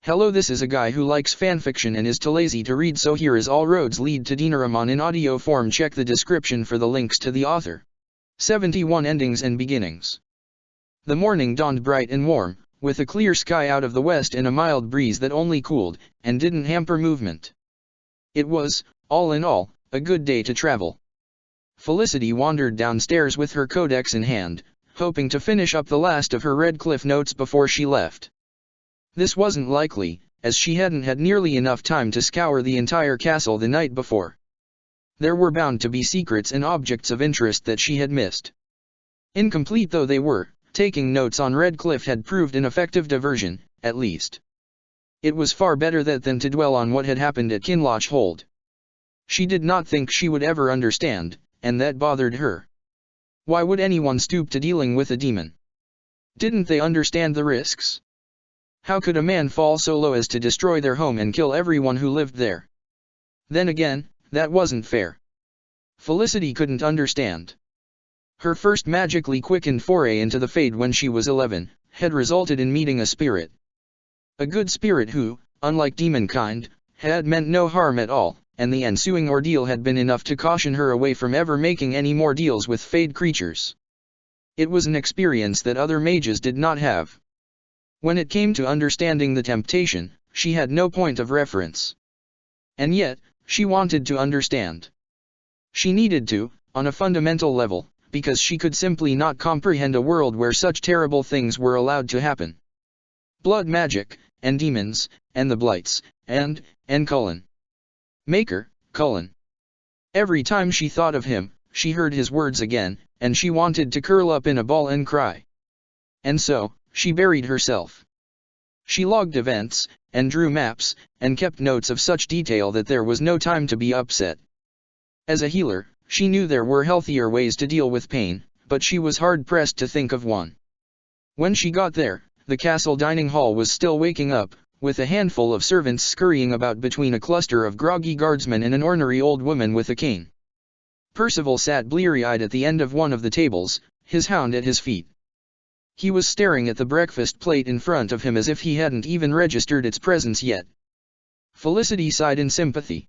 Hello, this is a guy who likes fanfiction and is too lazy to read, so here is all roads lead to Denerim in audio form. Check the description for the links to the author. 71 Endings and Beginnings. The morning dawned bright and warm, with a clear sky out of the west and a mild breeze that only cooled, and didn't hamper movement. It was, all in all, a good day to travel. Felicity wandered downstairs with her codex in hand, hoping to finish up the last of her Redcliffe notes before she left. This wasn't likely, as she hadn't had nearly enough time to scour the entire castle the night before. There were bound to be secrets and objects of interest that she had missed. Incomplete though they were, taking notes on Redcliffe had proved an effective diversion, at least. It was far better that than to dwell on what had happened at Kinloch Hold. She did not think she would ever understand, and that bothered her. Why would anyone stoop to dealing with a demon? Didn't they understand the risks? How could a man fall so low as to destroy their home and kill everyone who lived there? Then again, that wasn't fair. Felicity couldn't understand. Her first magically quickened foray into the Fade when she was 11, had resulted in meeting a spirit. A good spirit who, unlike demonkind, had meant no harm at all, and the ensuing ordeal had been enough to caution her away from ever making any more deals with Fade creatures. It was an experience that other mages did not have. When it came to understanding the temptation, she had no point of reference. And yet, she wanted to understand. She needed to, on a fundamental level, because she could simply not comprehend a world where such terrible things were allowed to happen. Blood magic, and demons, and the blights, and Cullen. Maker, Cullen. Every time she thought of him, she heard his words again, and she wanted to curl up in a ball and cry. And so, she buried herself. She logged events, and drew maps, and kept notes of such detail that there was no time to be upset. As a healer, she knew there were healthier ways to deal with pain, but she was hard-pressed to think of one. When she got there, the castle dining hall was still waking up, with a handful of servants scurrying about between a cluster of groggy guardsmen and an ornery old woman with a cane. Percival sat bleary-eyed at the end of one of the tables, his hound at his feet. He was staring at the breakfast plate in front of him as if he hadn't even registered its presence yet. Felicity sighed in sympathy.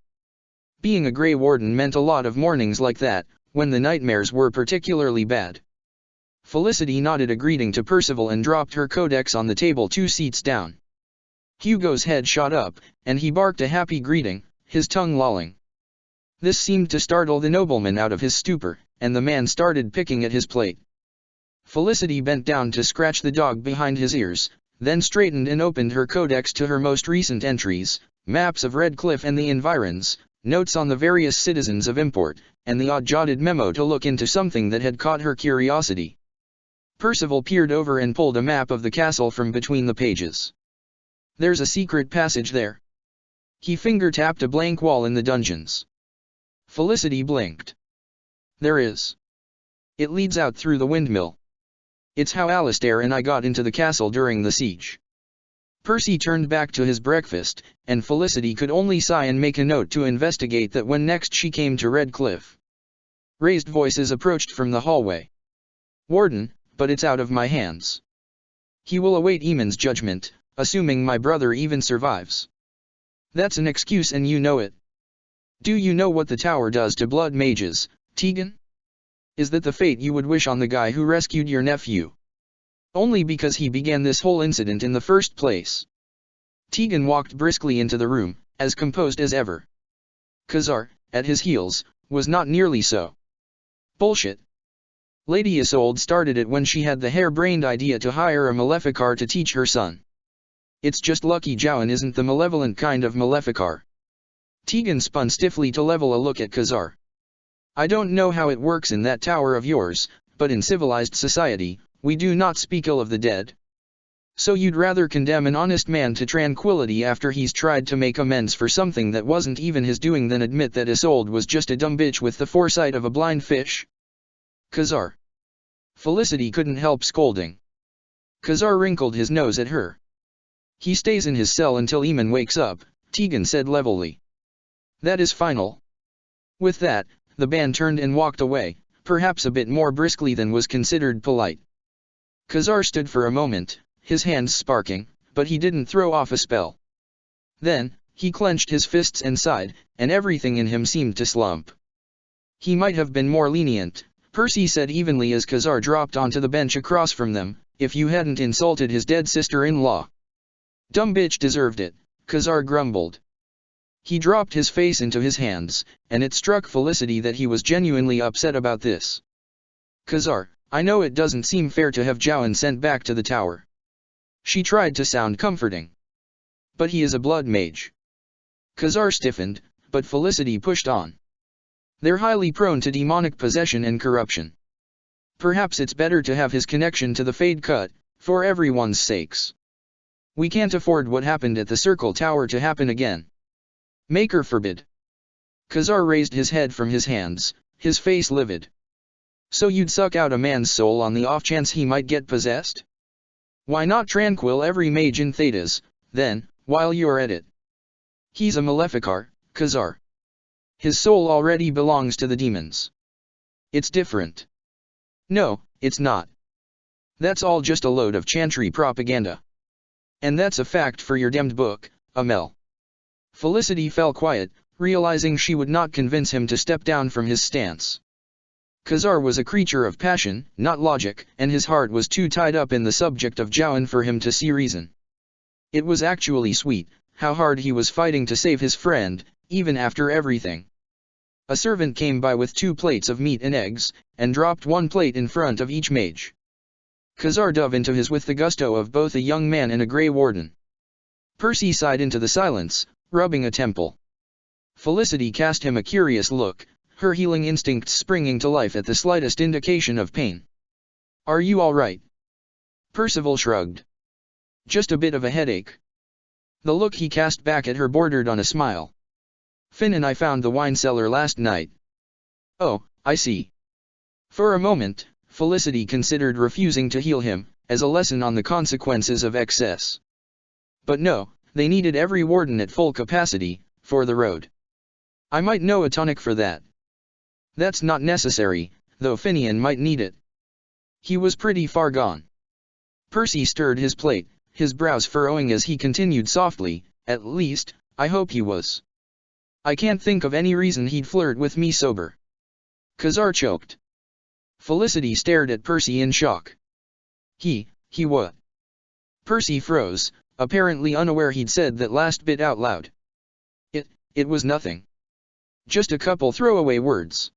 Being a Grey Warden meant a lot of mornings like that, when the nightmares were particularly bad. Felicity nodded a greeting to Percival and dropped her codex on the table 2 seats down. Hugo's head shot up, and he barked a happy greeting, his tongue lolling. This seemed to startle the nobleman out of his stupor, and the man started picking at his plate. Felicity bent down to scratch the dog behind his ears, then straightened and opened her codex to her most recent entries, maps of Redcliffe and the environs, notes on the various citizens of import, and the odd jotted memo to look into something that had caught her curiosity. Percival peered over and pulled a map of the castle from between the pages. There's a secret passage there. He finger-tapped a blank wall in the dungeons. Felicity blinked. There is. It leads out through the windmill. It's how Alistair and I got into the castle during the siege. Percy turned back to his breakfast, and Felicity could only sigh and make a note to investigate that when next she came to Redcliffe. Raised voices approached from the hallway. Warden, but it's out of my hands. He will await Eamon's judgment, assuming my brother even survives. That's an excuse and you know it. Do you know what the tower does to blood mages, Tegan? Is that the fate you would wish on the guy who rescued your nephew? Only because he began this whole incident in the first place. Tegan walked briskly into the room, as composed as ever. Khazar, at his heels, was not nearly so. Bullshit. Lady Isolde started it when she had the harebrained idea to hire a Maleficar to teach her son. It's just lucky Jowan isn't the malevolent kind of Maleficar. Tegan spun stiffly to level a look at Khazar. I don't know how it works in that tower of yours, but in civilized society, we do not speak ill of the dead. So you'd rather condemn an honest man to tranquility after he's tried to make amends for something that wasn't even his doing than admit that Isolde was just a dumb bitch with the foresight of a blind fish? Khazar. Felicity couldn't help scolding. Khazar wrinkled his nose at her. He stays in his cell until Eamon wakes up, Tegan said levelly. That is final. With that, the band turned and walked away, perhaps a bit more briskly than was considered polite. Khazar stood for a moment, his hands sparking, but he didn't throw off a spell. Then, he clenched his fists and sighed, and everything in him seemed to slump. He might have been more lenient, Percy said evenly as Khazar dropped onto the bench across from them, if you hadn't insulted his dead sister-in-law. Dumb bitch deserved it, Khazar grumbled. He dropped his face into his hands, and it struck Felicity that he was genuinely upset about this. Khazar, I know it doesn't seem fair to have Jowan sent back to the tower. She tried to sound comforting. But he is a blood mage. Khazar stiffened, but Felicity pushed on. They're highly prone to demonic possession and corruption. Perhaps it's better to have his connection to the Fade cut, for everyone's sakes. We can't afford what happened at the Circle Tower to happen again. Maker forbid. Khazar raised his head from his hands, his face livid. So you'd suck out a man's soul on the off chance he might get possessed? Why not tranquil every mage in Thedas, then, while you're at it? He's a Maleficar, Khazar. His soul already belongs to the demons. It's different. No, it's not. That's all just a load of chantry propaganda. And that's a fact for your damned book, Amel. Felicity fell quiet, realizing she would not convince him to step down from his stance. Khazar was a creature of passion, not logic, and his heart was too tied up in the subject of Jowan for him to see reason. It was actually sweet, how hard he was fighting to save his friend, even after everything. A servant came by with 2 plates of meat and eggs, and dropped 1 plate in front of each mage. Khazar dove into his with the gusto of both a young man and a grey warden. Percy sighed into the silence, rubbing a temple. Felicity cast him a curious look, her healing instincts springing to life at the slightest indication of pain. Are you all right? Percival shrugged. Just a bit of a headache. The look he cast back at her bordered on a smile. Finn and I found the wine cellar last night. Oh, I see. For a moment, Felicity considered refusing to heal him, as a lesson on the consequences of excess. But no, they needed every warden at full capacity, for the road. I might know a tonic for that. That's not necessary, though Finian might need it. He was pretty far gone. Percy stirred his plate, his brows furrowing as he continued softly, at least, I hope he was. I can't think of any reason he'd flirt with me sober. Khazar choked. Felicity stared at Percy in shock. He what? Percy froze, apparently unaware he'd said that last bit out loud. It was nothing. Just a couple throwaway words.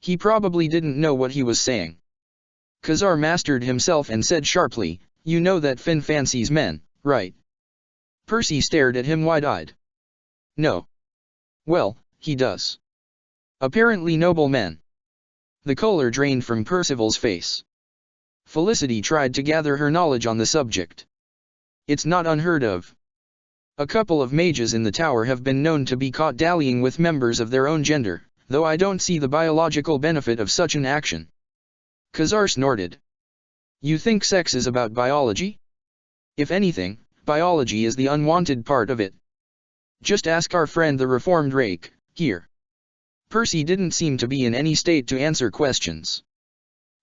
He probably didn't know what he was saying. Khazar mastered himself and said sharply, you know that Finn fancies men, right? Percy stared at him wide-eyed. No. Well, he does. Apparently noble men. The color drained from Percival's face. Felicity tried to gather her knowledge on the subject. It's not unheard of. A couple of mages in the tower have been known to be caught dallying with members of their own gender, though I don't see the biological benefit of such an action. Khazar snorted. You think sex is about biology? If anything, biology is the unwanted part of it. Just ask our friend the reformed rake, here. Percy didn't seem to be in any state to answer questions.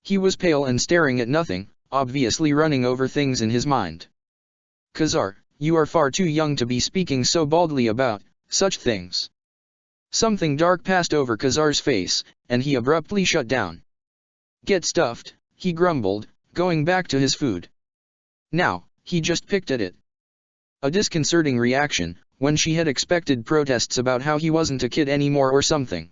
He was pale and staring at nothing, obviously running over things in his mind. Khazar, you are far too young to be speaking so baldly about such things. Something dark passed over Khazar's face, and he abruptly shut down. Get stuffed, he grumbled, going back to his food. Now, he just picked at it. A disconcerting reaction, when she had expected protests about how he wasn't a kid anymore or something.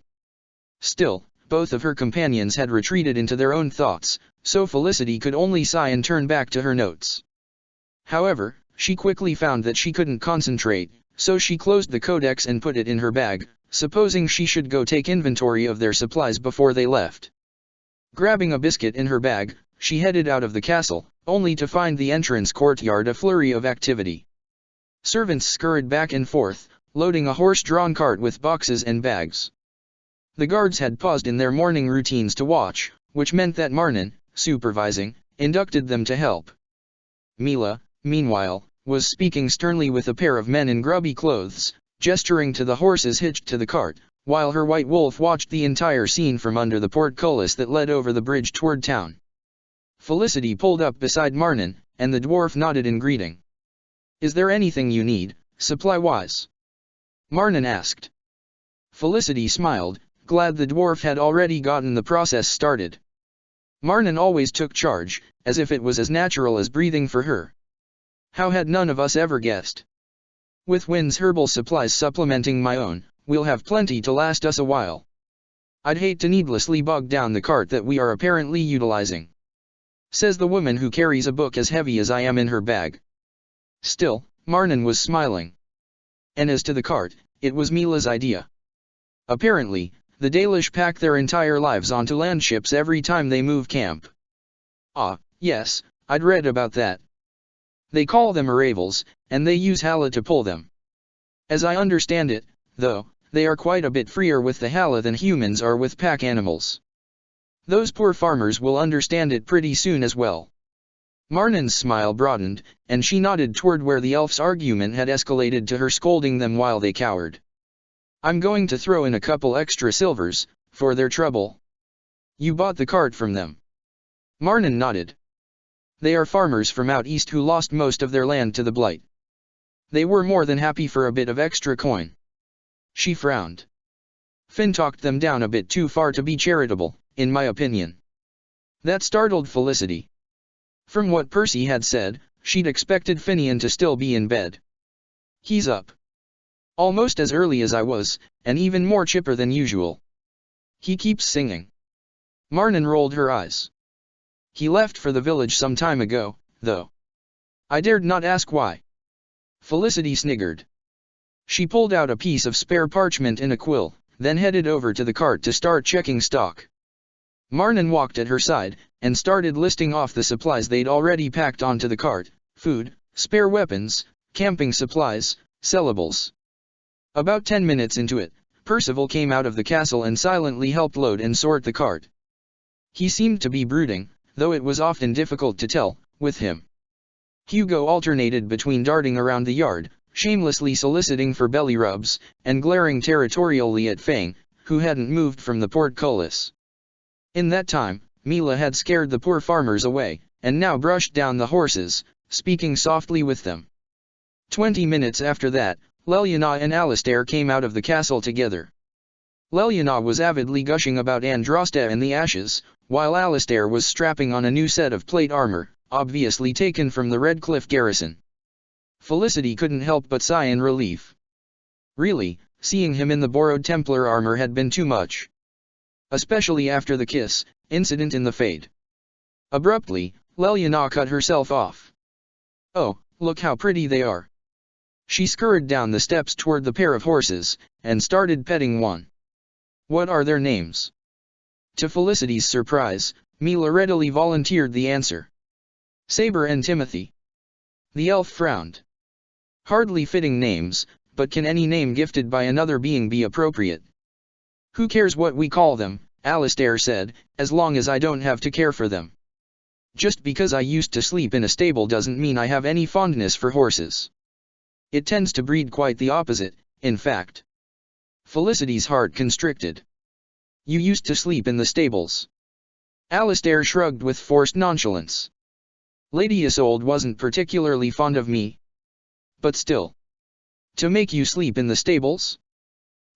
Still, both of her companions had retreated into their own thoughts, so Felicity could only sigh and turn back to her notes. However, she quickly found that she couldn't concentrate, so she closed the codex and put it in her bag, supposing she should go take inventory of their supplies before they left. Grabbing a biscuit in her bag, she headed out of the castle, only to find the entrance courtyard a flurry of activity. Servants scurried back and forth, loading a horse-drawn cart with boxes and bags. The guards had paused in their morning routines to watch, which meant that Marnan, supervising, inducted them to help. Mila, meanwhile, was speaking sternly with a pair of men in grubby clothes, gesturing to the horses hitched to the cart, while her white wolf watched the entire scene from under the portcullis that led over the bridge toward town. Felicity pulled up beside Marnan, and the dwarf nodded in greeting. Is there anything you need, supply-wise? Marnan asked. Felicity smiled, glad the dwarf had already gotten the process started. Marnan always took charge, as if it was as natural as breathing for her. How had none of us ever guessed? With Wynn's herbal supplies supplementing my own, we'll have plenty to last us a while. I'd hate to needlessly bog down the cart that we are apparently utilizing. Says the woman who carries a book as heavy as I am in her bag. Still, Marnan was smiling. And as to the cart, it was Mila's idea. Apparently, the Dalish pack their entire lives onto land ships every time they move camp. Ah, yes, I'd read about that. They call them aravals, and they use Hala to pull them. As I understand it, though, they are quite a bit freer with the Hala than humans are with pack animals. Those poor farmers will understand it pretty soon as well. Marnan's smile broadened, and she nodded toward where the elf's argument had escalated to her scolding them while they cowered. I'm going to throw in a couple extra silvers, for their trouble. You bought the cart from them. Marnan nodded. They are farmers from out east who lost most of their land to the blight. They were more than happy for a bit of extra coin. She frowned. Finn talked them down a bit too far to be charitable, in my opinion. That startled Felicity. From what Percy had said, she'd expected Finian to still be in bed. He's up. Almost as early as I was, and even more chipper than usual. He keeps singing. Marnan rolled her eyes. He left for the village some time ago, though. I dared not ask why. Felicity sniggered. She pulled out a piece of spare parchment and a quill, then headed over to the cart to start checking stock. Marnan walked at her side, and started listing off the supplies they'd already packed onto the cart: food, spare weapons, camping supplies, sellables. About 10 minutes into it, Percival came out of the castle and silently helped load and sort the cart. He seemed to be brooding, though it was often difficult to tell, with him. Hugo alternated between darting around the yard, shamelessly soliciting for belly rubs, and glaring territorially at Fang, who hadn't moved from the portcullis. In that time, Mila had scared the poor farmers away, and now brushed down the horses, speaking softly with them. 20 minutes after that, Leliana and Alistair came out of the castle together. Leliana was avidly gushing about Androsta and the ashes, while Alistair was strapping on a new set of plate armor, obviously taken from the Red Cliff garrison. Felicity couldn't help but sigh in relief. Really, seeing him in the borrowed Templar armor had been too much. Especially after the kiss incident in the Fade. Abruptly, Leliana cut herself off. Oh, look how pretty they are. She scurried down the steps toward the pair of horses, and started petting one. What are their names? To Felicity's surprise, Mila readily volunteered the answer. Saber and Timothy. The elf frowned. Hardly fitting names, but can any name gifted by another being be appropriate? Who cares what we call them, Alistair said, as long as I don't have to care for them. Just because I used to sleep in a stable doesn't mean I have any fondness for horses. It tends to breed quite the opposite, in fact. Felicity's heart constricted. You used to sleep in the stables. Alistair shrugged with forced nonchalance. Lady Isolde wasn't particularly fond of me. But still. To make you sleep in the stables?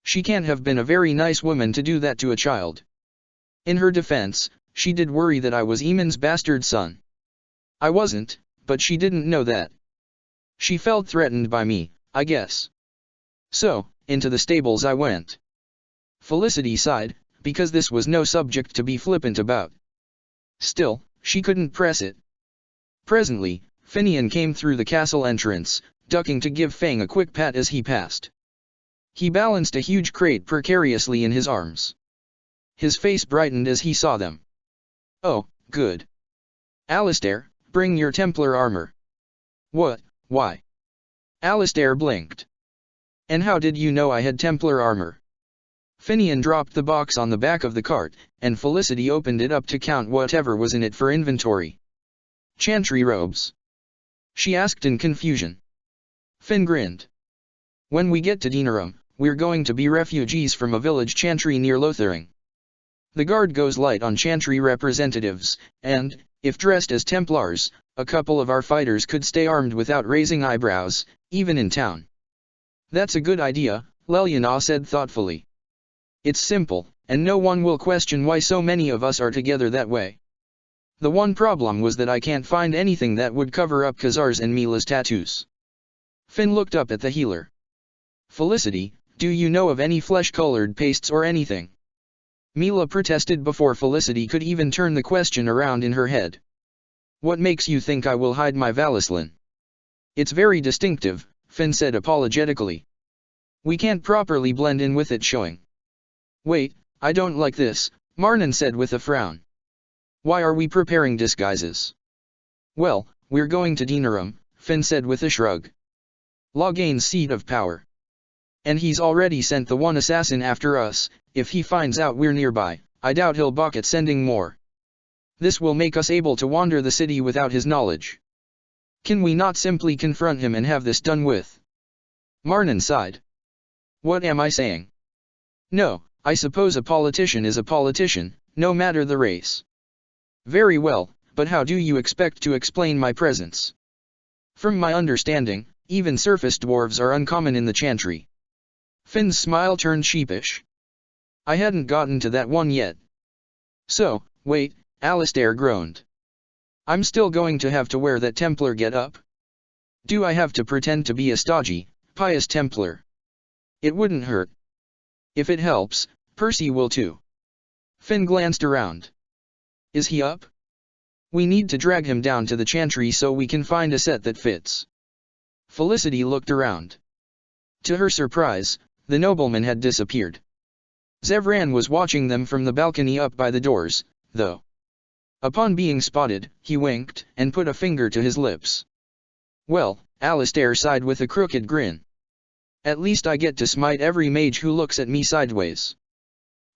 She can't have been a very nice woman to do that to a child. In her defense, she did worry that I was Eamon's bastard son. I wasn't, but she didn't know that. She felt threatened by me, I guess. So, into the stables I went. Felicity sighed, because this was no subject to be flippant about. Still, she couldn't press it. Presently, Finian came through the castle entrance, ducking to give Fang a quick pat as he passed. He balanced a huge crate precariously in his arms. His face brightened as he saw them. Oh, good. Alistair, bring your Templar armor. What, why? Alistair blinked. And how did you know I had Templar armor? Finian dropped the box on the back of the cart, and Felicity opened it up to count whatever was in it for inventory. Chantry robes? She asked in confusion. Finn grinned. When we get to Denerim, we're going to be refugees from a village chantry near Lothering. The guard goes light on chantry representatives, and, if dressed as Templars, a couple of our fighters could stay armed without raising eyebrows, even in town. That's a good idea, Lelyana said thoughtfully. It's simple, and no one will question why so many of us are together that way. The one problem was that I can't find anything that would cover up Khazar's and Mila's tattoos. Finn looked up at the healer. Felicity, do you know of any flesh-colored pastes or anything? Mila protested before Felicity could even turn the question around in her head. What makes you think I will hide my Valislan? It's very distinctive, Finn said apologetically. We can't properly blend in with it showing. Wait, I don't like this, Marnan said with a frown. Why are we preparing disguises? Well, we're going to Denerim, Finn said with a shrug. Loghain's seat of power. And he's already sent the one assassin after us. If he finds out we're nearby, I doubt he'll balk at sending more. This will make us able to wander the city without his knowledge. Can we not simply confront him and have this done with? Marnan sighed. What am I saying? No, I suppose a politician is a politician, no matter the race. Very well, but how do you expect to explain my presence? From my understanding, even surface dwarves are uncommon in the Chantry. Finn's smile turned sheepish. I hadn't gotten to that one yet. So, wait, Alistair groaned. I'm still going to have to wear that Templar get-up? Do I have to pretend to be a stodgy, pious Templar? It wouldn't hurt. If it helps, Percy will too. Finn glanced around. Is he up? We need to drag him down to the Chantry so we can find a set that fits. Felicity looked around. To her surprise, the nobleman had disappeared. Zevran was watching them from the balcony up by the doors, though. Upon being spotted, he winked, and put a finger to his lips. Well, Alistair sighed with a crooked grin. At least I get to smite every mage who looks at me sideways.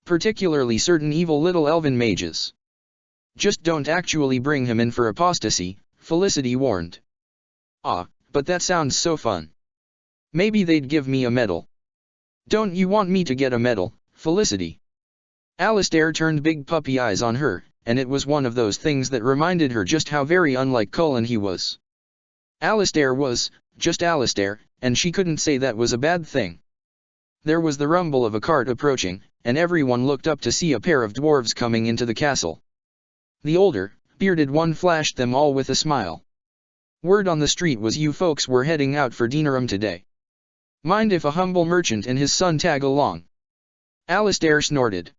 Particularly certain evil little elven mages. Just don't actually bring him in for apostasy, Felicity warned. Ah, but that sounds so fun. Maybe they'd give me a medal. Don't you want me to get a medal, Felicity? Alistair turned big puppy eyes on her, and it was one of those things that reminded her just how very unlike Cullen he was. Alistair was, just Alistair, and she couldn't say that was a bad thing. There was the rumble of a cart approaching, and everyone looked up to see a pair of dwarves coming into the castle. The older, bearded one flashed them all with a smile. Word on the street was you folks were heading out for Denerim today. Mind if a humble merchant and his son tag along? Alistair snorted.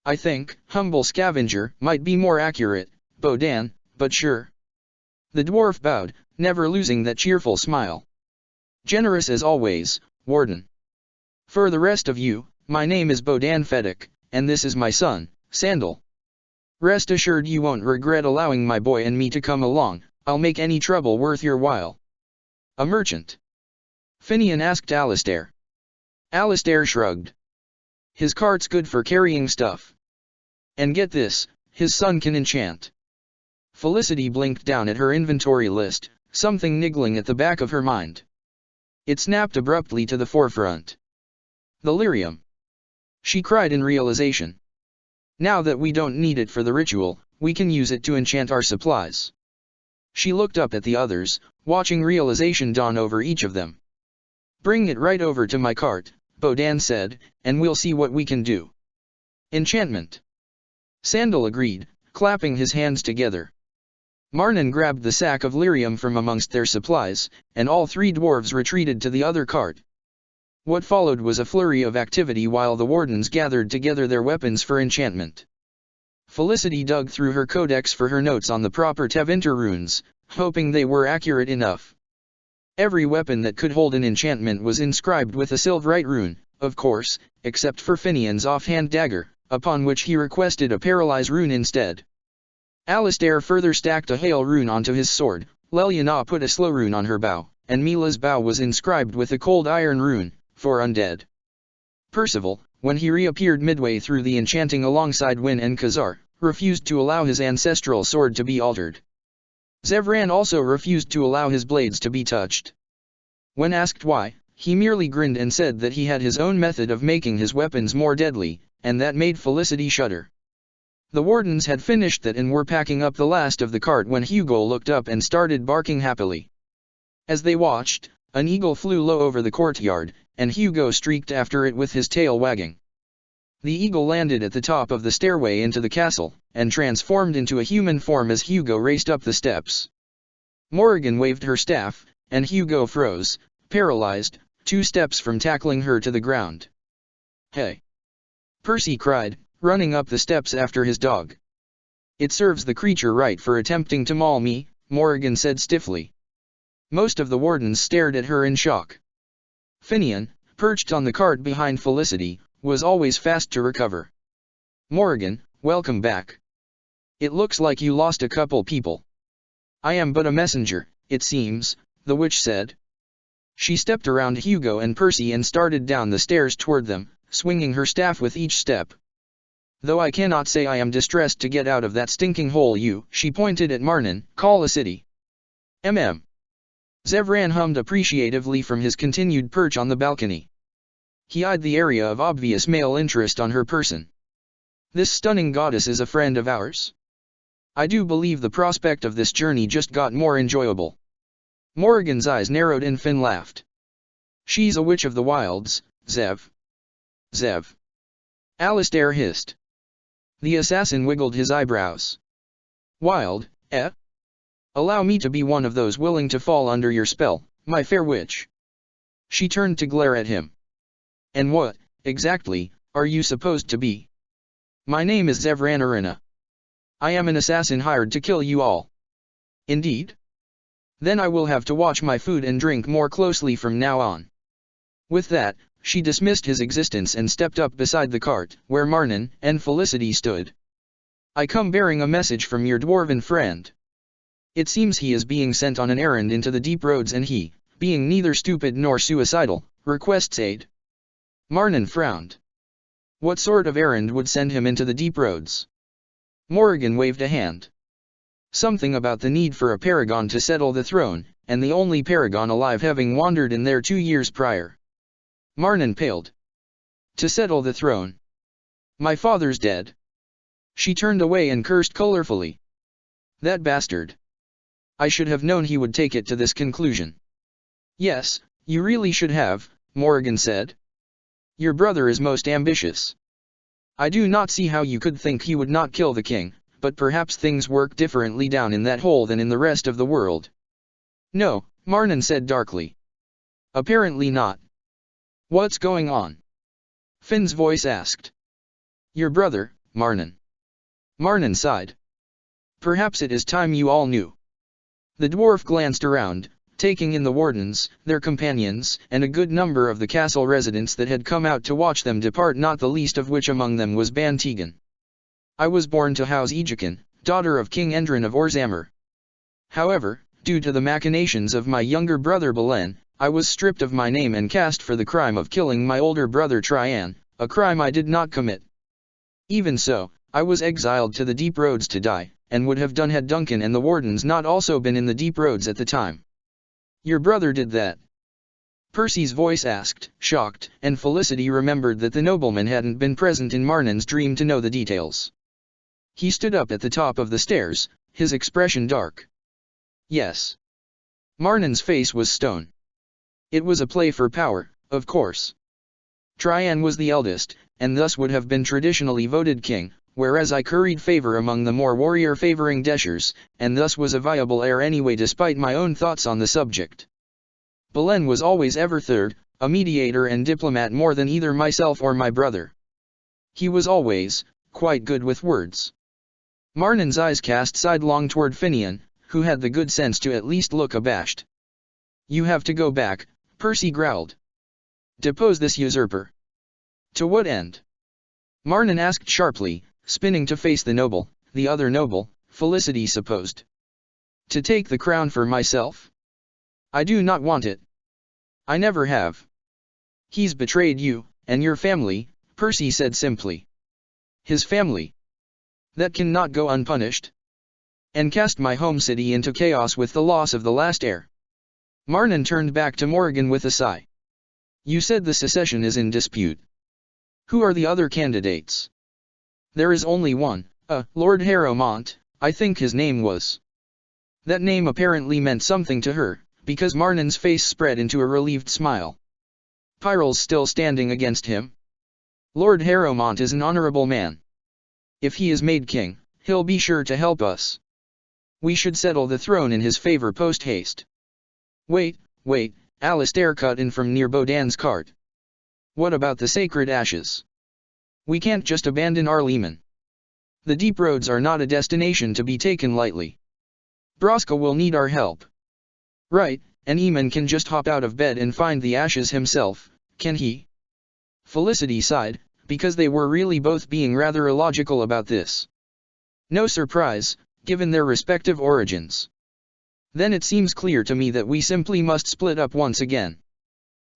I think, humble scavenger, might be more accurate, Bodan, but sure. The dwarf bowed, never losing that cheerful smile. Generous as always, Warden. For the rest of you, my name is Bodan Fedek, and this is my son, Sandal. Rest assured you won't regret allowing my boy and me to come along, I'll make any trouble worth your while. A merchant? Finian asked Alistair. Alistair shrugged. His cart's good for carrying stuff. And get this, his son can enchant. Felicity blinked down at her inventory list, something niggling at the back of her mind. It snapped abruptly to the forefront. The lyrium. She cried in realization. Now that we don't need it for the ritual, we can use it to enchant our supplies. She looked up at the others, watching realization dawn over each of them. Bring it right over to my cart, Bodan said, and we'll see what we can do. Enchantment. Sandal agreed, clapping his hands together. Marnan grabbed the sack of lyrium from amongst their supplies, and all three dwarves retreated to the other cart. What followed was a flurry of activity while the wardens gathered together their weapons for enchantment. Felicity dug through her codex for her notes on the proper Tevinter runes, hoping they were accurate enough. Every weapon that could hold an enchantment was inscribed with a Silvrite rune, of course, except for Finian's offhand dagger, upon which he requested a Paralyze rune instead. Alistair further stacked a Hail rune onto his sword, Lelyana put a Slow rune on her bow, and Mila's bow was inscribed with a Cold Iron rune, for undead. Percival, when he reappeared midway through the enchanting alongside Wynne and Khazar, refused to allow his ancestral sword to be altered. Zevran also refused to allow his blades to be touched. When asked why, he merely grinned and said that he had his own method of making his weapons more deadly, and that made Felicity shudder. The wardens had finished that and were packing up the last of the cart when Hugo looked up and started barking happily. As they watched, an eagle flew low over the courtyard, and Hugo streaked after it with his tail wagging. The eagle landed at the top of the stairway into the castle, and transformed into a human form as Hugo raced up the steps. Morrigan waved her staff, and Hugo froze, paralyzed, 2 steps from tackling her to the ground. "Hey!" Percy cried, running up the steps after his dog. "It serves the creature right for attempting to maul me," Morrigan said stiffly. Most of the wardens stared at her in shock. Finian, perched on the cart behind Felicity, was always fast to recover. "Morrigan, welcome back. It looks like you lost a couple people." "I am but a messenger, it seems," the witch said. She stepped around Hugo and Percy and started down the stairs toward them, swinging her staff with each step. "Though I cannot say I am distressed to get out of that stinking hole she pointed at Marnin, "call a city." Zevran hummed appreciatively from his continued perch on the balcony. He eyed the area of obvious male interest on her person. "This stunning goddess is a friend of ours. I do believe the prospect of this journey just got more enjoyable." Morrigan's eyes narrowed and Finn laughed. "She's a witch of the wilds, Zev." "Zev." Alistair hissed. The assassin wiggled his eyebrows. "Wild, eh? Allow me to be one of those willing to fall under your spell, my fair witch." She turned to glare at him. "And what, exactly, are you supposed to be?" "My name is Zevran Arena. I am an assassin hired to kill you all." "Indeed? Then I will have to watch my food and drink more closely from now on." With that, she dismissed his existence and stepped up beside the cart, where Marnin and Felicity stood. "I come bearing a message from your dwarven friend. It seems he is being sent on an errand into the deep roads and he, being neither stupid nor suicidal, requests aid." Marnin frowned. "What sort of errand would send him into the deep roads?" Morrigan waved a hand. "Something about the need for a paragon to settle the throne, and the only paragon alive having wandered in there 2 years prior." Marnin paled. "To settle the throne? My father's dead." She turned away and cursed colorfully. "That bastard. I should have known he would take it to this conclusion." "Yes, you really should have," Morrigan said. "Your brother is most ambitious. I do not see how you could think he would not kill the king, but perhaps things work differently down in that hole than in the rest of the world." "No," Marnin said darkly. "Apparently not." "What's going on?" Finn's voice asked. "Your brother, Marnin." Marnin sighed. "Perhaps it is time you all knew." The dwarf glanced around, taking in the wardens, their companions, and a good number of the castle residents that had come out to watch them depart, not the least of which among them was Ban Tegan. "I was born to house Ejikin, daughter of King Endrin of Orzammer. However, due to the machinations of my younger brother Belen, I was stripped of my name and cast for the crime of killing my older brother Trian, a crime I did not commit. Even so, I was exiled to the deep roads to die, and would have done had Duncan and the wardens not also been in the deep roads at the time." "Your brother did that?" Percy's voice asked, shocked, and Felicity remembered that the nobleman hadn't been present in Marnin's dream to know the details. He stood up at the top of the stairs, his expression dark. "Yes." Marnin's face was stone. "It was a play for power, of course. Trian was the eldest, and thus would have been traditionally voted king, whereas I curried favor among the more warrior-favoring Deshers, and thus was a viable heir anyway despite my own thoughts on the subject. Belen was always ever third, a mediator and diplomat more than either myself or my brother. He was always, quite good with words." Marnin's eyes cast sidelong toward Finian, who had the good sense to at least look abashed. "You have to go back," Percy growled. "Depose this usurper." "To what end?" Marnin asked sharply, spinning to face the noble, the other noble, Felicity supposed. "To take the crown for myself? I do not want it. I never have." "He's betrayed you, and your family," Percy said simply. "His family? That cannot go unpunished. And cast my home city into chaos with the loss of the last heir." Marnin turned back to Morrigan with a sigh. "You said the succession is in dispute. Who are the other candidates?" "There is only one, Lord Harrowmont, I think his name was." That name apparently meant something to her, because Marnin's face spread into a relieved smile. Pyrrhus still standing against him? Lord Harrowmont is an honorable man. If he is made king, he'll be sure to help us. We should settle the throne in his favor post-haste. Wait, Alistair cut in from near Bodan's cart. What about the sacred ashes? We can't just abandon our leman. The deep roads are not a destination to be taken lightly. Braska will need our help. Right, and Eamon can just hop out of bed and find the ashes himself, can he? Felicity sighed, because they were really both being rather illogical about this. No surprise, given their respective origins. Then it seems clear to me that we simply must split up once again.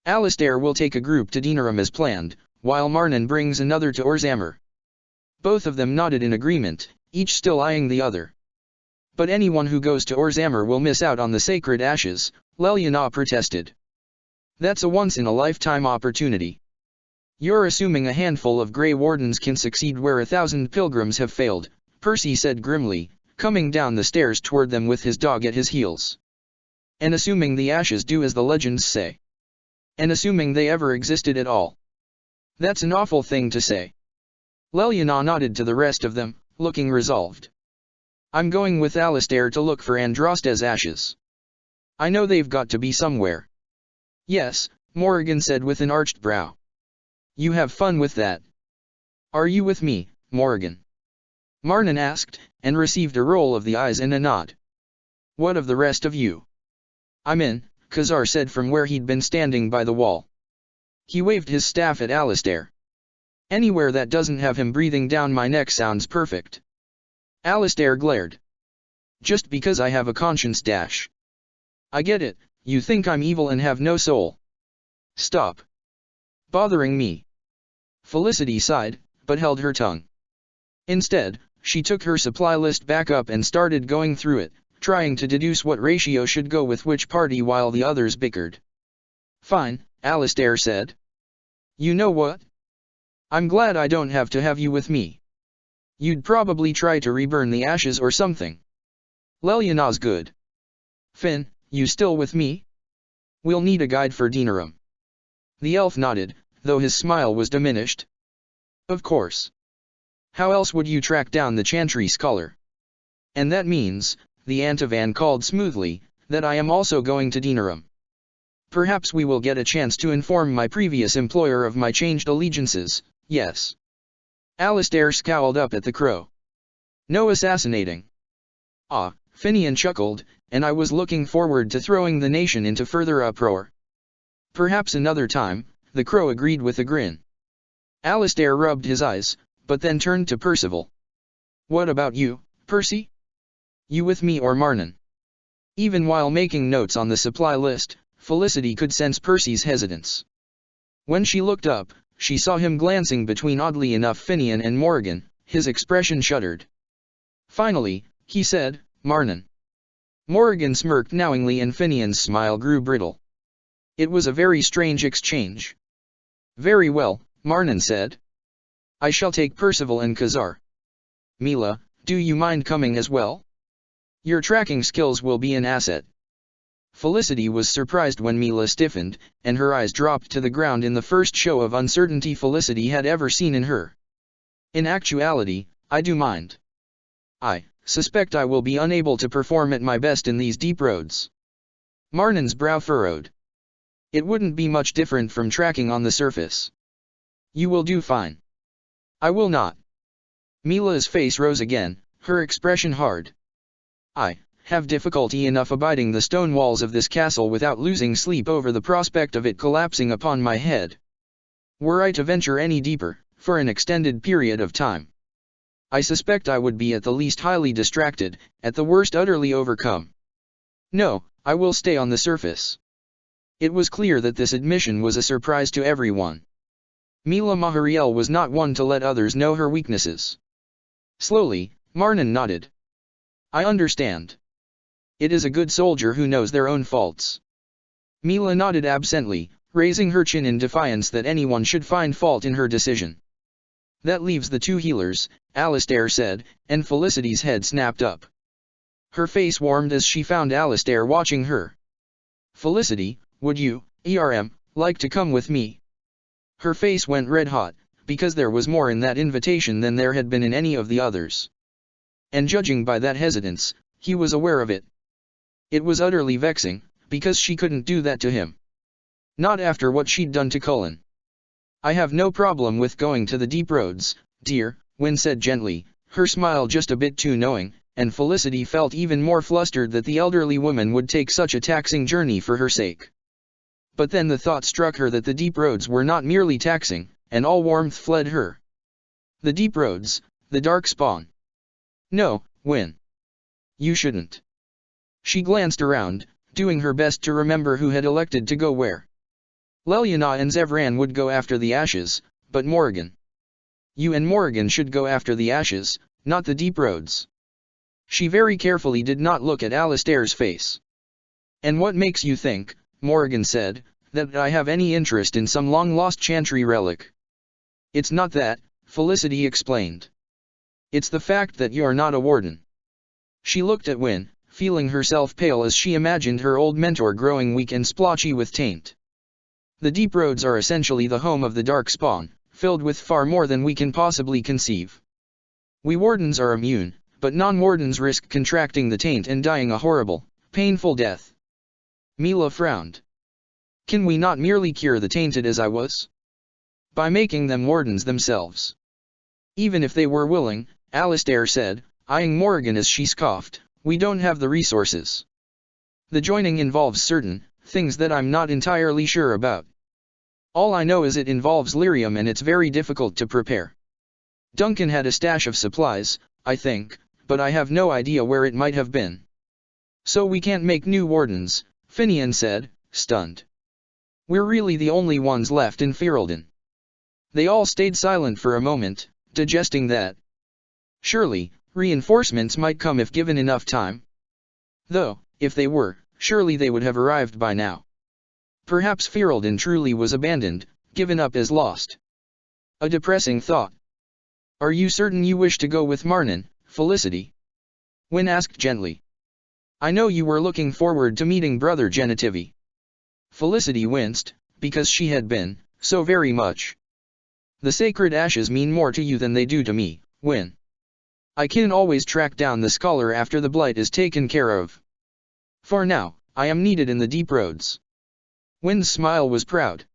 Alistair will take a group to Denerim as planned, while Marnan brings another to Orzammar. Both of them nodded in agreement, each still eyeing the other. But anyone who goes to Orzammar will miss out on the sacred ashes, Leliana protested. That's a once-in-a-lifetime opportunity. You're assuming a handful of Grey Wardens can succeed where 1,000 pilgrims have failed, Percy said grimly, coming down the stairs toward them with his dog at his heels. And assuming the ashes do as the legends say. And assuming they ever existed at all. That's an awful thing to say. Leliana nodded to the rest of them, looking resolved. I'm going with Alistair to look for Andraste's ashes. I know they've got to be somewhere. Yes, Morrigan said with an arched brow. You have fun with that. Are you with me, Morrigan? Marnan asked, and received a roll of the eyes and a nod. What of the rest of you? I'm in, Khazar said from where he'd been standing by the wall. He waved his staff at Alistair. Anywhere that doesn't have him breathing down my neck sounds perfect. Alistair glared. Just because I have a conscience dash. I get it, you think I'm evil and have no soul. Stop bothering me. Felicity sighed, but held her tongue. Instead, she took her supply list back up and started going through it, trying to deduce what ratio should go with which party while the others bickered. Fine, Alistair said. You know what? I'm glad I don't have to have you with me. You'd probably try to reburn the ashes or something. Leliana's good. Finn, you still with me? We'll need a guide for Denerim. The elf nodded, though his smile was diminished. Of course. How else would you track down the Chantry scholar? And that means, the Antivan called smoothly, that I am also going to Denerim. Perhaps we will get a chance to inform my previous employer of my changed allegiances, yes. Alistair scowled up at the crow. No assassinating. Ah, Finian chuckled, and I was looking forward to throwing the nation into further uproar. Perhaps another time, the crow agreed with a grin. Alistair rubbed his eyes, but then turned to Percival. What about you, Percy? You with me or Marnan? Even while making notes on the supply list, Felicity could sense Percy's hesitance. When she looked up, she saw him glancing between oddly enough Finian and Morrigan, his expression shuddered. Finally, he said, Marnan. Morrigan smirked knowingly and Finian's smile grew brittle. It was a very strange exchange. Very well, Marnan said. I shall take Percival and Khazar. Mila, do you mind coming as well? Your tracking skills will be an asset. Felicity was surprised when Mila stiffened, and her eyes dropped to the ground in the first show of uncertainty Felicity had ever seen in her. In actuality, I do mind. I suspect I will be unable to perform at my best in these deep roads. Marnan's brow furrowed. It wouldn't be much different from tracking on the surface. You will do fine. I will not. Mila's face rose again, her expression hard. I have difficulty enough abiding the stone walls of this castle without losing sleep over the prospect of it collapsing upon my head. Were I to venture any deeper, for an extended period of time, I suspect I would be at the least highly distracted, at the worst utterly overcome. No, I will stay on the surface. It was clear that this admission was a surprise to everyone. Mila Mahariel was not one to let others know her weaknesses. Slowly, Marnan nodded. I understand. It is a good soldier who knows their own faults. Mila nodded absently, raising her chin in defiance that anyone should find fault in her decision. That leaves the two healers, Alistair said, and Felicity's head snapped up. Her face warmed as she found Alistair watching her. Felicity, would you, like to come with me? Her face went red-hot, because there was more in that invitation than there had been in any of the others. And judging by that hesitance, he was aware of it. It was utterly vexing, because she couldn't do that to him. Not after what she'd done to Cullen. "I have no problem with going to the deep roads, dear," Wynne said gently, her smile just a bit too knowing, and Felicity felt even more flustered that the elderly woman would take such a taxing journey for her sake. But then the thought struck her that the deep roads were not merely taxing, and all warmth fled her. The deep roads, the dark spawn. "No, Wynne. You shouldn't." She glanced around, doing her best to remember who had elected to go where. Leliana and Zevran would go after the ashes, but Morrigan. "You and Morrigan should go after the ashes, not the deep roads." She very carefully did not look at Alistair's face. "And what makes you think," Morrigan said, "that I have any interest in some long-lost Chantry relic?" "It's not that," Felicity explained. "It's the fact that you're not a warden." She looked at Wynne, feeling herself pale as she imagined her old mentor growing weak and splotchy with taint. "The deep roads are essentially the home of the dark spawn, filled with far more than we can possibly conceive. We wardens are immune, but non-wardens risk contracting the taint and dying a horrible, painful death." Mila frowned. "Can we not merely cure the tainted as I was? By making them wardens themselves?" "Even if they were willing," Alistair said, eyeing Morrigan as she scoffed, "we don't have the resources. The joining involves certain things that I'm not entirely sure about. All I know is it involves lyrium and it's very difficult to prepare. Duncan had a stash of supplies, I think, but I have no idea where it might have been." "So we can't make new wardens," Finian said, stunned. "We're really the only ones left in Ferelden." They all stayed silent for a moment, digesting that. Surely, reinforcements might come if given enough time. Though, if they were, surely they would have arrived by now. Perhaps Ferelden truly was abandoned, given up as lost. A depressing thought. "Are you certain you wish to go with Marnan, Felicity?" Wynne asked gently. "I know you were looking forward to meeting Brother Genitivi." Felicity winced, because she had been, so very much. "The sacred ashes mean more to you than they do to me, Wynne. I can always track down the scholar after the blight is taken care of. For now, I am needed in the deep roads." Wynne's smile was proud.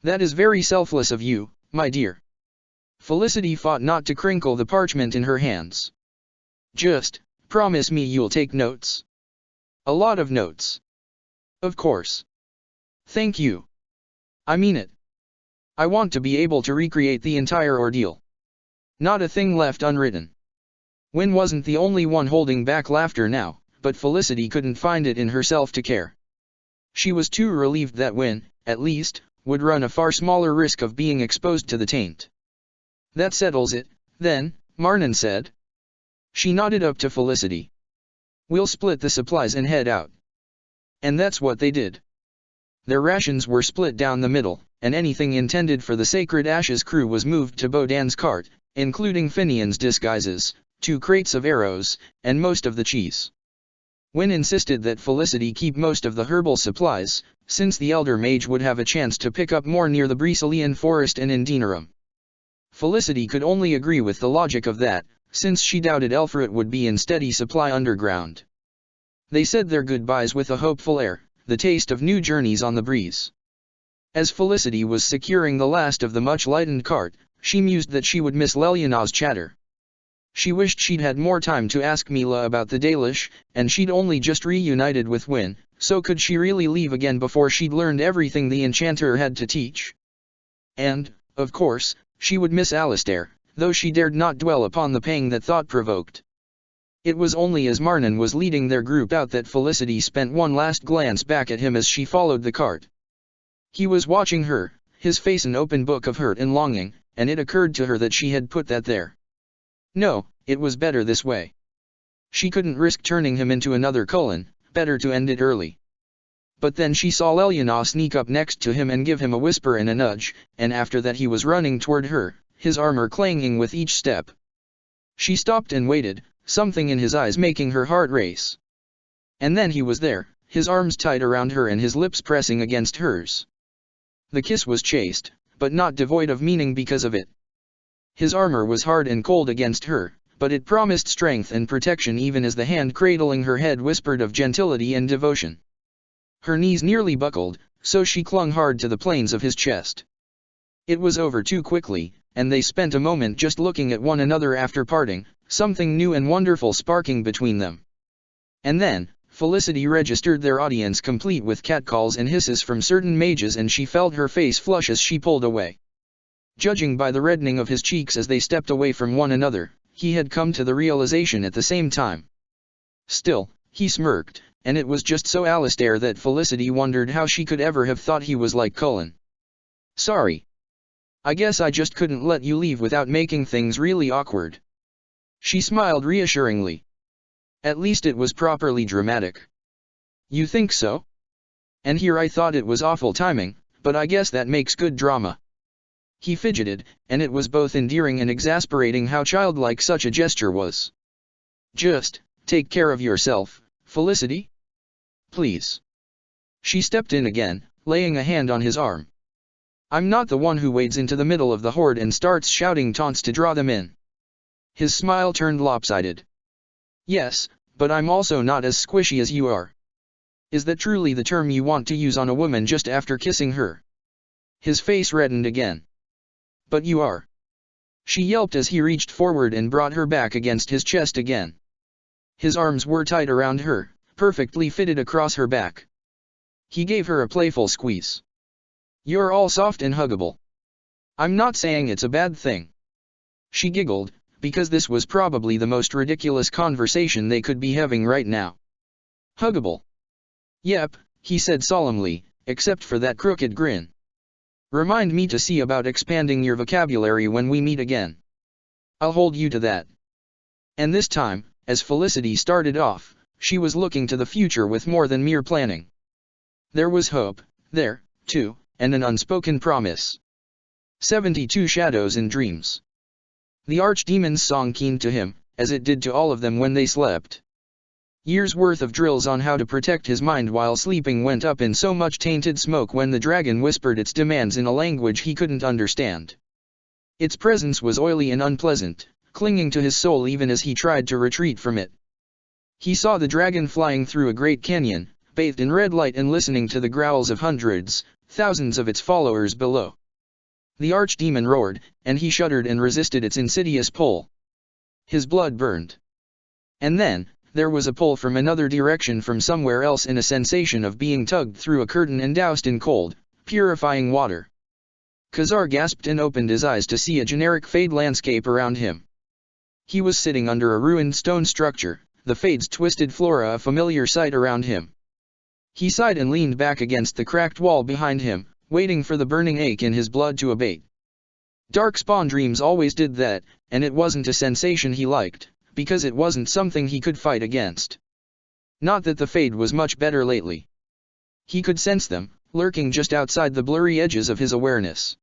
"That is very selfless of you, my dear." Felicity fought not to crinkle the parchment in her hands. "Just promise me you'll take notes." "A lot of notes." "Of course." "Thank you. I mean it. I want to be able to recreate the entire ordeal. Not a thing left unwritten." Wynne wasn't the only one holding back laughter now, but Felicity couldn't find it in herself to care. She was too relieved that Wynne, at least, would run a far smaller risk of being exposed to the taint. "That settles it, then," Marnan said. She nodded up to Felicity. "We'll split the supplies and head out." And that's what they did. Their rations were split down the middle, and anything intended for the Sacred Ashes crew was moved to Bodan's cart, including Finian's disguises, 2 crates of arrows, and most of the cheese. Wynne insisted that Felicity keep most of the herbal supplies, since the elder mage would have a chance to pick up more near the Brecelian forest and in Denerim. Felicity could only agree with the logic of that, since she doubted Elfrit would be in steady supply underground. They said their goodbyes with a hopeful air, the taste of new journeys on the breeze. As Felicity was securing the last of the much-lightened cart, she mused that she would miss Leliana's chatter. She wished she'd had more time to ask Mila about the Dalish, and she'd only just reunited with Wynne, so could she really leave again before she'd learned everything the enchanter had to teach? And, of course, she would miss Alistair, though she dared not dwell upon the pang that thought provoked. It was only as Marnan was leading their group out that Felicity spent one last glance back at him as she followed the cart. He was watching her, his face an open book of hurt and longing, and it occurred to her that she had put that there. No, it was better this way. She couldn't risk turning him into another Cullen, better to end it early. But then she saw Leliana sneak up next to him and give him a whisper and a nudge, and after that he was running toward her, his armor clanging with each step. She stopped and waited, something in his eyes making her heart race. And then he was there, his arms tight around her and his lips pressing against hers. The kiss was chaste, but not devoid of meaning because of it. His armor was hard and cold against her, but it promised strength and protection even as the hand cradling her head whispered of gentility and devotion. Her knees nearly buckled, so she clung hard to the planes of his chest. It was over too quickly, and they spent a moment just looking at one another after parting, something new and wonderful sparking between them. And then, Felicity registered their audience complete with catcalls and hisses from certain mages, and she felt her face flush as she pulled away. Judging by the reddening of his cheeks as they stepped away from one another, he had come to the realization at the same time. Still, he smirked, and it was just so Alistair that Felicity wondered how she could ever have thought he was like Cullen. "Sorry. I guess I just couldn't let you leave without making things really awkward." She smiled reassuringly. At least it was properly dramatic. "You think so? And here I thought it was awful timing, but I guess that makes good drama." He fidgeted, and it was both endearing and exasperating how childlike such a gesture was. "Just take care of yourself, Felicity? Please." She stepped in again, laying a hand on his arm. "I'm not the one who wades into the middle of the horde and starts shouting taunts to draw them in." His smile turned lopsided. "Yes, but I'm also not as squishy as you are. Is that truly the term you want to use on a woman just after kissing her?" His face reddened again. "But you are." She yelped as he reached forward and brought her back against his chest again. His arms were tight around her, perfectly fitted across her back. He gave her a playful squeeze. "You're all soft and huggable. I'm not saying it's a bad thing." She giggled, because this was probably the most ridiculous conversation they could be having right now. "Huggable?" "Yep," he said solemnly, "except for that crooked grin. Remind me to see about expanding your vocabulary when we meet again. I'll hold you to that." And this time, as Felicity started off, she was looking to the future with more than mere planning. There was hope, there, too, and an unspoken promise. 72 Shadows and Dreams. The archdemon's song keened to him, as it did to all of them when they slept. Years' worth of drills on how to protect his mind while sleeping went up in so much tainted smoke when the dragon whispered its demands in a language he couldn't understand. Its presence was oily and unpleasant, clinging to his soul even as he tried to retreat from it. He saw the dragon flying through a great canyon, bathed in red light and listening to the growls of hundreds, thousands of its followers below. The archdemon roared, and he shuddered and resisted its insidious pull. His blood burned. And then, there was a pull from another direction from somewhere else and a sensation of being tugged through a curtain and doused in cold, purifying water. Khazar gasped and opened his eyes to see a generic Fade landscape around him. He was sitting under a ruined stone structure, the Fade's twisted flora a familiar sight around him. He sighed and leaned back against the cracked wall behind him, waiting for the burning ache in his blood to abate. Darkspawn dreams always did that, and it wasn't a sensation he liked, because it wasn't something he could fight against. Not that the Fade was much better lately. He could sense them, lurking just outside the blurry edges of his awareness.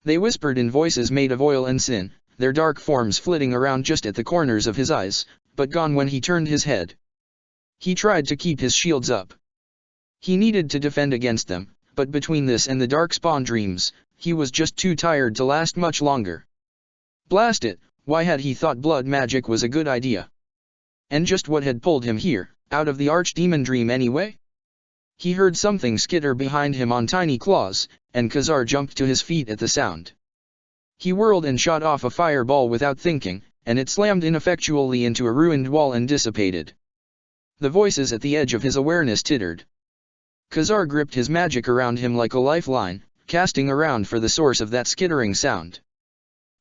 They whispered in voices made of oil and sin, their dark forms flitting around just at the corners of his eyes, but gone when he turned his head. He tried to keep his shields up. He needed to defend against them, but between this and the Darkspawn dreams, he was just too tired to last much longer. Blast it, why had he thought blood magic was a good idea? And just what had pulled him here, out of the archdemon dream anyway? He heard something skitter behind him on tiny claws, and Khazar jumped to his feet at the sound. He whirled and shot off a fireball without thinking, and it slammed ineffectually into a ruined wall and dissipated. The voices at the edge of his awareness tittered. Khazar gripped his magic around him like a lifeline, casting around for the source of that skittering sound.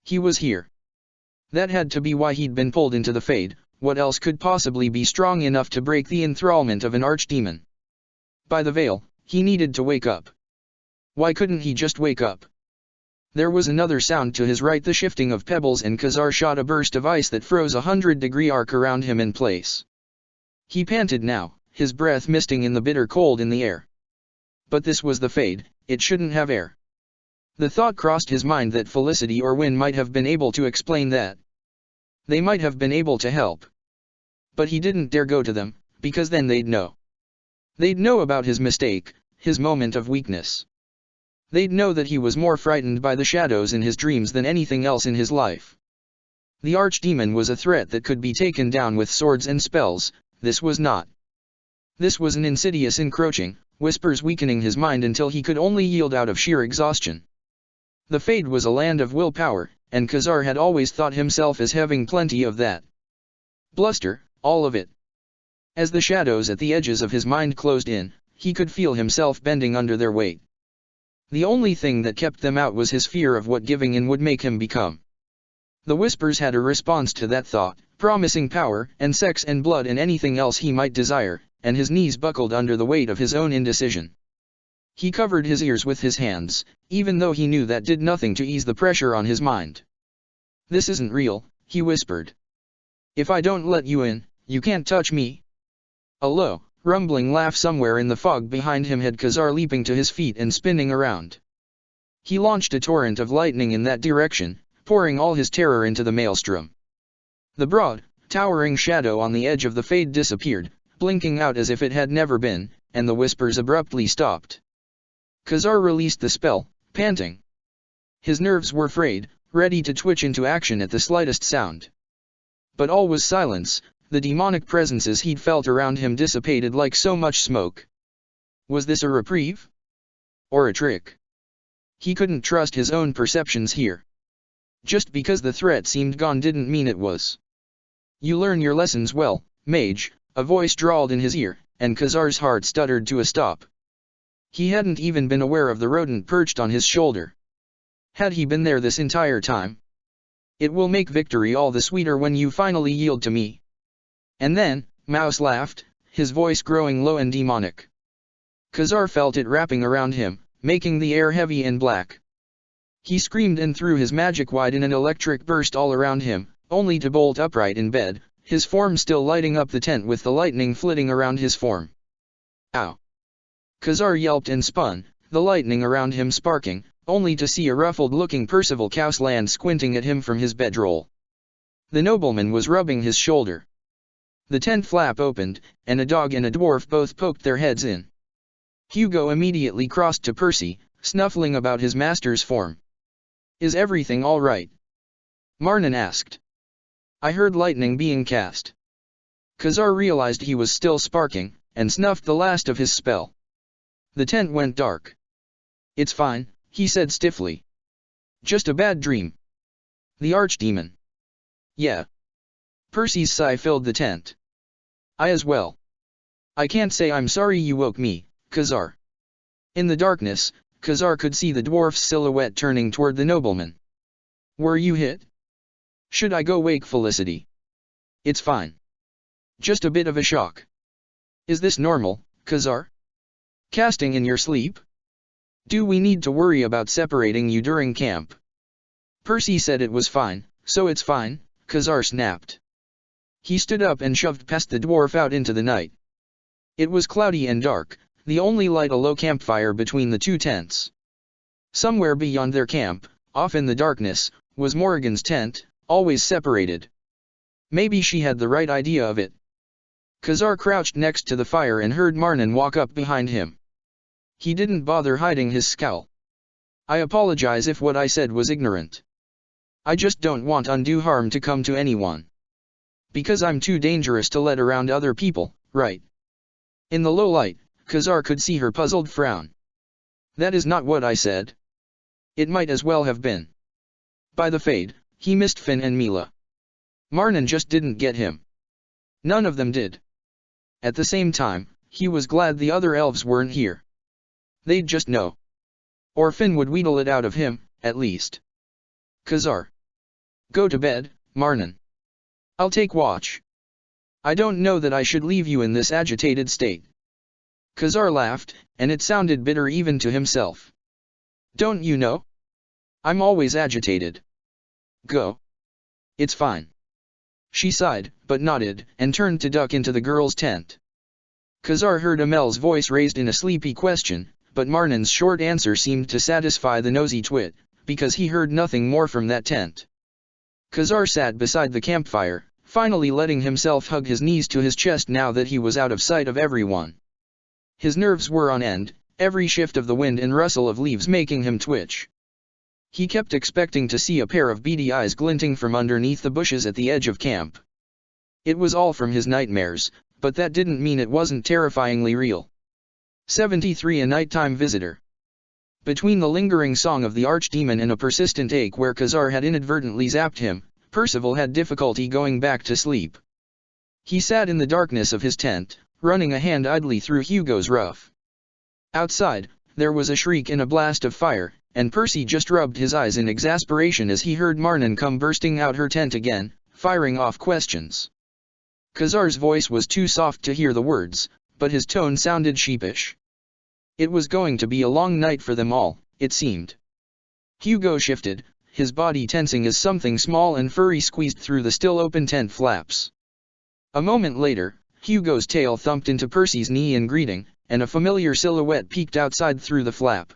He was here. That had to be why he'd been pulled into the Fade. What else could possibly be strong enough to break the enthrallment of an archdemon? By the veil, he needed to wake up. Why couldn't he just wake up? There was another sound to his right, the shifting of pebbles, and Khazar shot a burst of ice that froze a 100-degree arc around him in place. He panted now, his breath misting in the bitter cold in the air. But this was the Fade, it shouldn't have air. The thought crossed his mind that Felicity or Wynne might have been able to explain that. They might have been able to help. But he didn't dare go to them, because then they'd know. They'd know about his mistake, his moment of weakness. They'd know that he was more frightened by the shadows in his dreams than anything else in his life. The archdemon was a threat that could be taken down with swords and spells. This was not. This was an insidious encroaching, whispers weakening his mind until he could only yield out of sheer exhaustion. The Fade was a land of willpower, and Khazar had always thought himself as having plenty of that. Bluster, all of it. As the shadows at the edges of his mind closed in, he could feel himself bending under their weight. The only thing that kept them out was his fear of what giving in would make him become. The whispers had a response to that thought, promising power and sex and blood and anything else he might desire, and his knees buckled under the weight of his own indecision. He covered his ears with his hands, even though he knew that did nothing to ease the pressure on his mind. "This isn't real," he whispered. "If I don't let you in, you can't touch me." A low, rumbling laugh somewhere in the fog behind him had Khazar leaping to his feet and spinning around. He launched a torrent of lightning in that direction, pouring all his terror into the maelstrom. The broad, towering shadow on the edge of the Fade disappeared, blinking out as if it had never been, and the whispers abruptly stopped. Khazar released the spell, panting. His nerves were frayed, ready to twitch into action at the slightest sound. But all was silence. The demonic presences he'd felt around him dissipated like so much smoke. Was this a reprieve? Or a trick? He couldn't trust his own perceptions here. Just because the threat seemed gone didn't mean it was. "You learn your lessons well, mage," a voice drawled in his ear, and Khazar's heart stuttered to a stop. He hadn't even been aware of the rodent perched on his shoulder. Had he been there this entire time? "It will make victory all the sweeter when you finally yield to me." And then, Mouse laughed, his voice growing low and demonic. Khazar felt it wrapping around him, making the air heavy and black. He screamed and threw his magic wide in an electric burst all around him, only to bolt upright in bed, his form still lighting up the tent with the lightning flitting around his form. "Ow!" Khazar yelped and spun, the lightning around him sparking, only to see a ruffled-looking Percival Cowsland squinting at him from his bedroll. The nobleman was rubbing his shoulder. The tent flap opened, and a dog and a dwarf both poked their heads in. Hugo immediately crossed to Percy, snuffling about his master's form. "Is everything all right?" Marnan asked. "I heard lightning being cast." Khazar realized he was still sparking, and snuffed the last of his spell. The tent went dark. "It's fine," he said stiffly. "Just a bad dream." "The archdemon." "Yeah." Percy's sigh filled the tent. "I as well. I can't say I'm sorry you woke me, Khazar." In the darkness, Khazar could see the dwarf's silhouette turning toward the nobleman. "Were you hit? Should I go wake Felicity?" "It's fine. Just a bit of a shock." "Is this normal, Khazar? Casting in your sleep? Do we need to worry about separating you during camp?" Percy said it was fine, so it's fine, Khazar snapped. He stood up and shoved past the dwarf out into the night. It was cloudy and dark, the only light a low campfire between the two tents. Somewhere beyond their camp, off in the darkness, was Morrigan's tent, always separated. Maybe she had the right idea of it. Khazar crouched next to the fire and heard Marnan walk up behind him. He didn't bother hiding his scowl. "I apologize if what I said was ignorant. I just don't want undue harm to come to anyone. Because I'm too dangerous to let around other people, right?" In the low light, Khazar could see her puzzled frown. "That is not what I said." It might as well have been. By the Fade, he missed Finn and Mila. Marnan just didn't get him. None of them did. At the same time, he was glad the other elves weren't here. They'd just know. Or Finn would wheedle it out of him, at least. "Khazar. Go to bed, Marnan. I'll take watch. I don't know that I should leave you in this agitated state." Khazar laughed, and it sounded bitter even to himself. "Don't you know? I'm always agitated. Go. It's fine." She sighed, but nodded, and turned to duck into the girl's tent. Khazar heard Amel's voice raised in a sleepy question, but Marnan's short answer seemed to satisfy the nosy twit, because he heard nothing more from that tent. Khazar sat beside the campfire, finally letting himself hug his knees to his chest now that he was out of sight of everyone. His nerves were on end, every shift of the wind and rustle of leaves making him twitch. He kept expecting to see a pair of beady eyes glinting from underneath the bushes at the edge of camp. It was all from his nightmares, but that didn't mean it wasn't terrifyingly real. 73 A nighttime visitor. Between the lingering song of the archdemon and a persistent ache where Khazar had inadvertently zapped him, Percival had difficulty going back to sleep. He sat in the darkness of his tent, running a hand idly through Hugo's ruff. Outside, there was a shriek and a blast of fire, and Percy just rubbed his eyes in exasperation as he heard Marnan come bursting out her tent again, firing off questions. Khazar's voice was too soft to hear the words, but his tone sounded sheepish. It was going to be a long night for them all, it seemed. Hugo shifted, his body tensing as something small and furry squeezed through the still open tent flaps. A moment later, Hugo's tail thumped into Percy's knee in greeting, and a familiar silhouette peeked outside through the flap.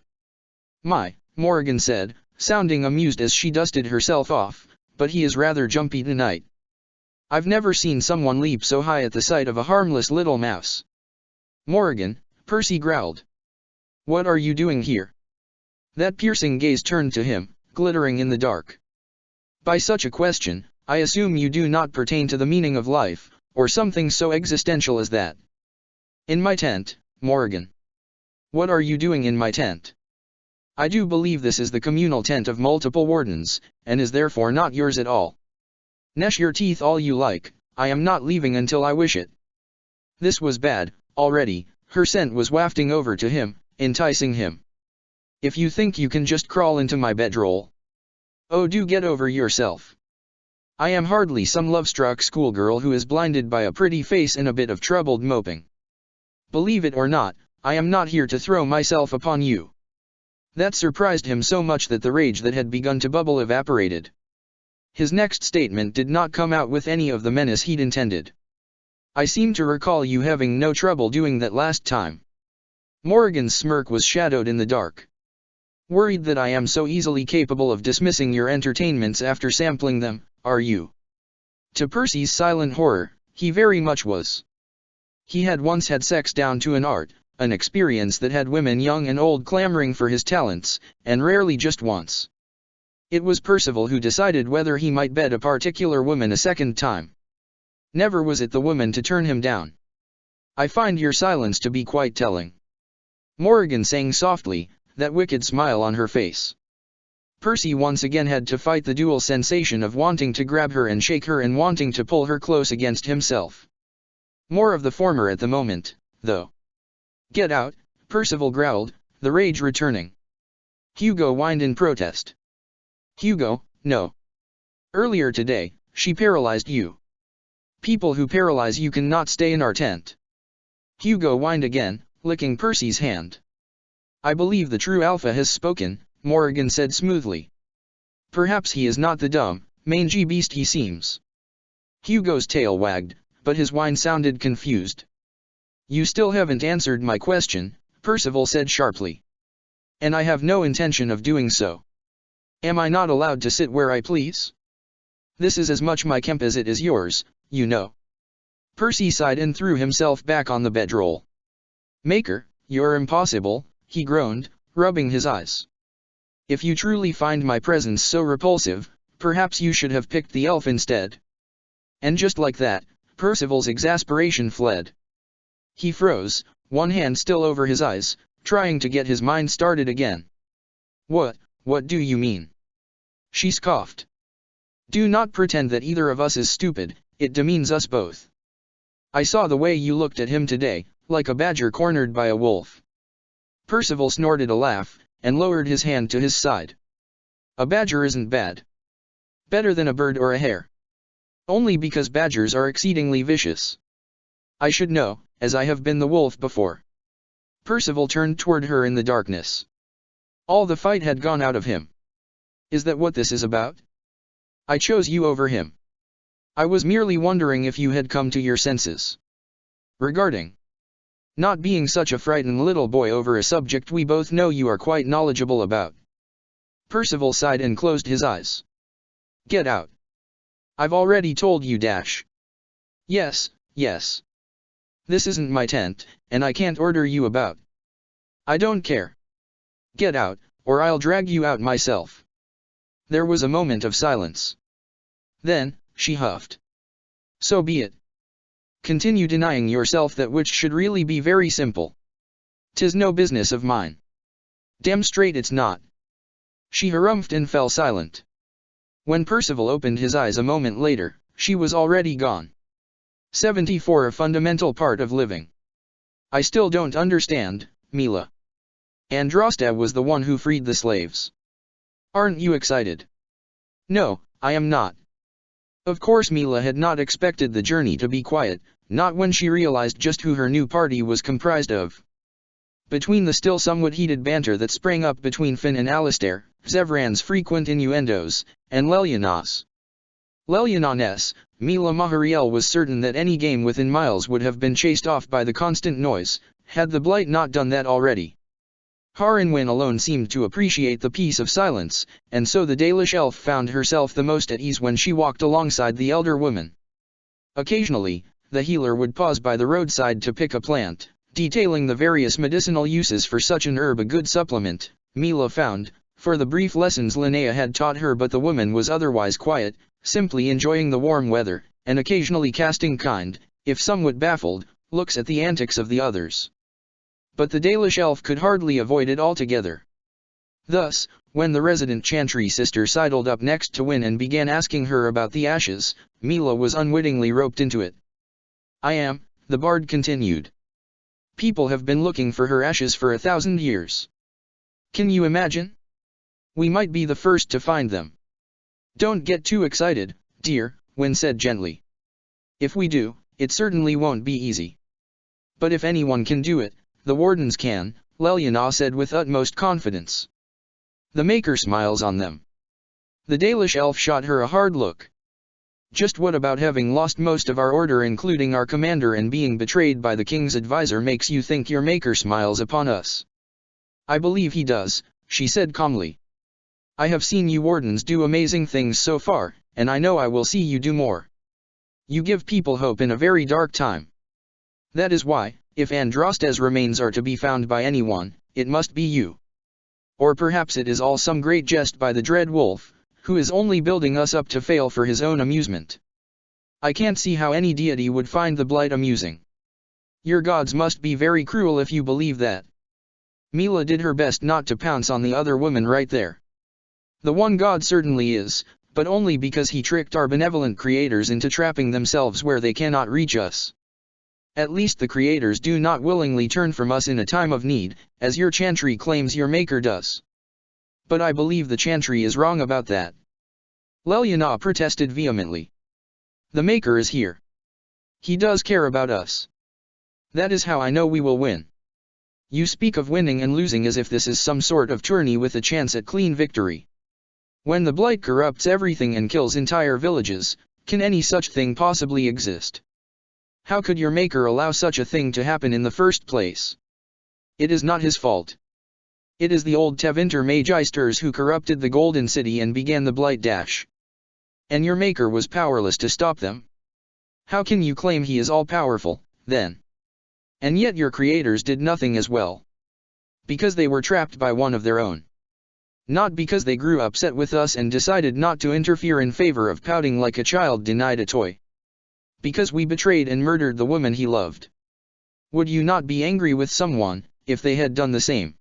"My," Morrigan said, sounding amused as she dusted herself off, "but he is rather jumpy tonight. I've never seen someone leap so high at the sight of a harmless little mouse." "Morrigan," Percy growled. "What are you doing here?" That piercing gaze turned to him, glittering in the dark. "By such a question, I assume you do not pertain to the meaning of life, or something so existential as that." "In my tent, Morrigan." "What are you doing in my tent?" "I do believe this is the communal tent of multiple wardens, and is therefore not yours at all. Gnash your teeth all you like, I am not leaving until I wish it." This was bad, already, her scent was wafting over to him, enticing him. "If you think you can just crawl into my bedroll. Oh, do get over yourself. I am hardly some love-struck schoolgirl who is blinded by a pretty face and a bit of troubled moping. Believe it or not, I am not here to throw myself upon you." That surprised him so much that the rage that had begun to bubble evaporated. His next statement did not come out with any of the menace he'd intended. "I seem to recall you having no trouble doing that last time." Morrigan's smirk was shadowed in the dark. "Worried that I am so easily capable of dismissing your entertainments after sampling them, are you?" To Percy's silent horror, he very much was. He had once had sex down to an art, an experience that had women young and old clamoring for his talents, and rarely just once. It was Percival who decided whether he might bed a particular woman a second time. Never was it the woman to turn him down. "I find your silence to be quite telling," Morrigan sang softly, that wicked smile on her face. Percy once again had to fight the dual sensation of wanting to grab her and shake her and wanting to pull her close against himself. More of the former at the moment, though. "Get out," Percival growled, the rage returning. Hugo whined in protest. "Hugo, no. Earlier today, she paralyzed you. People who paralyze you cannot stay in our tent." Hugo whined again, licking Percy's hand. "I believe the true alpha has spoken," Morrigan said smoothly. "Perhaps he is not the dumb, mangy beast he seems." Hugo's tail wagged, but his whine sounded confused. "You still haven't answered my question," Percival said sharply. "And I have no intention of doing so. Am I not allowed to sit where I please? This is as much my camp as it is yours, you know." Percy sighed and threw himself back on the bedroll. "Maker, you're impossible," he groaned, rubbing his eyes. "If you truly find my presence so repulsive, perhaps you should have picked the elf instead." And just like that, Percival's exasperation fled. He froze, one hand still over his eyes, trying to get his mind started again. What do you mean?" She scoffed. "Do not pretend that either of us is stupid, it demeans us both. I saw the way you looked at him today, like a badger cornered by a wolf." Percival snorted a laugh, and lowered his hand to his side. "A badger isn't bad. Better than a bird or a hare. Only because badgers are exceedingly vicious. I should know, as I have been the wolf before." Percival turned toward her in the darkness. All the fight had gone out of him. "Is that what this is about? I chose you over him. I was merely wondering if you had come to your senses. Regarding not being such a frightened little boy over a subject we both know you are quite knowledgeable about." Percival sighed and closed his eyes. "Get out. I've already told you dash. Yes. This isn't my tent, and I can't order you about." I don't care. Get out, or I'll drag you out myself. There was a moment of silence. Then, she huffed. So be it. Continue denying yourself that which should really be very simple. 'Tis no business of mine. Damn straight it's not. She harumphed and fell silent. When Percival opened his eyes a moment later, she was already gone. 74. A fundamental part of living. I still don't understand, Mila. Andraste was the one who freed the slaves. Aren't you excited? No, I am not. Of course Mila had not expected the journey to be quiet, not when she realized just who her new party was comprised of. Between the still somewhat heated banter that sprang up between Finn and Alistair, Zevran's frequent innuendos, and Lelianas' Mila Mahariel was certain that any game within miles would have been chased off by the constant noise, had the blight not done that already. Harinwin alone seemed to appreciate the peace of silence, and so the Dalish elf found herself the most at ease when she walked alongside the elder woman. Occasionally, the healer would pause by the roadside to pick a plant, detailing the various medicinal uses for such an herb. A good supplement, Mila found, for the brief lessons Linnea had taught her, but the woman was otherwise quiet, simply enjoying the warm weather, and occasionally casting kind, if somewhat baffled, looks at the antics of the others. But the Dalish elf could hardly avoid it altogether. Thus, when the resident Chantry sister sidled up next to Win and began asking her about the ashes, Mila was unwittingly roped into it. The bard continued. People have been looking for her ashes for 1,000 years. Can you imagine? We might be the first to find them. Don't get too excited, dear, Win said gently. If we do, it certainly won't be easy. But if anyone can do it, the wardens can, Leliana said with utmost confidence. The Maker smiles on them. The Dalish elf shot her a hard look. Just what about having lost most of our order, including our commander, and being betrayed by the king's advisor, makes you think your Maker smiles upon us? I believe he does, she said calmly. I have seen you wardens do amazing things so far, and I know I will see you do more. You give people hope in a very dark time. That is why, if Andraste's remains are to be found by anyone, it must be you. Or perhaps it is all some great jest by the dread wolf, who is only building us up to fail for his own amusement. I can't see how any deity would find the blight amusing. Your gods must be very cruel if you believe that. Mila did her best not to pounce on the other woman right there. The one god certainly is, but only because he tricked our benevolent creators into trapping themselves where they cannot reach us. At least the creators do not willingly turn from us in a time of need, as your Chantry claims your Maker does. But I believe the Chantry is wrong about that. Leliana protested vehemently. The Maker is here. He does care about us. That is how I know we will win. You speak of winning and losing as if this is some sort of tourney with a chance at clean victory. When the blight corrupts everything and kills entire villages, can any such thing possibly exist? How could your Maker allow such a thing to happen in the first place? It is not his fault. It is the old Tevinter Magisters who corrupted the Golden City and began the Blight Dash. And your Maker was powerless to stop them. How can you claim he is all-powerful, then? And yet your creators did nothing as well. Because they were trapped by one of their own. Not because they grew upset with us and decided not to interfere in favor of pouting like a child denied a toy. Because we betrayed and murdered the woman he loved. Would you not be angry with someone, if they had done the same?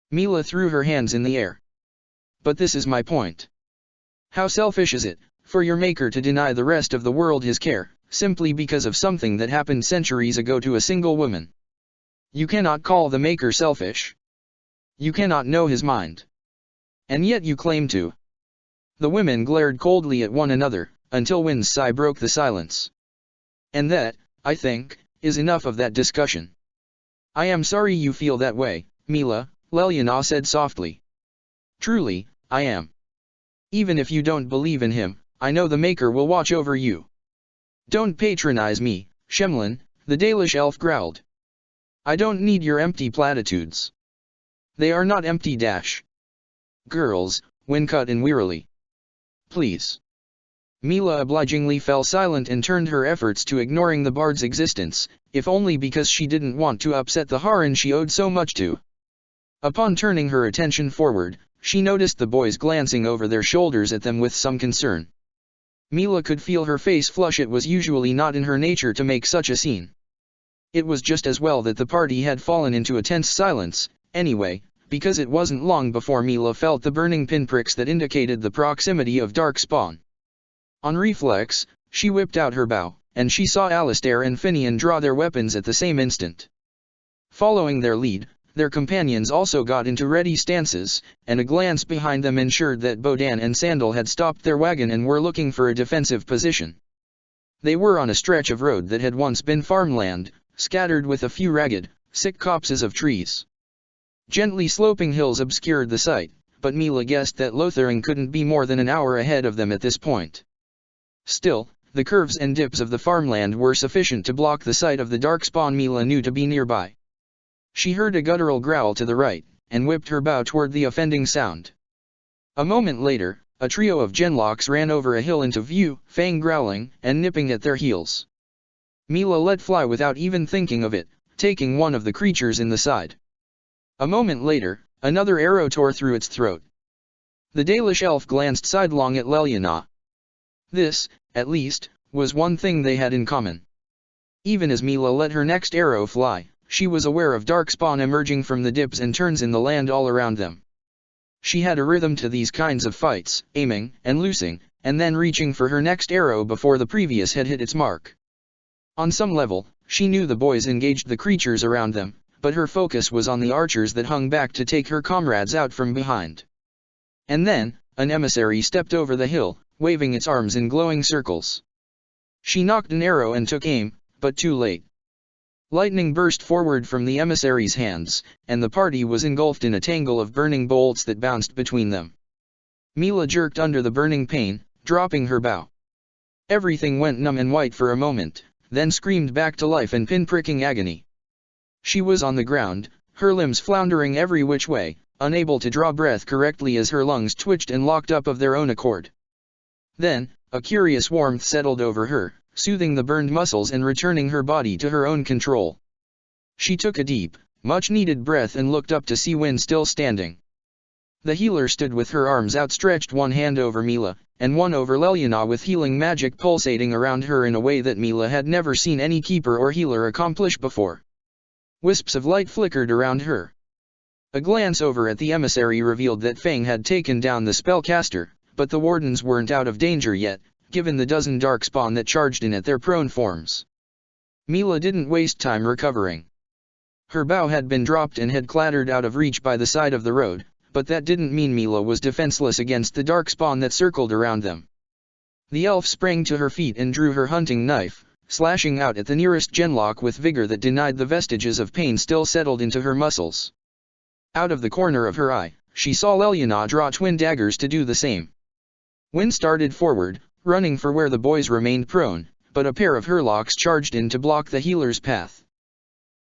Mila threw her hands in the air. But this is my point. How selfish is it, for your Maker to deny the rest of the world his care, simply because of something that happened centuries ago to a single woman? You cannot call the Maker selfish. You cannot know his mind. And yet you claim to. The women glared coldly at one another, until Win's sigh broke the silence. And that, I think, is enough of that discussion. I am sorry you feel that way, Mila, Leliana said softly. Truly, I am. Even if you don't believe in him, I know the Maker will watch over you. Don't patronize me, Shemlin, the Dalish elf growled. I don't need your empty platitudes. They are not empty dash. Girls, Win cut in wearily. Please. Mila obligingly fell silent and turned her efforts to ignoring the bard's existence, if only because she didn't want to upset the Harin she owed so much to. Upon turning her attention forward, she noticed the boys glancing over their shoulders at them with some concern. Mila could feel her face flush. It was usually not in her nature to make such a scene. It was just as well that the party had fallen into a tense silence, anyway, because it wasn't long before Mila felt the burning pinpricks that indicated the proximity of darkspawn. On reflex, she whipped out her bow, and she saw Alistair and Finian draw their weapons at the same instant. Following their lead, their companions also got into ready stances, and a glance behind them ensured that Bodan and Sandal had stopped their wagon and were looking for a defensive position. They were on a stretch of road that had once been farmland, scattered with a few ragged, sick copses of trees. Gently sloping hills obscured the sight, but Mila guessed that Lothering couldn't be more than an hour ahead of them at this point. Still, the curves and dips of the farmland were sufficient to block the sight of the darkspawn Mila knew to be nearby. She heard a guttural growl to the right, and whipped her bow toward the offending sound. A moment later, a trio of genlocks ran over a hill into view, Fang growling and nipping at their heels. Mila let fly without even thinking of it, taking one of the creatures in the side. A moment later, another arrow tore through its throat. The Dalish elf glanced sidelong at Leliana. This, at least, was one thing they had in common. Even as Mila let her next arrow fly, she was aware of darkspawn emerging from the dips and turns in the land all around them. She had a rhythm to these kinds of fights, aiming and loosing, and then reaching for her next arrow before the previous had hit its mark. On some level, she knew the boys engaged the creatures around them, but her focus was on the archers that hung back to take her comrades out from behind. And then, an emissary stepped over the hill, waving its arms in glowing circles. She knocked an arrow and took aim, but too late. Lightning burst forward from the emissary's hands, and the party was engulfed in a tangle of burning bolts that bounced between them. Mila jerked under the burning pain, dropping her bow. Everything went numb and white for a moment, then screamed back to life in pinpricking agony. She was on the ground, her limbs floundering every which way, unable to draw breath correctly as her lungs twitched and locked up of their own accord. Then, a curious warmth settled over her, soothing the burned muscles and returning her body to her own control. She took a deep, much-needed breath and looked up to see Wynne still standing. The healer stood with her arms outstretched, one hand over Mila, and one over Leliana, with healing magic pulsating around her in a way that Mila had never seen any keeper or healer accomplish before. Wisps of light flickered around her. A glance over at the emissary revealed that Fang had taken down the spellcaster, but the wardens weren't out of danger yet, given the dozen darkspawn that charged in at their prone forms. Mila didn't waste time recovering. Her bow had been dropped and had clattered out of reach by the side of the road, but that didn't mean Mila was defenseless against the darkspawn that circled around them. The elf sprang to her feet and drew her hunting knife, slashing out at the nearest genlock with vigor that denied the vestiges of pain still settled into her muscles. Out of the corner of her eye, she saw Leliana draw twin daggers to do the same. Wynne started forward, running for where the boys remained prone, but a pair of hurlocks charged in to block the healer's path.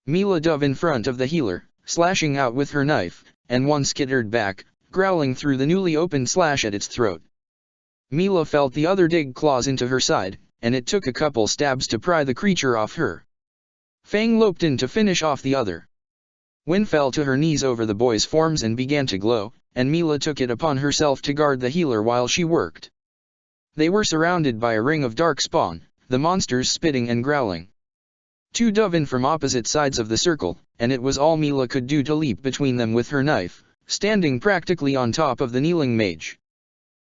Mila dove in front of the healer, slashing out with her knife, and one skittered back, growling through the newly opened slash at its throat. Mila felt the other dig claws into her side, and it took a couple stabs to pry the creature off her. Fang loped in to finish off the other. Wynne fell to her knees over the boys' forms and began to glow, and Mila took it upon herself to guard the healer while she worked. They were surrounded by a ring of darkspawn, the monsters spitting and growling. Two dove in from opposite sides of the circle, and it was all Mila could do to leap between them with her knife, standing practically on top of the kneeling mage.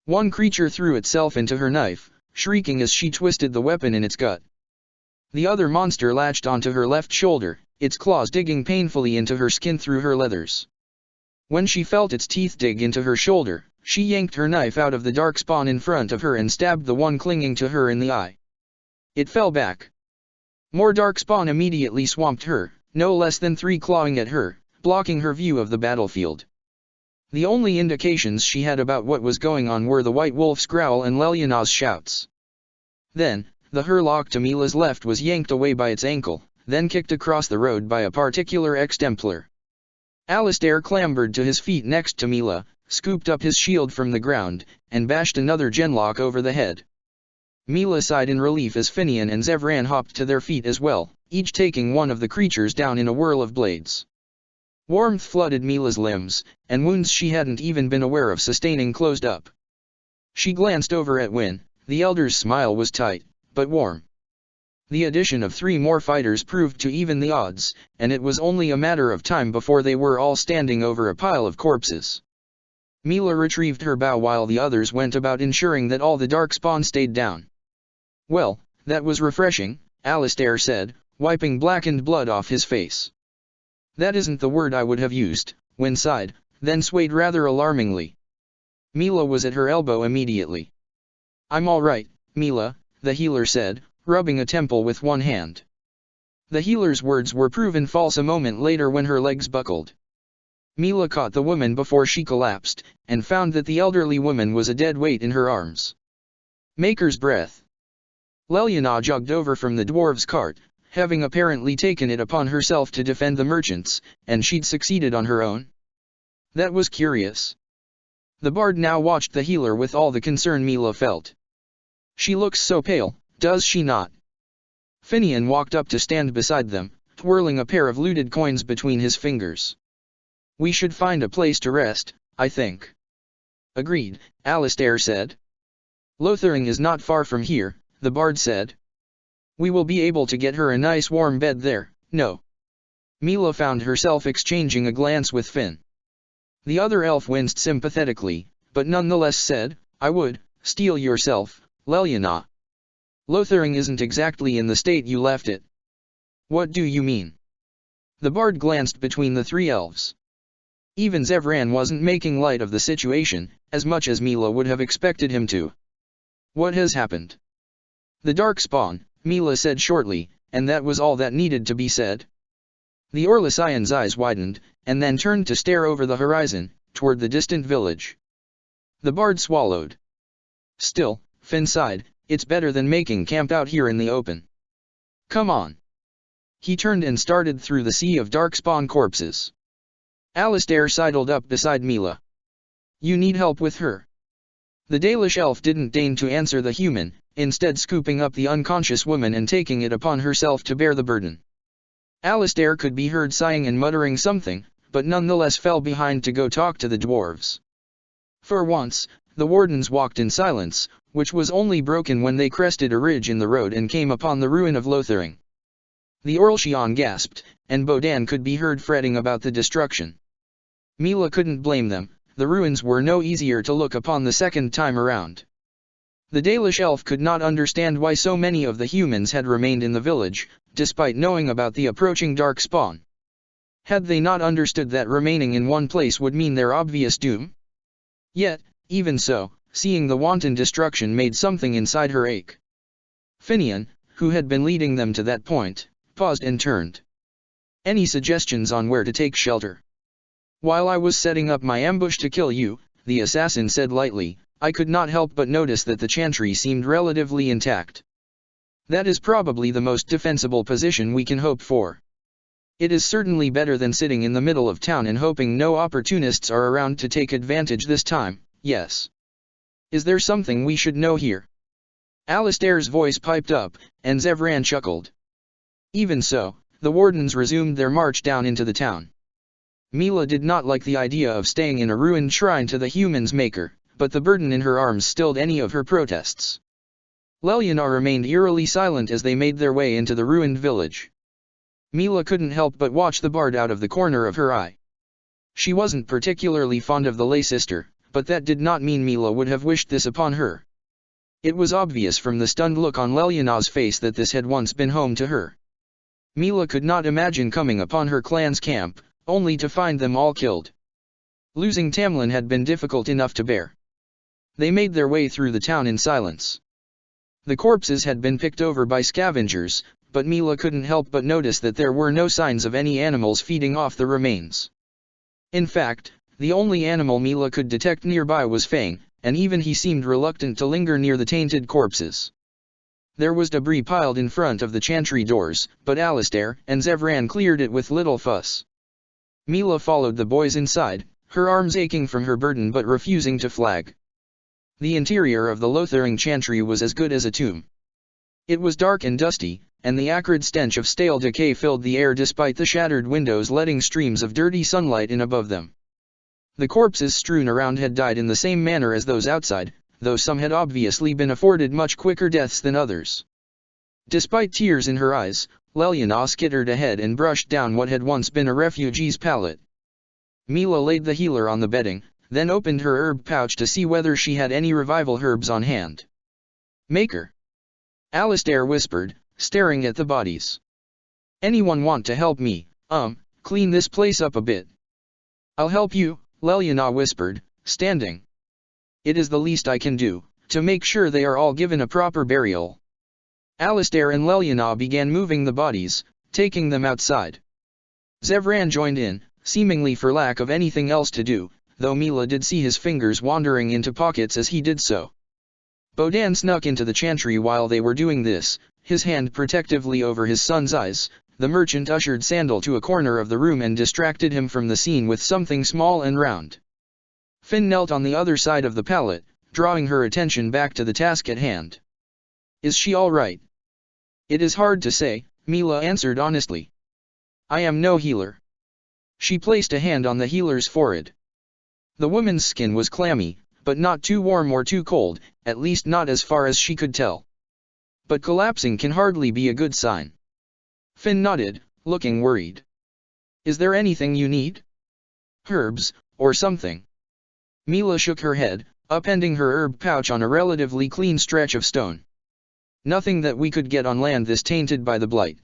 One creature threw itself into her knife, shrieking as she twisted the weapon in its gut. The other monster latched onto her left shoulder, its claws digging painfully into her skin through her leathers. When she felt its teeth dig into her shoulder, she yanked her knife out of the darkspawn in front of her and stabbed the one clinging to her in the eye. It fell back. More darkspawn immediately swamped her, no less than 3 clawing at her, blocking her view of the battlefield. The only indications she had about what was going on were the white wolf's growl and Leliana's shouts. Then, the hurlock to Mila's left was yanked away by its ankle, then kicked across the road by a particular extemplar. Alistair clambered to his feet next to Mila, scooped up his shield from the ground, and bashed another genlock over the head. Mila sighed in relief as Finian and Zevran hopped to their feet as well, each taking one of the creatures down in a whirl of blades. Warmth flooded Mila's limbs, and wounds she hadn't even been aware of sustaining closed up. She glanced over at Win. The elder's smile was tight, but warm. The addition of 3 more fighters proved to even the odds, and it was only a matter of time before they were all standing over a pile of corpses. Mila retrieved her bow while the others went about ensuring that all the darkspawn stayed down. "Well, that was refreshing," Alistair said, wiping blackened blood off his face. "That isn't the word I would have used," Win sighed, then swayed rather alarmingly. Mila was at her elbow immediately. "I'm all right, Mila," the healer said, rubbing a temple with one hand. The healer's words were proven false a moment later when her legs buckled. Mila caught the woman before she collapsed, and found that the elderly woman was a dead weight in her arms. Maker's breath. Leliana jogged over from the dwarves' cart, having apparently taken it upon herself to defend the merchants, and she'd succeeded on her own. That was curious. The bard now watched the healer with all the concern Mila felt. "She looks so pale, does she not?" Finian walked up to stand beside them, twirling a pair of looted coins between his fingers. "We should find a place to rest, I think." "Agreed," Alistair said. "Lothering is not far from here," the bard said. "We will be able to get her a nice warm bed there, no?" Mila found herself exchanging a glance with Finn. The other elf winced sympathetically, but nonetheless said, "I would, steel yourself, Leliana. Lothering isn't exactly in the state you left it." "What do you mean?" The bard glanced between the 3 elves. Even Zevran wasn't making light of the situation, as much as Mila would have expected him to. "What has happened?" "The darkspawn," Mila said shortly, and that was all that needed to be said. The Orlesian's eyes widened, and then turned to stare over the horizon, toward the distant village. The bard swallowed. "Still," Finn sighed, "it's better than making camp out here in the open. Come on." He turned and started through the sea of darkspawn corpses. Alistair sidled up beside Mila. "You need help with her." The Dalish elf didn't deign to answer the human, instead scooping up the unconscious woman and taking it upon herself to bear the burden. Alistair could be heard sighing and muttering something, but nonetheless fell behind to go talk to the dwarves. For once, the wardens walked in silence, which was only broken when they crested a ridge in the road and came upon the ruin of Lothering. The Orlesian gasped, and Bodan could be heard fretting about the destruction. Mila couldn't blame them, the ruins were no easier to look upon the second time around. The Dalish elf could not understand why so many of the humans had remained in the village, despite knowing about the approaching darkspawn. Had they not understood that remaining in one place would mean their obvious doom? Yet, even so, seeing the wanton destruction made something inside her ache. Finian, who had been leading them to that point, paused and turned. "Any suggestions on where to take shelter?" "While I was setting up my ambush to kill you," the assassin said lightly, "I could not help but notice that the chantry seemed relatively intact. That is probably the most defensible position we can hope for. It is certainly better than sitting in the middle of town and hoping no opportunists are around to take advantage this time, yes. Is there something we should know here?" Alistair's voice piped up, and Zevran chuckled. Even so, the wardens resumed their march down into the town. Mila did not like the idea of staying in a ruined shrine to the human's maker, but the burden in her arms stilled any of her protests. Leliana remained eerily silent as they made their way into the ruined village. Mila couldn't help but watch the bard out of the corner of her eye. She wasn't particularly fond of the lay sister, but that did not mean Mila would have wished this upon her. It was obvious from the stunned look on Leliana's face that this had once been home to her. Mila could not imagine coming upon her clan's camp, only to find them all killed. Losing Tamlin had been difficult enough to bear. They made their way through the town in silence. The corpses had been picked over by scavengers, but Mila couldn't help but notice that there were no signs of any animals feeding off the remains. In fact, the only animal Mila could detect nearby was Fang, and even he seemed reluctant to linger near the tainted corpses. There was debris piled in front of the chantry doors, but Alistair and Zevran cleared it with little fuss. Mila followed the boys inside, her arms aching from her burden but refusing to flag. The interior of the Lothering chantry was as good as a tomb. It was dark and dusty, and the acrid stench of stale decay filled the air despite the shattered windows letting streams of dirty sunlight in above them. The corpses strewn around had died in the same manner as those outside, though some had obviously been afforded much quicker deaths than others. Despite tears in her eyes, Leliana skittered ahead and brushed down what had once been a refugee's pallet. Mila laid the healer on the bedding, then opened her herb pouch to see whether she had any revival herbs on hand. "Maker," Alistair whispered, staring at the bodies. "Anyone want to help me, clean this place up a bit?" "I'll help you," Leliana whispered, standing. "It is the least I can do, to make sure they are all given a proper burial." Alistair and Leliana began moving the bodies, taking them outside. Zevran joined in, seemingly for lack of anything else to do, though Mila did see his fingers wandering into pockets as he did so. Bodan snuck into the chantry while they were doing this, his hand protectively over his son's eyes. The merchant ushered Sandal to a corner of the room and distracted him from the scene with something small and round. Finn knelt on the other side of the pallet, drawing her attention back to the task at hand. "Is she all right?" "It is hard to say," Mila answered honestly. "I am no healer." She placed a hand on the healer's forehead. The woman's skin was clammy, but not too warm or too cold, at least not as far as she could tell. But collapsing can hardly be a good sign. Finn nodded, looking worried. "Is there anything you need? Herbs, or something?" Mila shook her head, upending her herb pouch on a relatively clean stretch of stone. "Nothing that we could get on land this tainted by the blight."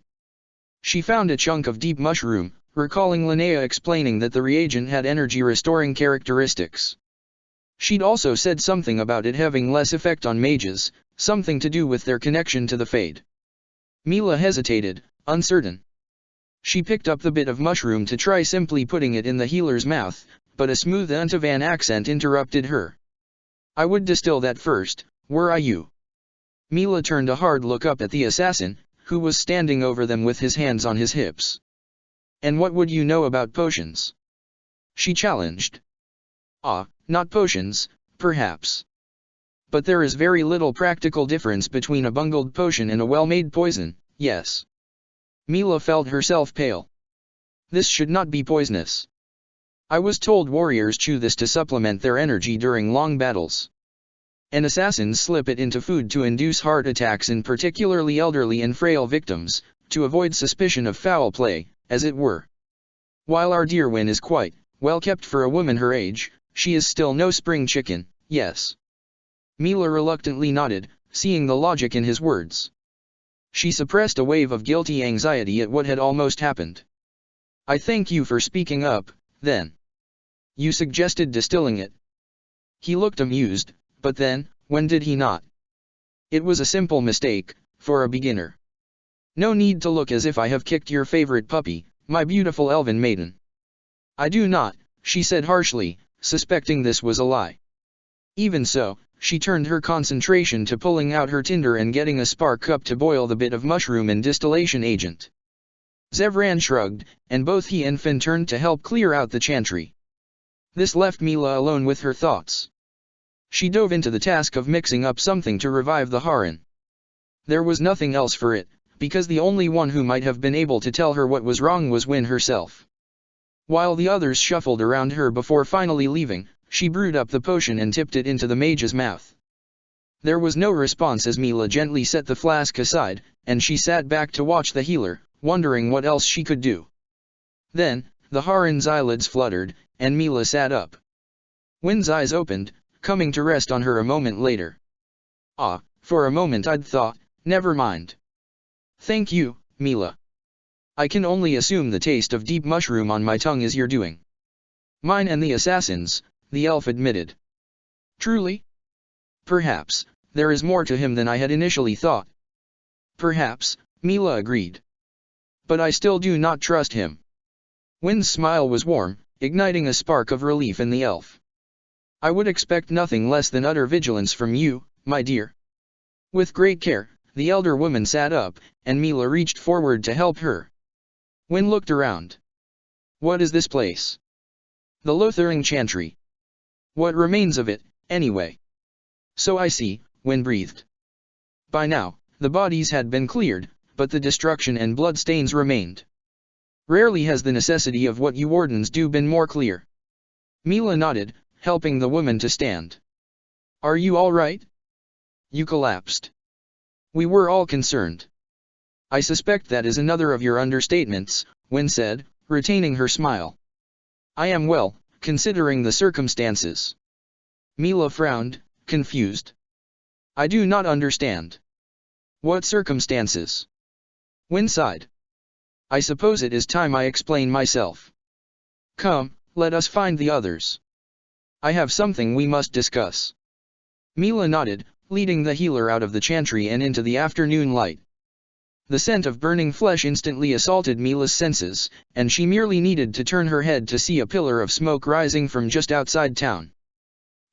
She found a chunk of deep mushroom, recalling Linnea explaining that the reagent had energy-restoring characteristics. She'd also said something about it having less effect on mages, something to do with their connection to the Fade. Mila hesitated, uncertain. She picked up the bit of mushroom to try simply putting it in the healer's mouth, but a smooth Untavan accent interrupted her. "I would distill that first, were I you." Mila turned a hard look up at the assassin, who was standing over them with his hands on his hips. "And what would you know about potions?" she challenged. "Ah, not potions, perhaps. But there is very little practical difference between a bungled potion and a well-made poison, yes." Mila felt herself pale. "This should not be poisonous. I was told warriors chew this to supplement their energy during long battles. And assassins slip it into food to induce heart attacks in particularly elderly and frail victims, to avoid suspicion of foul play, as it were. While our dear Win is quite well kept for a woman her age, she is still no spring chicken, yes." Mila reluctantly nodded, seeing the logic in his words. She suppressed a wave of guilty anxiety at what had almost happened. "I thank you for speaking up, then. You suggested distilling it." He looked amused, but then, when did he not? "It was a simple mistake, for a beginner. No need to look as if I have kicked your favorite puppy, my beautiful elven maiden." "I do not," she said harshly, suspecting this was a lie. Even so, she turned her concentration to pulling out her tinder and getting a spark up to boil the bit of mushroom and distillation agent. Zevran shrugged, and both he and Finn turned to help clear out the chantry. This left Mila alone with her thoughts. She dove into the task of mixing up something to revive the Haran. There was nothing else for it, because the only one who might have been able to tell her what was wrong was Win herself. While the others shuffled around her before finally leaving, she brewed up the potion and tipped it into the mage's mouth. There was no response as Mila gently set the flask aside, and she sat back to watch the healer, wondering what else she could do. Then, the Haran's eyelids fluttered, and Mila sat up. Win's eyes opened, coming to rest on her a moment later. "Ah, for a moment I'd thought, never mind." "Thank you, Mila. I can only assume the taste of deep mushroom on my tongue is your doing." "Mine and the assassin's," the elf admitted. "Truly?" "Perhaps, there is more to him than I had initially thought." "Perhaps," Mila agreed. "But I still do not trust him." Win's smile was warm, igniting a spark of relief in the elf. "I would expect nothing less than utter vigilance from you, my dear." With great care, the elder woman sat up, and Mila reached forward to help her. Win looked around. "What is this place?" "The Lothering Chantry." "What remains of it, anyway?" "So I see," Win breathed. By now, the bodies had been cleared, but the destruction and bloodstains remained. Rarely has the necessity of what you wardens do been more clear. Mila nodded, helping the woman to stand. Are you all right? You collapsed. We were all concerned. I suspect that is another of your understatements, Wen said, retaining her smile. I am well, considering the circumstances. Mila frowned, confused. I do not understand. What circumstances? Wen sighed. I suppose it is time I explain myself. Come, let us find the others. I have something we must discuss. Mila nodded, leading the healer out of the chantry and into the afternoon light. The scent of burning flesh instantly assaulted Mila's senses, and she merely needed to turn her head to see a pillar of smoke rising from just outside town.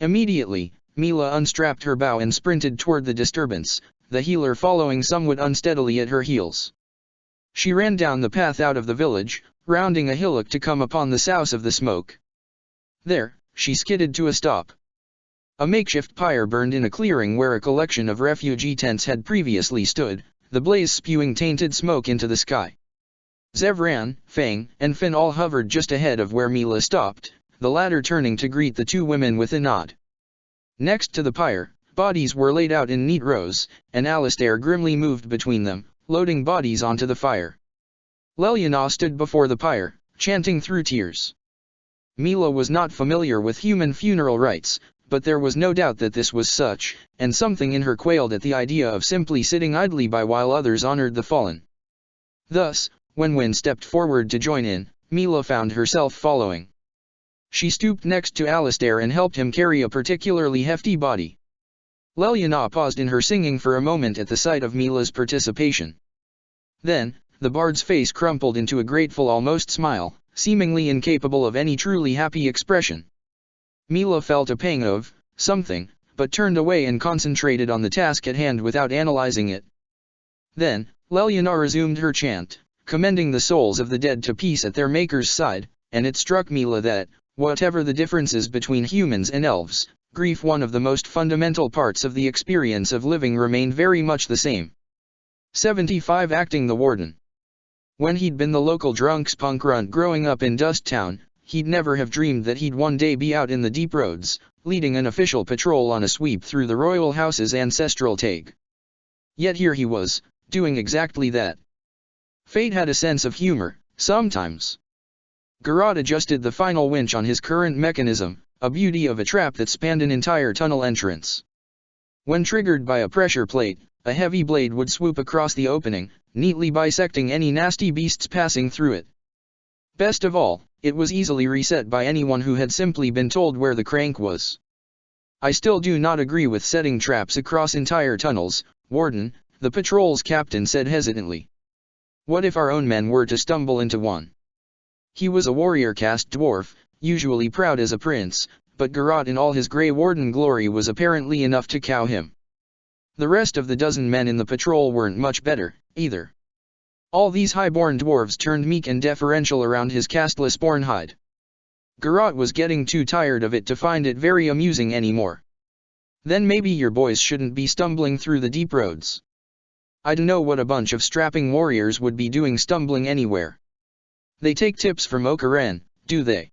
Immediately, Mila unstrapped her bow and sprinted toward the disturbance, the healer following somewhat unsteadily at her heels. She ran down the path out of the village, rounding a hillock to come upon the source of the smoke. There, she skidded to a stop. A makeshift pyre burned in a clearing where a collection of refugee tents had previously stood, the blaze spewing tainted smoke into the sky. Zevran, Fang, and Finn all hovered just ahead of where Mila stopped, the latter turning to greet the two women with a nod. Next to the pyre, bodies were laid out in neat rows, and Alistair grimly moved between them, loading bodies onto the fire. Leliana stood before the pyre, chanting through tears. Mila was not familiar with human funeral rites, but there was no doubt that this was such, and something in her quailed at the idea of simply sitting idly by while others honored the fallen. Thus, when Wen stepped forward to join in, Mila found herself following. She stooped next to Alistair and helped him carry a particularly hefty body. Leliana paused in her singing for a moment at the sight of Mila's participation. Then, the bard's face crumpled into a grateful almost smile, seemingly incapable of any truly happy expression. Mila felt a pang of something, but turned away and concentrated on the task at hand without analyzing it. Then, Leliana resumed her chant, commending the souls of the dead to peace at their maker's side, and it struck Mila that, whatever the differences between humans and elves, grief, one of the most fundamental parts of the experience of living, remained very much the same. 75 Acting the warden. When he'd been the local drunk's punk runt growing up in Dust Town, he'd never have dreamed that he'd one day be out in the deep roads, leading an official patrol on a sweep through the royal house's ancestral tag. Yet here he was, doing exactly that. Fate had a sense of humor, sometimes. Garrod adjusted the final winch on his current mechanism, a beauty of a trap that spanned an entire tunnel entrance. When triggered by a pressure plate, a heavy blade would swoop across the opening, neatly bisecting any nasty beasts passing through it. Best of all, it was easily reset by anyone who had simply been told where the crank was. I still do not agree with setting traps across entire tunnels, Warden, the patrol's captain said hesitantly. What if our own men were to stumble into one? He was a warrior caste dwarf, usually proud as a prince, but Garrod in all his grey warden glory was apparently enough to cow him. The rest of the dozen men in the patrol weren't much better, either. All these high-born dwarves turned meek and deferential around his casteless-born hide. Garrod was getting too tired of it to find it very amusing anymore. Then maybe your boys shouldn't be stumbling through the deep roads. I don't know what a bunch of strapping warriors would be doing stumbling anywhere. They take tips from Okaren, do they?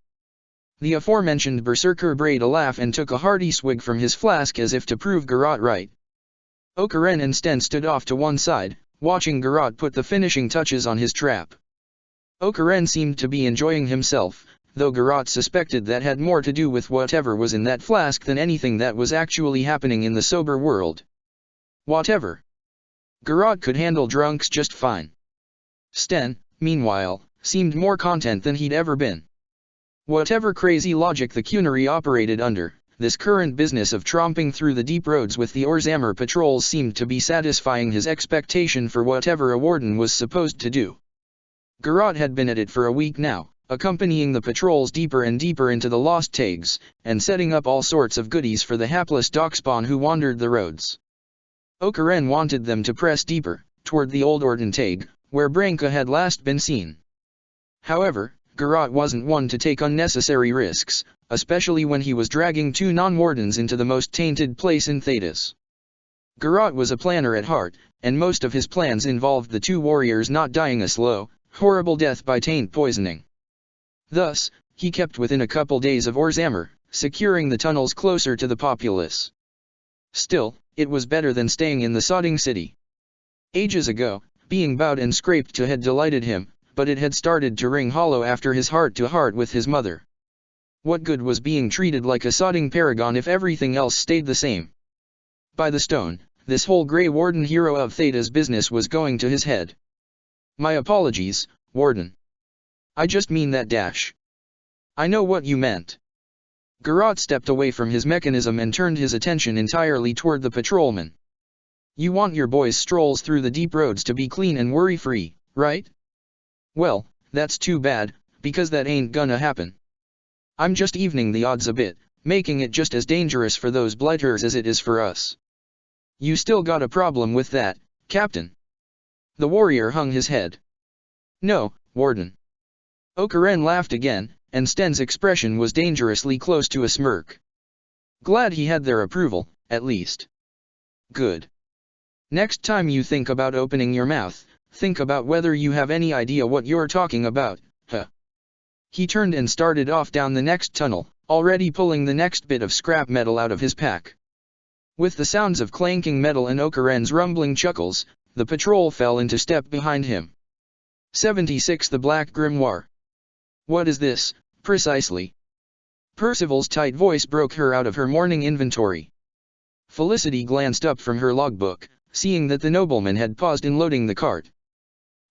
The aforementioned berserker brayed a laugh and took a hearty swig from his flask as if to prove Garrod right. Okaren and Sten stood off to one side, watching Garrod put the finishing touches on his trap. Okaren seemed to be enjoying himself, though Garrod suspected that had more to do with whatever was in that flask than anything that was actually happening in the sober world. Whatever. Garrod could handle drunks just fine. Sten, meanwhile, seemed more content than he'd ever been. Whatever crazy logic the Cunary operated under, this current business of tromping through the deep roads with the Orzammer patrols seemed to be satisfying his expectation for whatever a warden was supposed to do. Garrod had been at it for a week now, accompanying the patrols deeper and deeper into the lost tags, and setting up all sorts of goodies for the hapless dockspawn who wandered the roads. Okaren wanted them to press deeper, toward the old Orton tag, where Branka had last been seen. However, Garrod wasn't one to take unnecessary risks, especially when he was dragging two non-wardens into the most tainted place in Thedas. Garat was a planner at heart, and most of his plans involved the two warriors not dying a slow, horrible death by taint poisoning. Thus, he kept within a couple days of Orzammer, securing the tunnels closer to the populace. Still, it was better than staying in the sodding city. Ages ago, being bowed and scraped to had delighted him, but it had started to ring hollow after his heart-to-heart with his mother. What good was being treated like a sodding paragon if everything else stayed the same? By the stone, this whole Grey Warden hero of Theta's business was going to his head. My apologies, Warden. I just mean that dash. I know what you meant. Garat stepped away from his mechanism and turned his attention entirely toward the patrolman. You want your boys' strolls through the deep roads to be clean and worry-free, right? Well, that's too bad, because that ain't gonna happen. I'm just evening the odds a bit, making it just as dangerous for those blighters as it is for us. You still got a problem with that, Captain? The warrior hung his head. No, Warden. Okaren laughed again, and Sten's expression was dangerously close to a smirk. Glad he had their approval, at least. Good. Next time you think about opening your mouth, think about whether you have any idea what you're talking about, huh? He turned and started off down the next tunnel, already pulling the next bit of scrap metal out of his pack. With the sounds of clanking metal and Okaren's rumbling chuckles, the patrol fell into step behind him. 76 The Black Grimoire. What is this, precisely? Percival's tight voice broke her out of her morning inventory. Felicity glanced up from her logbook, seeing that the nobleman had paused in loading the cart.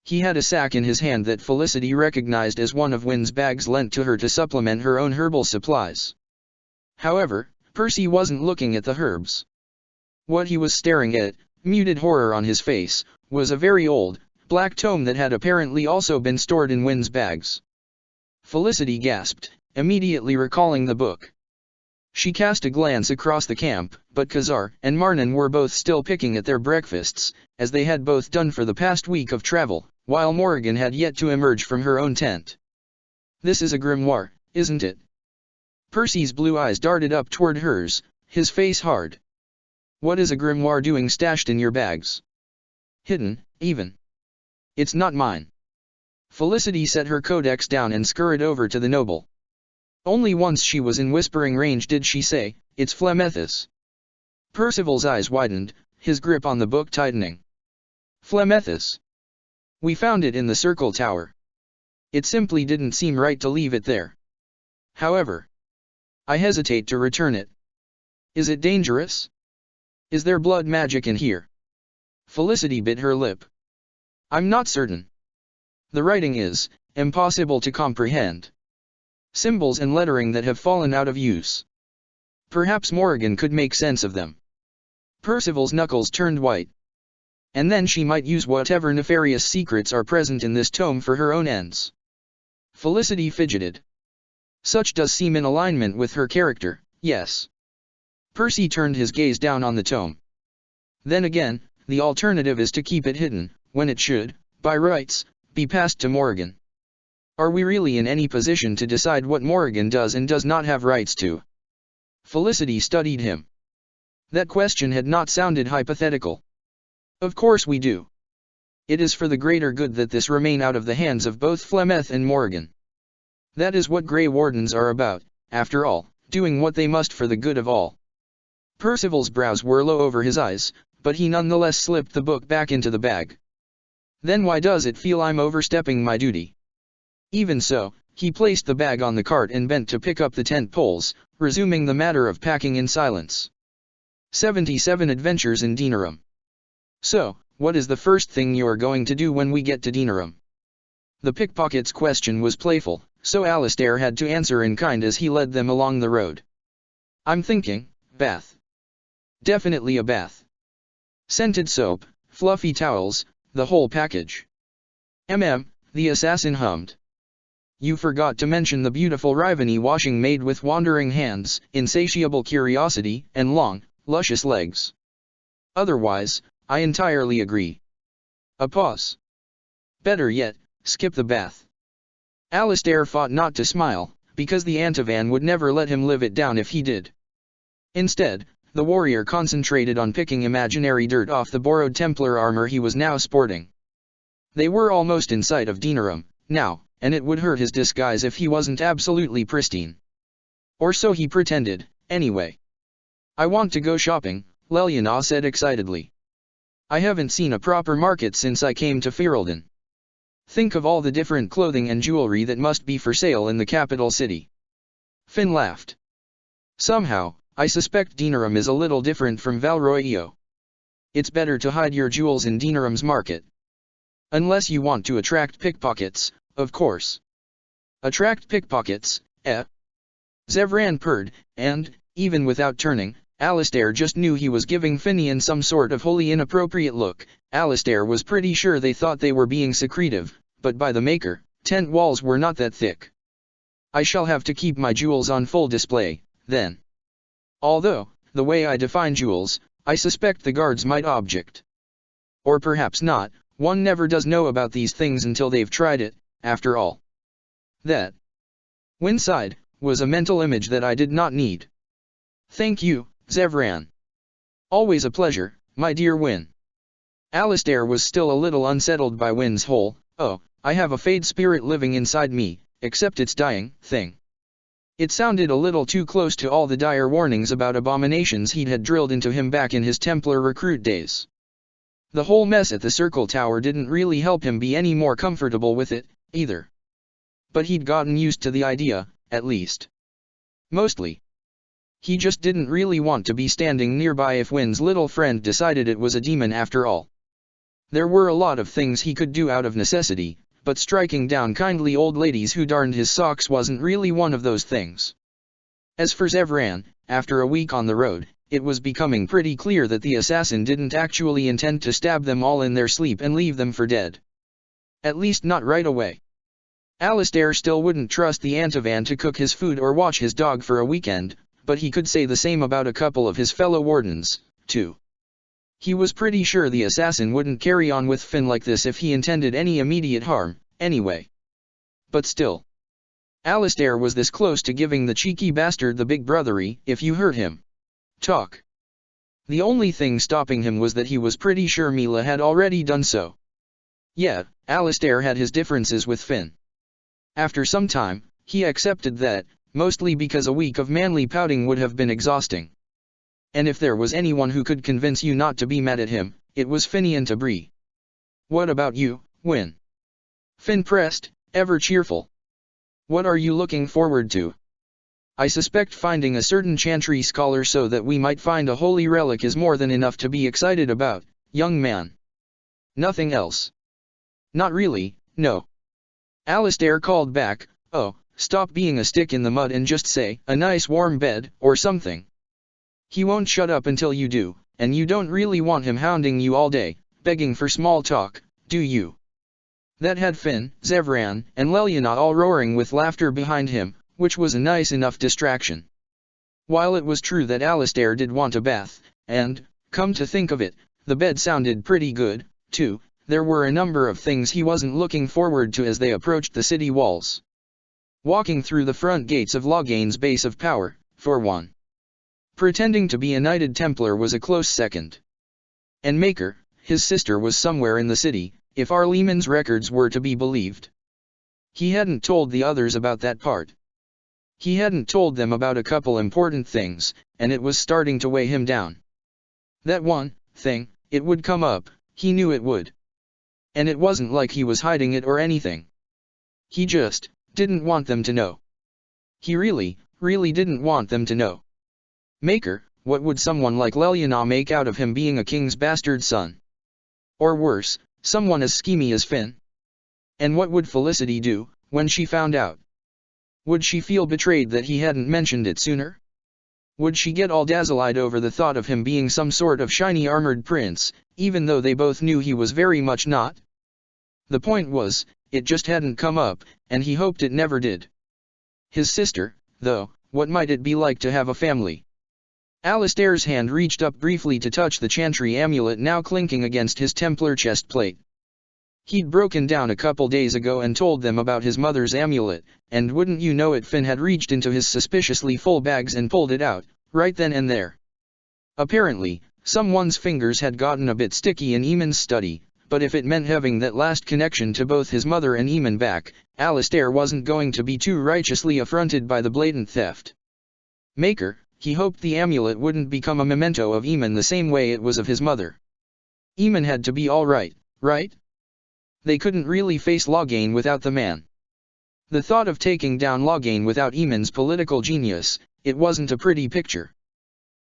He had a sack in his hand that Felicity recognized as one of Wynn's bags lent to her to supplement her own herbal supplies. However, Percy wasn't looking at the herbs. What he was staring at, muted horror on his face, was a very old, black tome that had apparently also been stored in Wynn's bags. Felicity gasped, immediately recalling the book. She cast a glance across the camp, but Khazar and Marnan were both still picking at their breakfasts, as they had both done for the past week of travel, while Morrigan had yet to emerge from her own tent. This is a grimoire, isn't it? Percy's blue eyes darted up toward hers, his face hard. What is a grimoire doing stashed in your bags? Hidden, even. It's not mine. Felicity set her codex down and scurried over to the noble. Only once she was in whispering range did she say, "It's Flemethus." Percival's eyes widened, his grip on the book tightening. Flemethus. We found it in the circle tower. It simply didn't seem right to leave it there. However, I hesitate to return it. Is it dangerous? Is there blood magic in here? Felicity bit her lip. I'm not certain. The writing is impossible to comprehend. Symbols and lettering that have fallen out of use. Perhaps Morrigan could make sense of them. Percival's knuckles turned white. And then she might use whatever nefarious secrets are present in this tome for her own ends. Felicity fidgeted. Such does seem in alignment with her character, yes. Percy turned his gaze down on the tome. Then again, the alternative is to keep it hidden, when it should, by rights, be passed to Morrigan. Are we really in any position to decide what Morrigan does and does not have rights to? Felicity studied him. That question had not sounded hypothetical. Of course we do. It is for the greater good that this remain out of the hands of both Flemeth and Morrigan. That is what Grey Wardens are about, after all, doing what they must for the good of all. Percival's brows were low over his eyes, but he nonetheless slipped the book back into the bag. Then why does it feel I'm overstepping my duty? Even so, he placed the bag on the cart and bent to pick up the tent poles, resuming the matter of packing in silence. 77 Adventures in Denerim. So, what is the first thing you're going to do when we get to Denerim? The pickpocket's question was playful, so Alistair had to answer in kind as he led them along the road. I'm thinking, bath. Definitely a bath. Scented soap, fluffy towels, the whole package. The assassin hummed. You forgot to mention the beautiful Riveni washing maid with wandering hands, insatiable curiosity, and long, luscious legs. Otherwise, I entirely agree. A pause. Better yet, skip the bath. Alistair fought not to smile, because the Antivan would never let him live it down if he did. Instead, the warrior concentrated on picking imaginary dirt off the borrowed Templar armor he was now sporting. They were almost in sight of Denerim, now, and it would hurt his disguise if he wasn't absolutely pristine. Or so he pretended, anyway. "I want to go shopping," Leliana said excitedly. "I haven't seen a proper market since I came to Ferelden. Think of all the different clothing and jewelry that must be for sale in the capital city." Finn laughed. "Somehow, I suspect Denerim is a little different from Valroio. It's better to hide your jewels in Denerim's market. Unless you want to attract pickpockets, of course." "Attract pickpockets, eh?" Zevran purred, and, even without turning, Alistair just knew he was giving Finian some sort of wholly inappropriate look. Alistair was pretty sure they thought they were being secretive, but by the maker, tent walls were not that thick. "I shall have to keep my jewels on full display, then. Although, the way I define jewels, I suspect the guards might object. Or perhaps not, one never does know about these things until they've tried it, after all." That, Wynne sighed, was a mental image that I did not need. "Thank you, Zevran. Always a pleasure, my dear Wynne." Alistair was still a little unsettled by Wynne's whole, "Oh, I have a fade spirit living inside me, except it's dying," thing. It sounded a little too close to all the dire warnings about abominations he'd had drilled into him back in his Templar recruit days. The whole mess at the Circle Tower didn't really help him be any more comfortable with it, either. But he'd gotten used to the idea, at least. Mostly. He just didn't really want to be standing nearby if Wynne's little friend decided it was a demon after all. There were a lot of things he could do out of necessity, but striking down kindly old ladies who darned his socks wasn't really one of those things. As for Zevran, after a week on the road, it was becoming pretty clear that the assassin didn't actually intend to stab them all in their sleep and leave them for dead. At least not right away. Alistair still wouldn't trust the Antivan to cook his food or watch his dog for a weekend, but he could say the same about a couple of his fellow wardens, too. He was pretty sure the assassin wouldn't carry on with Finn like this if he intended any immediate harm, anyway. But still. Alistair was this close to giving the cheeky bastard the big brothery if you heard him talk. The only thing stopping him was that he was pretty sure Mila had already done so. Yeah, Alistair had his differences with Finn. After some time, he accepted that, mostly because a week of manly pouting would have been exhausting. And if there was anyone who could convince you not to be mad at him, it was Finian Tabri. "What about you, Wynne?" Finn pressed, ever cheerful. "What are you looking forward to?" "I suspect finding a certain Chantry scholar so that we might find a holy relic is more than enough to be excited about, young man. Nothing else." "Not really, no." Alistair called back, "Oh, stop being a stick in the mud and just say, a nice warm bed, or something." He won't shut up until you do, and you don't really want him hounding you all day, begging for small talk, do you? That had Finn, Zevran, and Leliana all roaring with laughter behind him, which was a nice enough distraction. While it was true that Alistair did want a bath, and, come to think of it, the bed sounded pretty good, too, there were a number of things he wasn't looking forward to as they approached the city walls. Walking through the front gates of Loghain's base of power, for one. Pretending to be a knighted Templar was a close second. And Maker, his sister, was somewhere in the city, if Arleman's records were to be believed. He hadn't told the others about that part. He hadn't told them about a couple important things, and it was starting to weigh him down. That one thing, it would come up, he knew it would. And it wasn't like he was hiding it or anything. He just didn't want them to know. He really didn't want them to know. Maker, what would someone like Leliana make out of him being a king's bastard son? Or worse, someone as schemy as Finn? And what would Felicity do, when she found out? Would she feel betrayed that he hadn't mentioned it sooner? Would she get all dazzled over the thought of him being some sort of shiny armored prince, even though they both knew he was very much not? The point was, it just hadn't come up, and he hoped it never did. His sister, though, what might it be like to have a family? Alistair's hand reached up briefly to touch the Chantry amulet now clinking against his Templar chest plate. He'd broken down a couple days ago and told them about his mother's amulet, and wouldn't you know it, Finn had reached into his suspiciously full bags and pulled it out, right then and there. Apparently, someone's fingers had gotten a bit sticky in Eamon's study, but if it meant having that last connection to both his mother and Eamon back, Alistair wasn't going to be too righteously affronted by the blatant theft. Maker, he hoped the amulet wouldn't become a memento of Eamon the same way it was of his mother. Eamon had to be alright, right? They couldn't really face Loghain without the man. The thought of taking down Loghain without Eamon's political genius, it wasn't a pretty picture.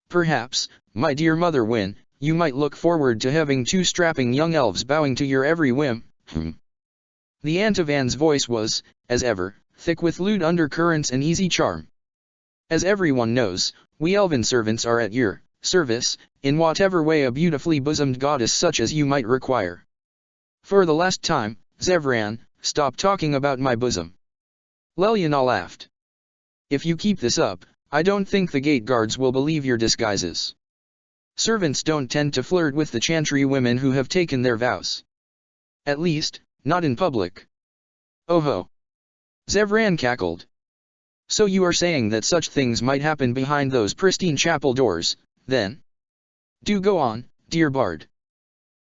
Perhaps, my dear mother Wyn, you might look forward to having two strapping young elves bowing to your every whim. The Aunt of Anne's voice was, as ever, thick with lewd undercurrents and easy charm. As everyone knows, we elven servants are at your service, in whatever way a beautifully bosomed goddess such as you might require. For the last time, Zevran, stop talking about my bosom. Leliana laughed. If you keep this up, I don't think the gate guards will believe your disguises. Servants don't tend to flirt with the chantry women who have taken their vows. At least, not in public. Oh ho! Zevran cackled. So you are saying that such things might happen behind those pristine chapel doors, then? Do go on, dear bard.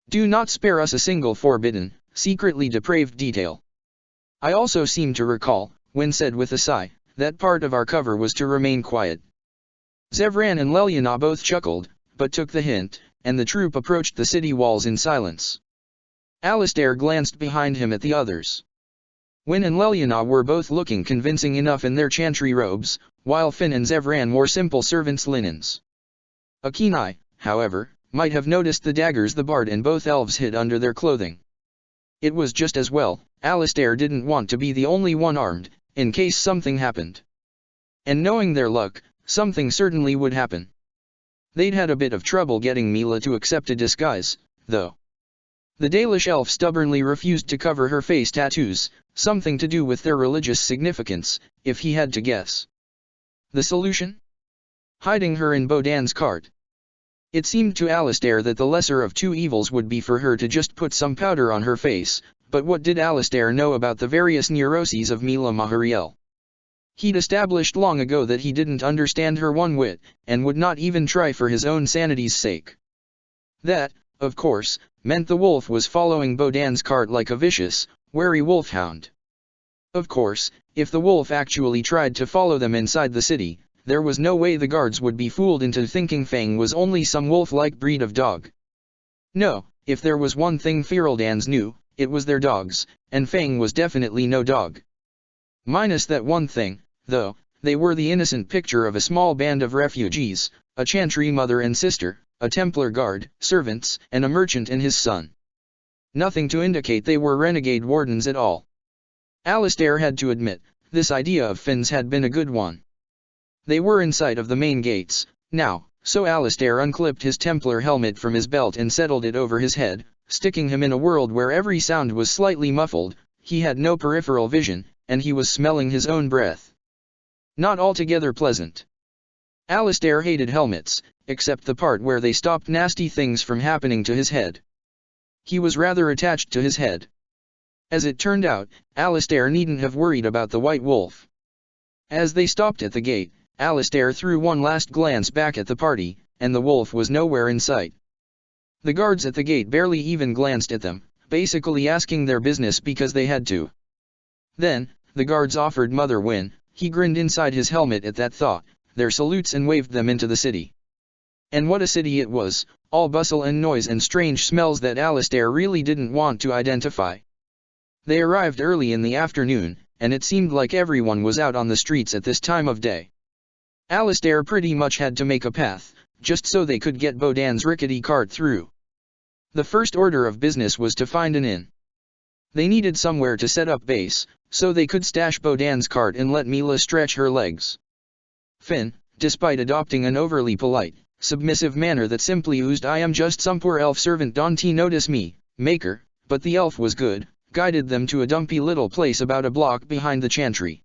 Do not spare us a single forbidden, secretly depraved detail. I also seem to recall, Wyn said with a sigh, that part of our cover was to remain quiet. Zevran and Leliana both chuckled, but took the hint, and the troop approached the city walls in silence. Alistair glanced behind him at the others. Wyn and Leliana were both looking convincing enough in their chantry robes, while Finn and Zevran wore simple servants' linens. A keen eye, however, might have noticed the daggers the bard and both elves hid under their clothing. It was just as well, Alistair didn't want to be the only one armed, in case something happened. And knowing their luck, something certainly would happen. They'd had a bit of trouble getting Mila to accept a disguise, though. The Dalish elf stubbornly refused to cover her face tattoos, something to do with their religious significance, if he had to guess. The solution? Hiding her in Bodan's cart. It seemed to Alistair that the lesser of two evils would be for her to just put some powder on her face, but what did Alistair know about the various neuroses of Mila Mahariel? He'd established long ago that he didn't understand her one whit, and would not even try for his own sanity's sake. That, of course, meant the wolf was following Bodan's cart like a vicious, wary wolfhound. Of course, if the wolf actually tried to follow them inside the city, there was no way the guards would be fooled into thinking Fang was only some wolf-like breed of dog. No, if there was one thing Feraldans knew, it was their dogs, and Fang was definitely no dog. Minus that one thing, though, they were the innocent picture of a small band of refugees, a chantry mother and sister, a Templar guard, servants, and a merchant and his son. Nothing to indicate they were renegade wardens at all. Alistair had to admit, this idea of Finn's had been a good one. They were in sight of the main gates, now, so Alistair unclipped his Templar helmet from his belt and settled it over his head, sticking him in a world where every sound was slightly muffled. He had no peripheral vision, and he was smelling his own breath. Not altogether pleasant. Alistair hated helmets, except the part where they stopped nasty things from happening to his head. He was rather attached to his head. As it turned out, Alistair needn't have worried about the white wolf. As they stopped at the gate, Alistair threw one last glance back at the party, and the wolf was nowhere in sight. The guards at the gate barely even glanced at them, basically asking their business because they had to. Then, the guards offered Mother Wyn, he grinned inside his helmet at that thought, their salutes and waved them into the city. And what a city it was, all bustle and noise and strange smells that Alistair really didn't want to identify. They arrived early in the afternoon, and it seemed like everyone was out on the streets at this time of day. Alistair pretty much had to make a path, just so they could get Bodan's rickety cart through. The first order of business was to find an inn. They needed somewhere to set up base, so they could stash Bodan's cart and let Mila stretch her legs. Finn, despite adopting an overly polite, submissive manner that simply oozed "I am just some poor elf servant, don't notice me, maker," but the elf was good, guided them to a dumpy little place about a block behind the chantry.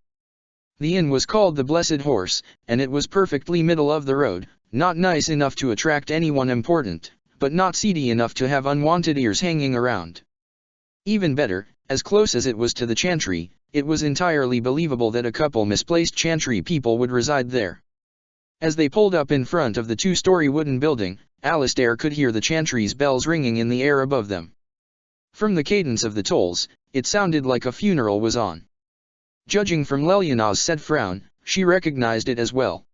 The inn was called the Blessed Horse, and it was perfectly middle of the road, not nice enough to attract anyone important, but not seedy enough to have unwanted ears hanging around. Even better, as close as it was to the chantry, it was entirely believable that a couple misplaced chantry people would reside there. As they pulled up in front of the two-story wooden building, Alistair could hear the chantry's bells ringing in the air above them. From the cadence of the tolls, it sounded like a funeral was on. Judging from Leliana's set frown, she recognized it as well.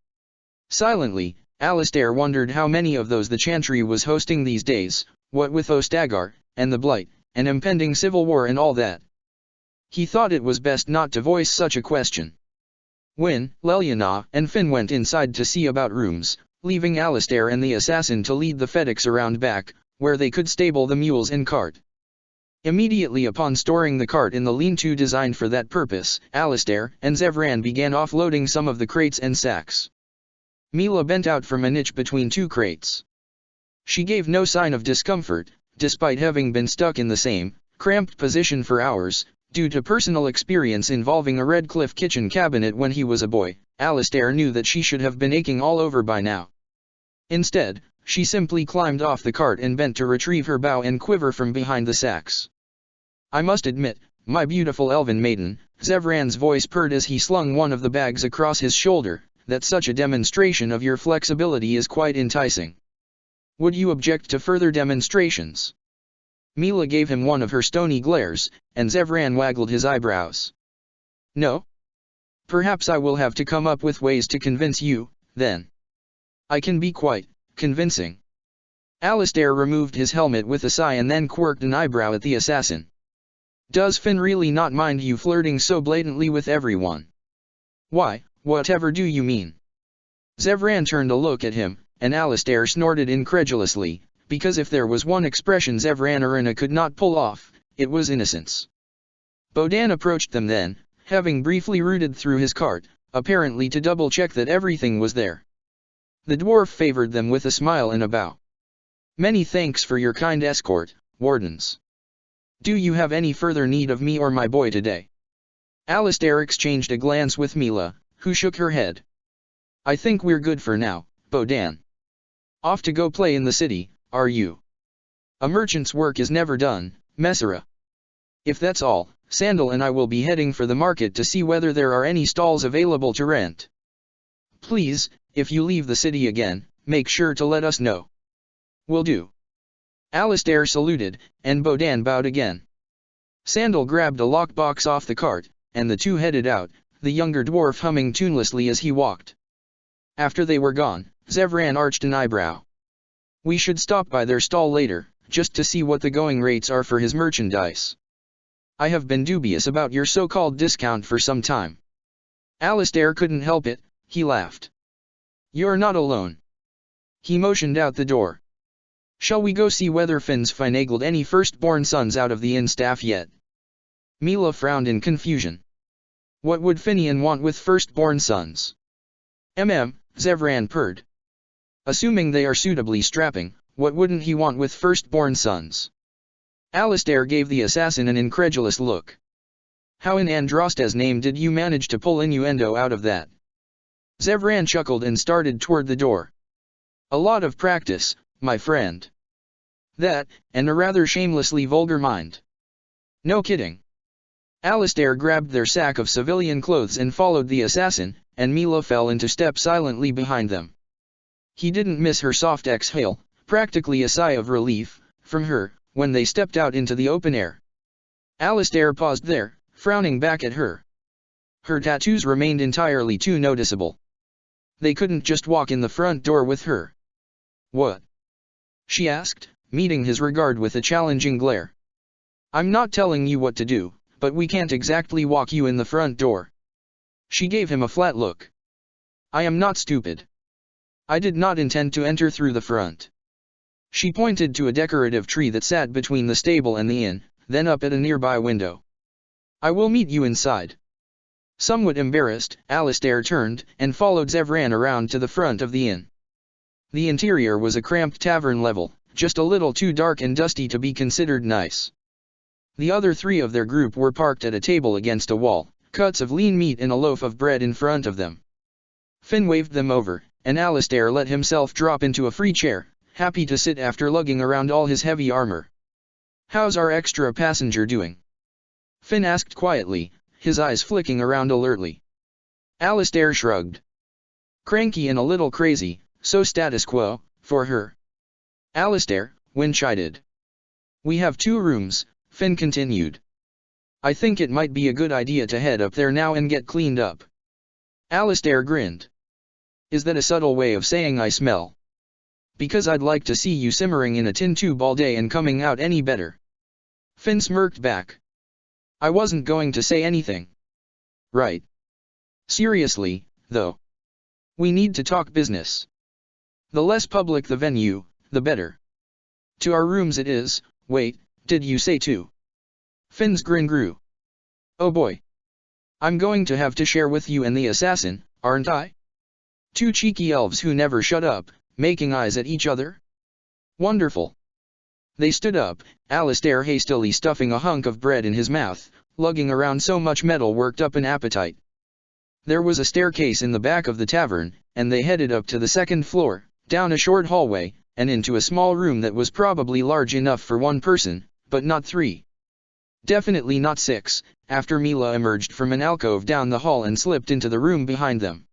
Silently, Alistair wondered how many of those the chantry was hosting these days, what with Ostagar, and the Blight, and impending civil war and all that. He thought it was best not to voice such a question. When Leliana and Finn went inside to see about rooms, leaving Alistair and the assassin to lead the FedEx around back, where they could stable the mules and cart. Immediately upon storing the cart in the lean-to designed for that purpose, Alistair and Zevran began offloading some of the crates and sacks. Mila bent out from a niche between two crates. She gave no sign of discomfort, despite having been stuck in the same, cramped position for hours, due to personal experience involving a Redcliffe kitchen cabinet when he was a boy. Alistair knew that she should have been aching all over by now. Instead, she simply climbed off the cart and bent to retrieve her bow and quiver from behind the sacks. "I must admit, my beautiful elven maiden," Zevran's voice purred as he slung one of the bags across his shoulder, "that such a demonstration of your flexibility is quite enticing. Would you object to further demonstrations?" Mila gave him one of her stony glares, and Zevran waggled his eyebrows. "No? Perhaps I will have to come up with ways to convince you, then. I can be quite convincing." Alistair removed his helmet with a sigh and then quirked an eyebrow at the assassin. "Does Finn really not mind you flirting so blatantly with everyone?" "Why, whatever do you mean?" Zevran turned a look at him, and Alistair snorted incredulously, because if there was one expression Zevran Arena could not pull off, it was innocence. Bodan approached them then, having briefly rooted through his cart, apparently to double-check that everything was there. The dwarf favored them with a smile and a bow. "Many thanks for your kind escort, wardens. Do you have any further need of me or my boy today?" Alistair exchanged a glance with Mila, who shook her head. "I think we're good for now, Bodan. Off to go play in the city, are you? A merchant's work is never done, Messera. If that's all, Sandal and I will be heading for the market to see whether there are any stalls available to rent. Please, if you leave the city again, make sure to let us know." "Will do." Alistair saluted, and Bodan bowed again. Sandal grabbed a lockbox off the cart, and the two headed out, the younger dwarf humming tunelessly as he walked. After they were gone, Zevran arched an eyebrow. "We should stop by their stall later, just to see what the going rates are for his merchandise. I have been dubious about your so-called discount for some time." Alistair couldn't help it, he laughed. "You're not alone." He motioned out the door. "Shall we go see whether Finn's finagled any firstborn sons out of the inn staff yet?" Mila frowned in confusion. "What would Finian want with firstborn sons?" Zevran purred. "Assuming they are suitably strapping, what wouldn't he want with firstborn sons?" Alistair gave the assassin an incredulous look. "How in Andraste's name did you manage to pull innuendo out of that?" Zevran chuckled and started toward the door. "A lot of practice, my friend. That, and a rather shamelessly vulgar mind." "No kidding." Alistair grabbed their sack of civilian clothes and followed the assassin, and Mila fell into step silently behind them. He didn't miss her soft exhale, practically a sigh of relief, from her, when they stepped out into the open air. Alistair paused there, frowning back at her. Her tattoos remained entirely too noticeable. They couldn't just walk in the front door with her. "What?" she asked, meeting his regard with a challenging glare. "I'm not telling you what to do, but we can't exactly walk you in the front door." She gave him a flat look. "I am not stupid. I did not intend to enter through the front." She pointed to a decorative tree that sat between the stable and the inn, then up at a nearby window. "I will meet you inside." Somewhat embarrassed, Alistair turned and followed Zevran around to the front of the inn. The interior was a cramped tavern level, just a little too dark and dusty to be considered nice. The other three of their group were parked at a table against a wall, cuts of lean meat and a loaf of bread in front of them. Finn waved them over, and Alistair let himself drop into a free chair, happy to sit after lugging around all his heavy armor. "How's our extra passenger doing?" Finn asked quietly, his eyes flicking around alertly. Alistair shrugged. Cranky and a little crazy, so status quo, for her. Alistair, Wynne chided. We have 2 rooms, Finn continued. I think it might be a good idea to head up there now and get cleaned up. Alistair grinned. Is that a subtle way of saying I smell? Because I'd like to see you simmering in a tin tube all day and coming out any better. Finn smirked back. I wasn't going to say anything. Right. Seriously, though. We need to talk business. The less public the venue, the better. To our rooms it is. Wait, did you say 2? Finn's grin grew. Oh boy. I'm going to have to share with you and the assassin, aren't I? 2 cheeky elves who never shut up, making eyes at each other? Wonderful. They stood up, Alistair hastily stuffing a hunk of bread in his mouth, lugging around so much metal worked up an appetite. There was a staircase in the back of the tavern, and they headed up to the 2nd floor, down a short hallway, and into a small room that was probably large enough for 1 person, but not 3. Definitely not 6, after Mila emerged from an alcove down the hall and slipped into the room behind them.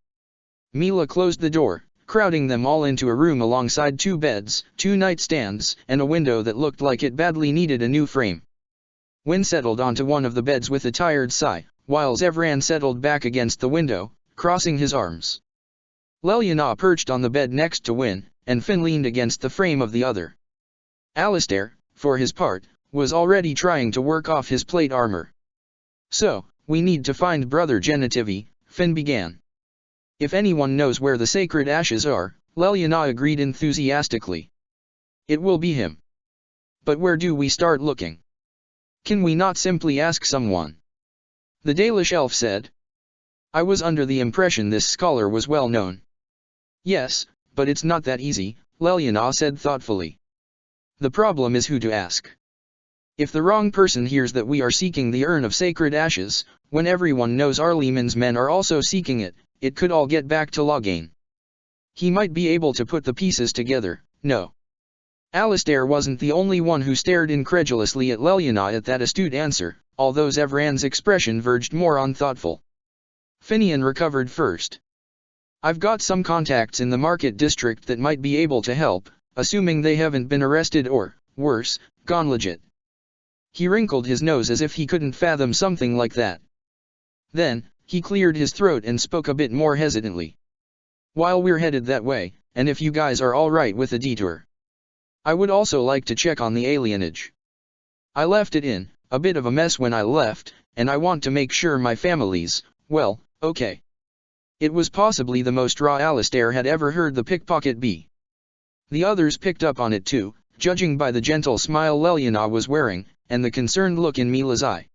Mila closed the door, crowding them all into a room alongside 2 beds, 2 nightstands, and a window that looked like it badly needed a new frame. Wynne settled onto one of the beds with a tired sigh, while Zevran settled back against the window, crossing his arms. Leliana perched on the bed next to Wynne, and Finn leaned against the frame of the other. Alistair, for his part, was already trying to work off his plate armor. So, we need to find Brother Genitivi, Finn began. If anyone knows where the sacred ashes are, Leliana agreed enthusiastically. It will be him. But where do we start looking? Can we not simply ask someone? The Dalish elf said. I was under the impression this scholar was well known. Yes, but it's not that easy, Leliana said thoughtfully. The problem is who to ask. If the wrong person hears that we are seeking the urn of sacred ashes, when everyone knows Arliman's men are also seeking it, it could all get back to Loghain. He might be able to put the pieces together, no. Alistair wasn't the only one who stared incredulously at Leliana at that astute answer, although Zevran's expression verged more on thoughtful. Finian recovered first. I've got some contacts in the market district that might be able to help, assuming they haven't been arrested or, worse, gone legit. He wrinkled his nose as if he couldn't fathom something like that. Then, he cleared his throat and spoke a bit more hesitantly. While we're headed that way, and if you guys are alright with a detour, I would also like to check on the alienage. I left it in a bit of a mess when I left, and I want to make sure my family's, well, okay. It was possibly the most raw Alistair had ever heard the pickpocket be. The others picked up on it too, judging by the gentle smile Leliana was wearing, and the concerned look in Mila's eye.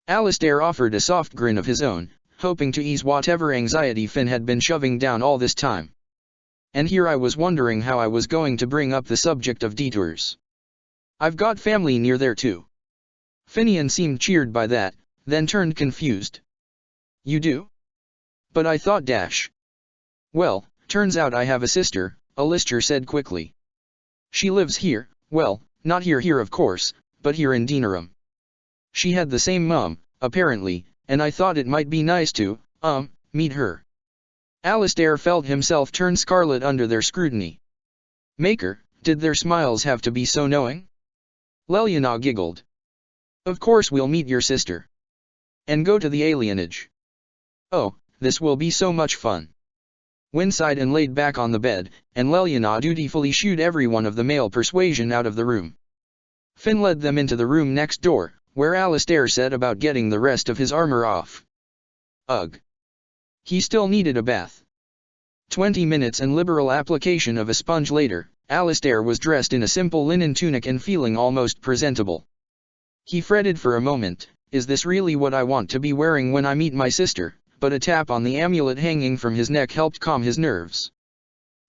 Alistair offered a soft grin of his own, hoping to ease whatever anxiety Finn had been shoving down all this time. And here I was wondering how I was going to bring up the subject of detours. I've got family near there too. Finian seemed cheered by that, then turned confused. You do? But I thought Well, turns out I have a sister, Alistair said quickly. She lives here, well, not here of course, but here in Denerim. She had the same mum, apparently, and I thought it might be nice to, meet her. Alistair felt himself turn scarlet under their scrutiny. Maker, did their smiles have to be so knowing? Leliana giggled. Of course we'll meet your sister. And go to the alienage. Oh, this will be so much fun. Wynne sighed and laid back on the bed, and Leliana dutifully shooed everyone of the male persuasion out of the room. Finn led them into the room next door, where Alistair said about getting the rest of his armor off. Ugh. He still needed a bath. 20 minutes and liberal application of a sponge later, Alistair was dressed in a simple linen tunic and feeling almost presentable. He fretted for a moment, is this really what I want to be wearing when I meet my sister? But a tap on the amulet hanging from his neck helped calm his nerves.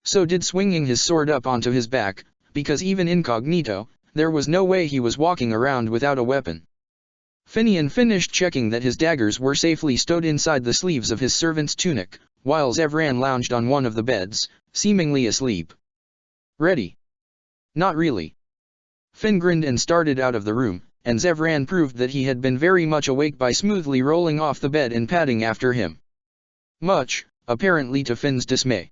So did swinging his sword up onto his back, because even incognito, there was no way he was walking around without a weapon. Finian finished checking that his daggers were safely stowed inside the sleeves of his servant's tunic, while Zevran lounged on one of the beds, seemingly asleep. Ready? Not really. Finn grinned and started out of the room, and Zevran proved that he had been very much awake by smoothly rolling off the bed and padding after him. Much, apparently to Finn's dismay.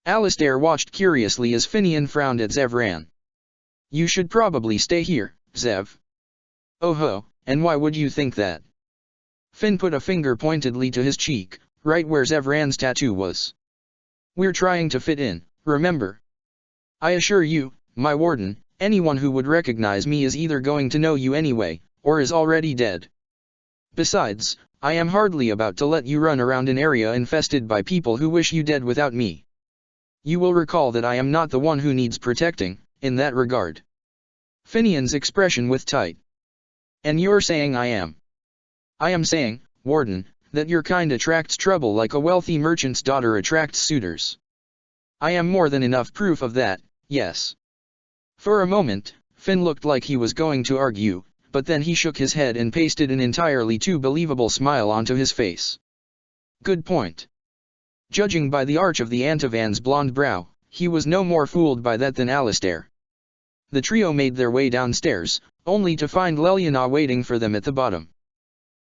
Alistair watched curiously as Finian frowned at Zevran. You should probably stay here, Zev. Oh ho, and why would you think that? Finn put a finger pointedly to his cheek, right where Zevran's tattoo was. We're trying to fit in, remember? I assure you, my warden, anyone who would recognize me is either going to know you anyway, or is already dead. Besides, I am hardly about to let you run around an area infested by people who wish you dead without me. You will recall that I am not the one who needs protecting, in that regard. Finian's expression was tight. And you're saying I am? I am saying, warden, that your kind attracts trouble like a wealthy merchant's daughter attracts suitors. I am more than enough proof of that, yes. For a moment, Finn looked like he was going to argue, but then he shook his head and pasted an entirely too believable smile onto his face. Good point. Judging by the arch of the Antavan's blonde brow, he was no more fooled by that than Alistair. The trio made their way downstairs, only to find Leliana waiting for them at the bottom.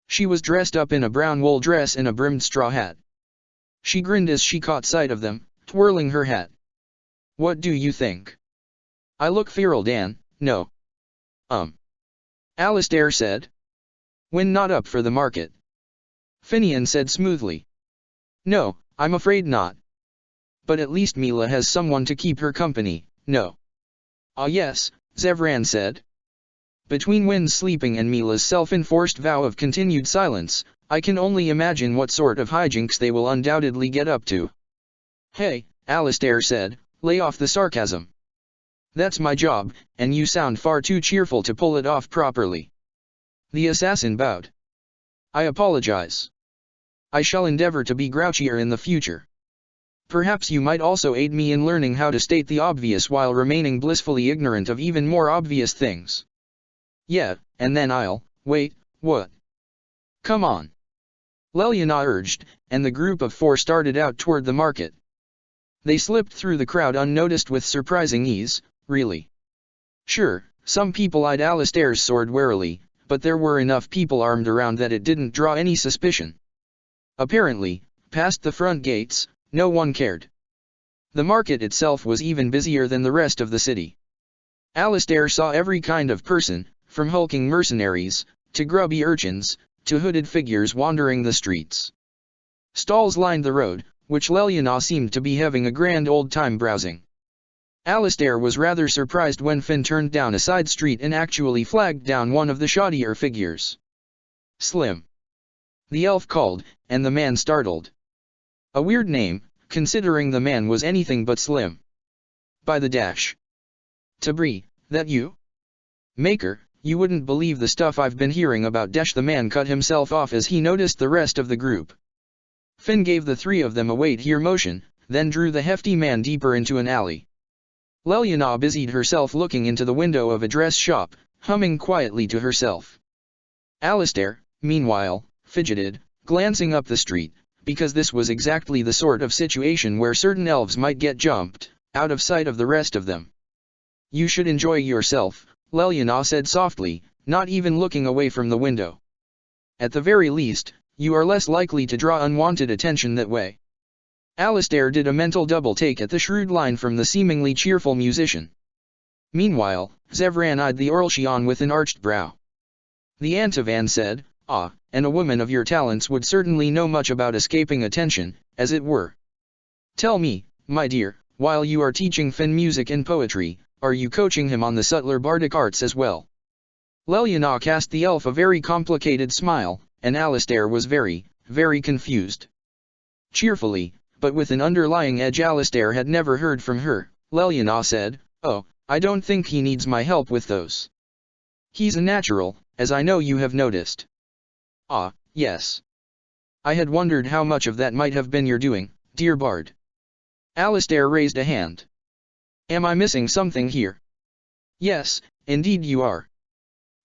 She was dressed up in a brown wool dress and a brimmed straw hat. She grinned as she caught sight of them, twirling her hat. What do you think? I look feral, Dan, no. Alistair said. When not up for the market. Finian said smoothly. No, I'm afraid not. But at least Mila has someone to keep her company, no. Ah yes, Zevran said. Between Wynn's sleeping and Mila's self-enforced vow of continued silence, I can only imagine what sort of hijinks they will undoubtedly get up to. Hey, Alistair said, lay off the sarcasm. That's my job, and you sound far too cheerful to pull it off properly. The assassin bowed. I apologize. I shall endeavor to be grouchier in the future. Perhaps you might also aid me in learning how to state the obvious while remaining blissfully ignorant of even more obvious things. Yeah, and then wait, what? Come on. Leliana urged, and the group of four started out toward the market. They slipped through the crowd unnoticed with surprising ease, really. Sure, some people eyed Alistair's sword warily, but there were enough people armed around that it didn't draw any suspicion. Apparently, past the front gates, no one cared. The market itself was even busier than the rest of the city. Alistair saw every kind of person, from hulking mercenaries, to grubby urchins, to hooded figures wandering the streets. Stalls lined the road, which Leliana seemed to be having a grand old time browsing. Alistair was rather surprised when Finn turned down a side street and actually flagged down one of the shoddier figures. Slim. The elf called, and the man startled. A weird name, considering the man was anything but slim. By the dash. Tabri, that you? Maker, you wouldn't believe the stuff I've been hearing about Desh. The man cut himself off as he noticed the rest of the group. Finn gave the three of them a wait here motion, then drew the hefty man deeper into an alley. Leliana busied herself looking into the window of a dress shop, humming quietly to herself. Alistair, meanwhile, fidgeted, glancing up the street, because this was exactly the sort of situation where certain elves might get jumped, out of sight of the rest of them. You should enjoy yourself, Leliana said softly, not even looking away from the window. At the very least, you are less likely to draw unwanted attention that way. Alistair did a mental double-take at the shrewd line from the seemingly cheerful musician. Meanwhile, Zevran eyed the Orlshian with an arched brow. The Antavan said, Ah, and a woman of your talents would certainly know much about escaping attention, as it were. Tell me, my dear, while you are teaching Finn music and poetry, are you coaching him on the subtler bardic arts as well? Leliana cast the elf a very complicated smile, and Alistair was very, very confused. Cheerfully, but with an underlying edge Alistair had never heard from her, Leliana said, Oh, I don't think he needs my help with those. He's a natural, as I know you have noticed. Ah, yes. I had wondered how much of that might have been your doing, dear bard. Alistair raised a hand. Am I missing something here? Yes, indeed you are.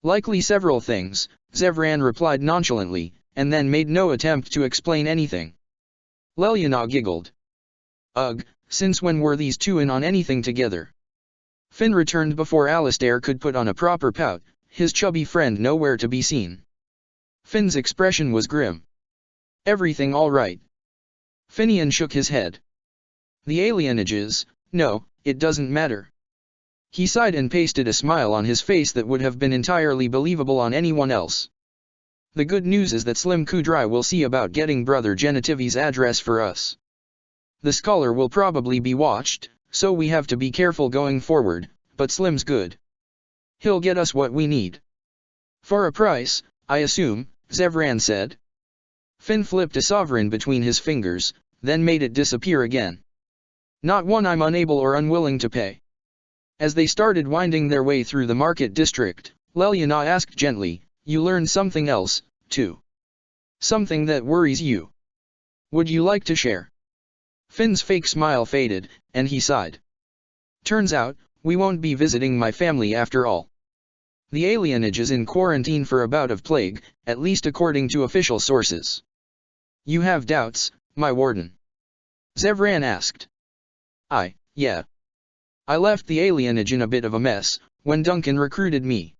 Likely several things, Zevran replied nonchalantly, and then made no attempt to explain anything. Leliana giggled. Ugh, since when were these two in on anything together? Finn returned before Alistair could put on a proper pout, his chubby friend nowhere to be seen. Finn's expression was grim. Everything all right? Finian shook his head. The alienages, no, it doesn't matter. He sighed and pasted a smile on his face that would have been entirely believable on anyone else. The good news is that Slim Kudrai will see about getting Brother Genitivi's address for us. The scholar will probably be watched, so we have to be careful going forward, but Slim's good. He'll get us what we need. For a price, I assume, Zevran said. Finn flipped a sovereign between his fingers, then made it disappear again. Not one I'm unable or unwilling to pay. As they started winding their way through the market district, Leliana asked gently, you learned something else, too. Something that worries you. Would you like to share? Finn's fake smile faded, and he sighed. Turns out, we won't be visiting my family after all. The alienage is in quarantine for a bout of plague, at least according to official sources. You have doubts, my warden? Zevran asked. Yeah. I left the alienage in a bit of a mess, when Duncan recruited me.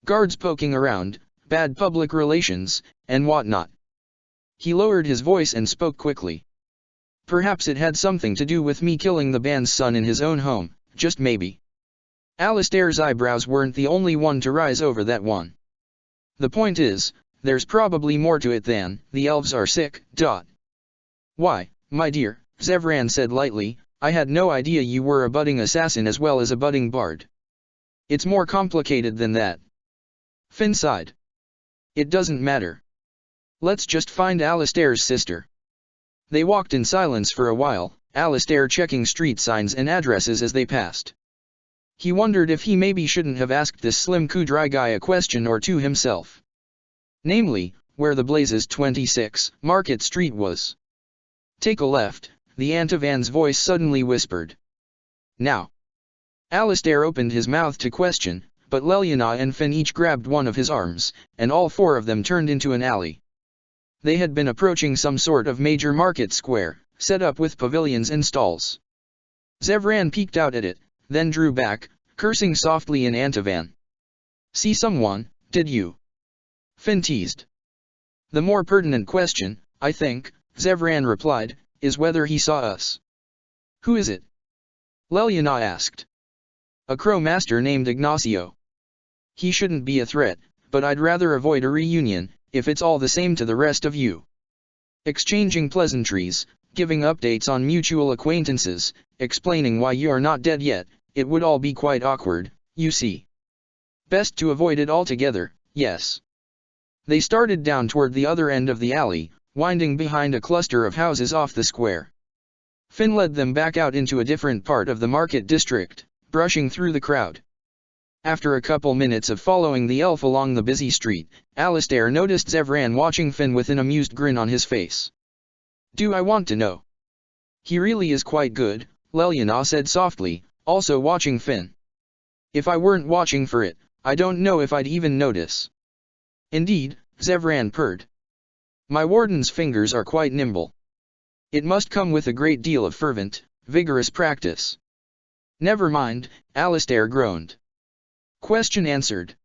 Guards poking around, bad public relations, and whatnot. He lowered his voice and spoke quickly. Perhaps it had something to do with me killing the band's son in his own home, just maybe. Alistair's eyebrows weren't the only one to rise over that one. The point is, there's probably more to it than, the elves are sick, . Why, my dear, Zevran said lightly, I had no idea you were a budding assassin as well as a budding bard. It's more complicated than that. Finn sighed. It doesn't matter. Let's just find Alistair's sister. They walked in silence for a while, Alistair checking street signs and addresses as they passed. He wondered if he maybe shouldn't have asked this Slim Kudrai guy a question or two himself. Namely, where the Blazes 26 Market Street was. Take a left, the Antivan's voice suddenly whispered. Now. Alistair opened his mouth to question, but Leliana and Finn each grabbed one of his arms, and all four of them turned into an alley. They had been approaching some sort of major market square, set up with pavilions and stalls. Zevran peeked out at it, then drew back, cursing softly in Antivan. See someone, did you? Finn teased. The more pertinent question, I think, Zevran replied, is whether he saw us. Who is it? Leliana asked. A crow master named Ignacio. He shouldn't be a threat, but I'd rather avoid a reunion, if it's all the same to the rest of you. Exchanging pleasantries, giving updates on mutual acquaintances, explaining why you're not dead yet, it would all be quite awkward, you see. Best to avoid it altogether, yes. They started down toward the other end of the alley, winding behind a cluster of houses off the square. Finn led them back out into a different part of the market district, brushing through the crowd. After a couple minutes of following the elf along the busy street, Alistair noticed Zevran watching Finn with an amused grin on his face. Do I want to know? He really is quite good, Leliana said softly, also watching Finn. If I weren't watching for it, I don't know if I'd even notice. Indeed, Zevran purred. My warden's fingers are quite nimble. It must come with a great deal of fervent, vigorous practice. Never mind, Alistair groaned. Question answered.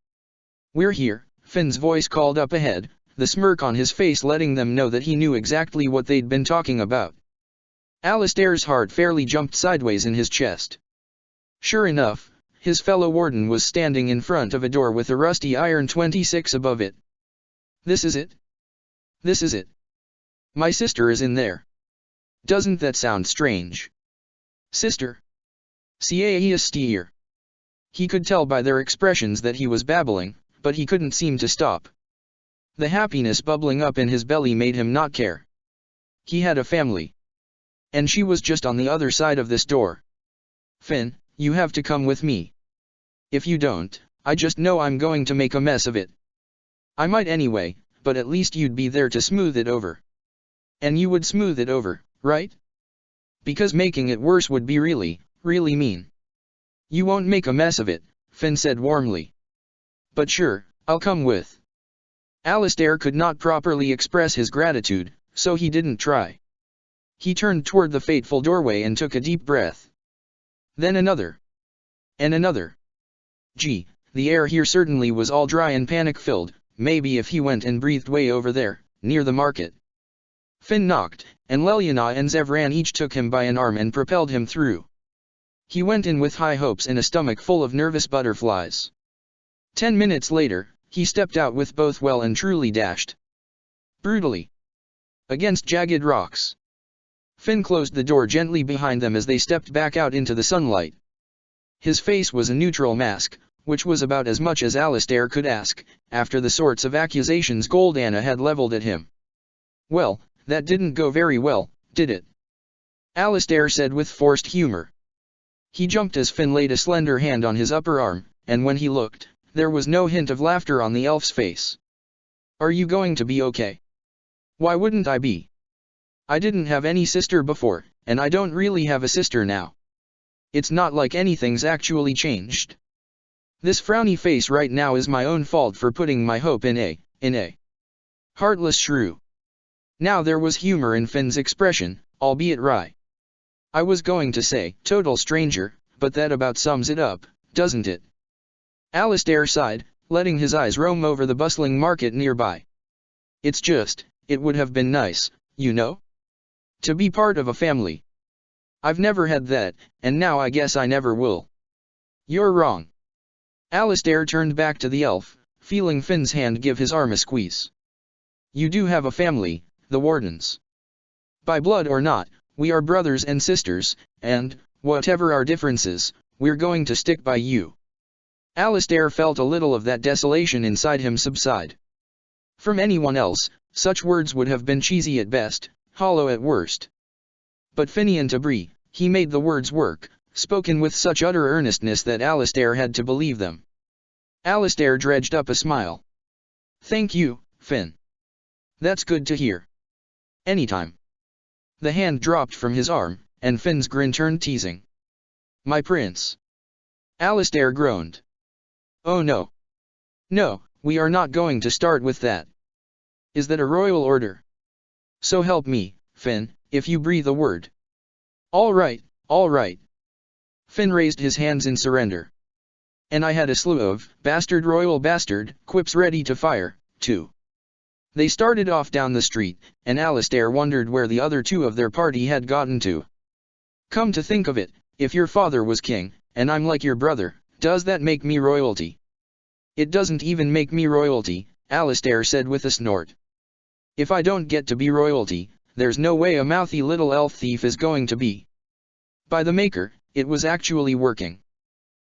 We're here, Finn's voice called up ahead, the smirk on his face letting them know that he knew exactly what they'd been talking about. Alistair's heart fairly jumped sideways in his chest. Sure enough, his fellow warden was standing in front of a door with a rusty iron 26 above it. This is it? This is it. My sister is in there. Doesn't that sound strange? Sister? Steer. He could tell by their expressions that he was babbling, but he couldn't seem to stop. The happiness bubbling up in his belly made him not care. He had a family. And she was just on the other side of this door. Finn, you have to come with me. If you don't, I just know I'm going to make a mess of it. I might anyway, but at least you'd be there to smooth it over. And you would smooth it over, right? Because making it worse would be really, really mean. You won't make a mess of it, Finn said warmly. But sure, I'll come with. Alistair could not properly express his gratitude, so he didn't try. He turned toward the fateful doorway and took a deep breath. Then another. And another. Gee, the air here certainly was all dry and panic-filled, maybe if he went and breathed way over there, near the market. Finn knocked, and Leliana and Zevran each took him by an arm and propelled him through. He went in with high hopes and a stomach full of nervous butterflies. 10 minutes later, he stepped out with both well and truly dashed brutally against jagged rocks. Finn closed the door gently behind them as they stepped back out into the sunlight. His face was a neutral mask, which was about as much as Alistair could ask, after the sorts of accusations Goldana had leveled at him. "Well, that didn't go very well, did it?" Alistair said with forced humor. He jumped as Finn laid a slender hand on his upper arm, and when he looked, there was no hint of laughter on the elf's face. "Are you going to be okay?" "Why wouldn't I be? I didn't have any sister before, and I don't really have a sister now. It's not like anything's actually changed. This frowny face right now is my own fault for putting my hope in a heartless shrew." Now there was humor in Finn's expression, albeit wry. "I was going to say, total stranger, but that about sums it up, doesn't it?" Alistair sighed, letting his eyes roam over the bustling market nearby. "It's just, it would have been nice, you know? To be part of a family. I've never had that, and now I guess I never will." "You're wrong." Alistair turned back to the elf, feeling Finn's hand give his arm a squeeze. "You do have a family, the Wardens. By blood or not, we are brothers and sisters, and, whatever our differences, we're going to stick by you." Alistair felt a little of that desolation inside him subside. From anyone else, such words would have been cheesy at best, hollow at worst. But Finian Tabri, he made the words work, spoken with such utter earnestness that Alistair had to believe them. Alistair dredged up a smile. "Thank you, Finn. That's good to hear. Anytime." The hand dropped from his arm, and Finn's grin turned teasing. "My prince." Alistair groaned. "Oh no. No, we are not going to start with that. Is that a royal order? So help me, Finn, if you breathe a word." All right. Finn raised his hands in surrender. "And I had a slew of bastard royal bastard quips ready to fire, too." They started off down the street, and Alistair wondered where the other two of their party had gotten to. "Come to think of it, if your father was king, and I'm like your brother, does that make me royalty?" "It doesn't even make me royalty," Alistair said with a snort. "If I don't get to be royalty, there's no way a mouthy little elf thief is going to be." By the Maker, it was actually working.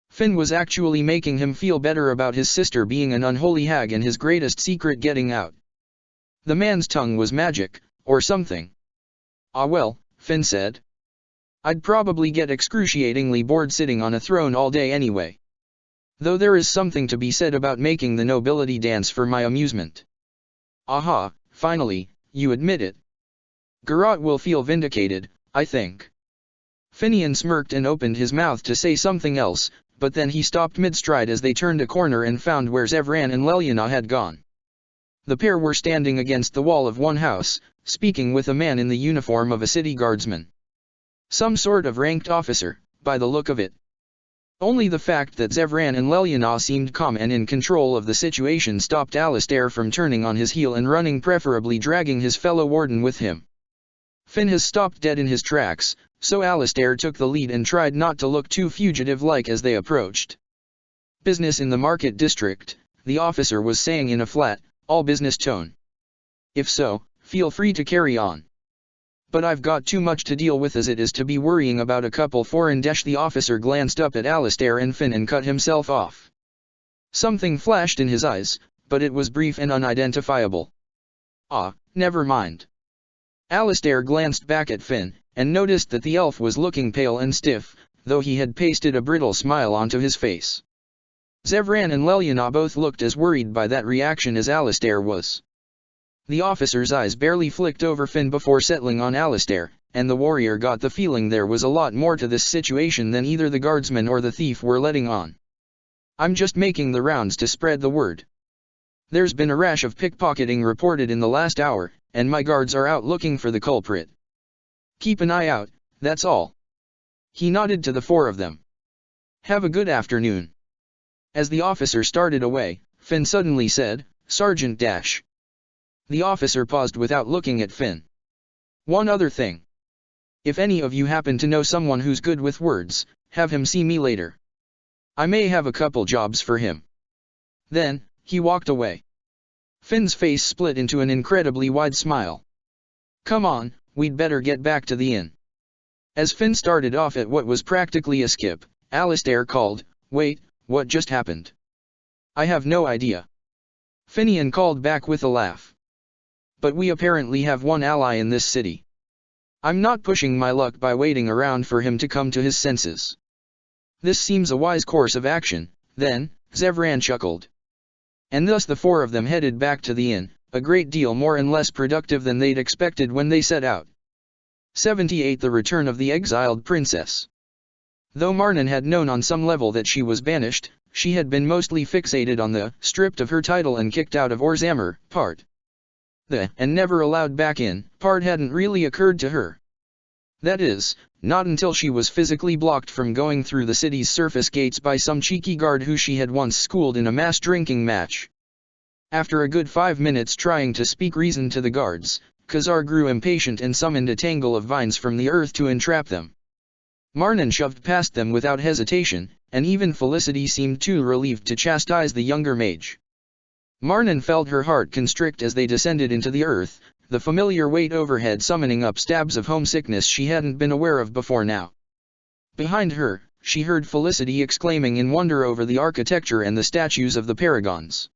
Finn was actually making him feel better about his sister being an unholy hag and his greatest secret getting out. The man's tongue was magic, or something. "Ah well," Finn said. "I'd probably get excruciatingly bored sitting on a throne all day anyway. Though there is something to be said about making the nobility dance for my amusement." "Aha, finally, you admit it. Garrot will feel vindicated, I think." Finian smirked and opened his mouth to say something else, but then he stopped mid-stride as they turned a corner and found where Zevran and Leliana had gone. The pair were standing against the wall of one house, speaking with a man in the uniform of a city guardsman. Some sort of ranked officer, by the look of it. Only the fact that Zevran and Leliana seemed calm and in control of the situation stopped Alistair from turning on his heel and running, preferably dragging his fellow warden with him. Finn has stopped dead in his tracks, so Alistair took the lead and tried not to look too fugitive-like as they approached. "Business in the market district," the officer was saying in a flat, all-business tone. "If so, feel free to carry on. But I've got too much to deal with as it is to be worrying about a couple foreign desh." The officer glanced up at Alistair and Finn and cut himself off. Something flashed in his eyes, but it was brief and unidentifiable. "Ah, never mind." Alistair glanced back at Finn, and noticed that the elf was looking pale and stiff, though he had pasted a brittle smile onto his face. Zevran and Leliana both looked as worried by that reaction as Alistair was. The officer's eyes barely flicked over Finn before settling on Alistair, and the warrior got the feeling there was a lot more to this situation than either the guardsman or the thief were letting on. "I'm just making the rounds to spread the word. There's been a rash of pickpocketing reported in the last hour, and my guards are out looking for the culprit. Keep an eye out, that's all." He nodded to the four of them. "Have a good afternoon." As the officer started away, Finn suddenly said, "Sergeant Dash." The officer paused without looking at Finn. One other thing. If any of you happen to know someone who's good with words, have him see me later. I may have a couple jobs for him. Then, he walked away. Finn's face split into an incredibly wide smile. Come on, we'd better get back to the inn. As Finn started off at what was practically a skip, Alistair called, Wait, what just happened? I have no idea. Finian called back with a laugh. But we apparently have one ally in this city. I'm not pushing my luck by waiting around for him to come to his senses. This seems a wise course of action, then, Zevran chuckled. And thus the four of them headed back to the inn, a great deal more and less productive than they'd expected when they set out. 78 The Return of the Exiled Princess. Though Marnan had known on some level that she was banished, she had been mostly fixated on the stripped of her title and kicked out of Orzammar part. The and never allowed back in part hadn't really occurred to her. That is, not until she was physically blocked from going through the city's surface gates by some cheeky guard who she had once schooled in a mass drinking match. After a good 5 minutes trying to speak reason to the guards, Khazar grew impatient and summoned a tangle of vines from the earth to entrap them. Marnan shoved past them without hesitation, and even Felicity seemed too relieved to chastise the younger mage. Marnan felt her heart constrict as they descended into the earth, the familiar weight overhead summoning up stabs of homesickness she hadn't been aware of before now. Behind her, she heard Felicity exclaiming in wonder over the architecture and the statues of the paragons.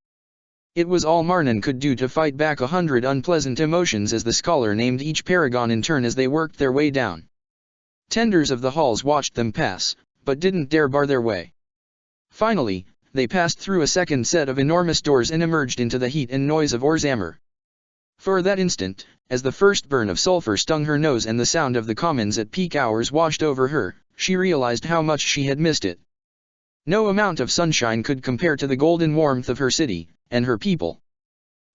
It was all Marnan could do to fight back 100 unpleasant emotions as the scholar named each paragon in turn as they worked their way down. Tenders of the halls watched them pass, but didn't dare bar their way. Finally, they passed through a second set of enormous doors and emerged into the heat and noise of Orzammar. For that instant, as the first burn of sulfur stung her nose and the sound of the commons at peak hours washed over her, she realized how much she had missed it. No amount of sunshine could compare to the golden warmth of her city, and her people.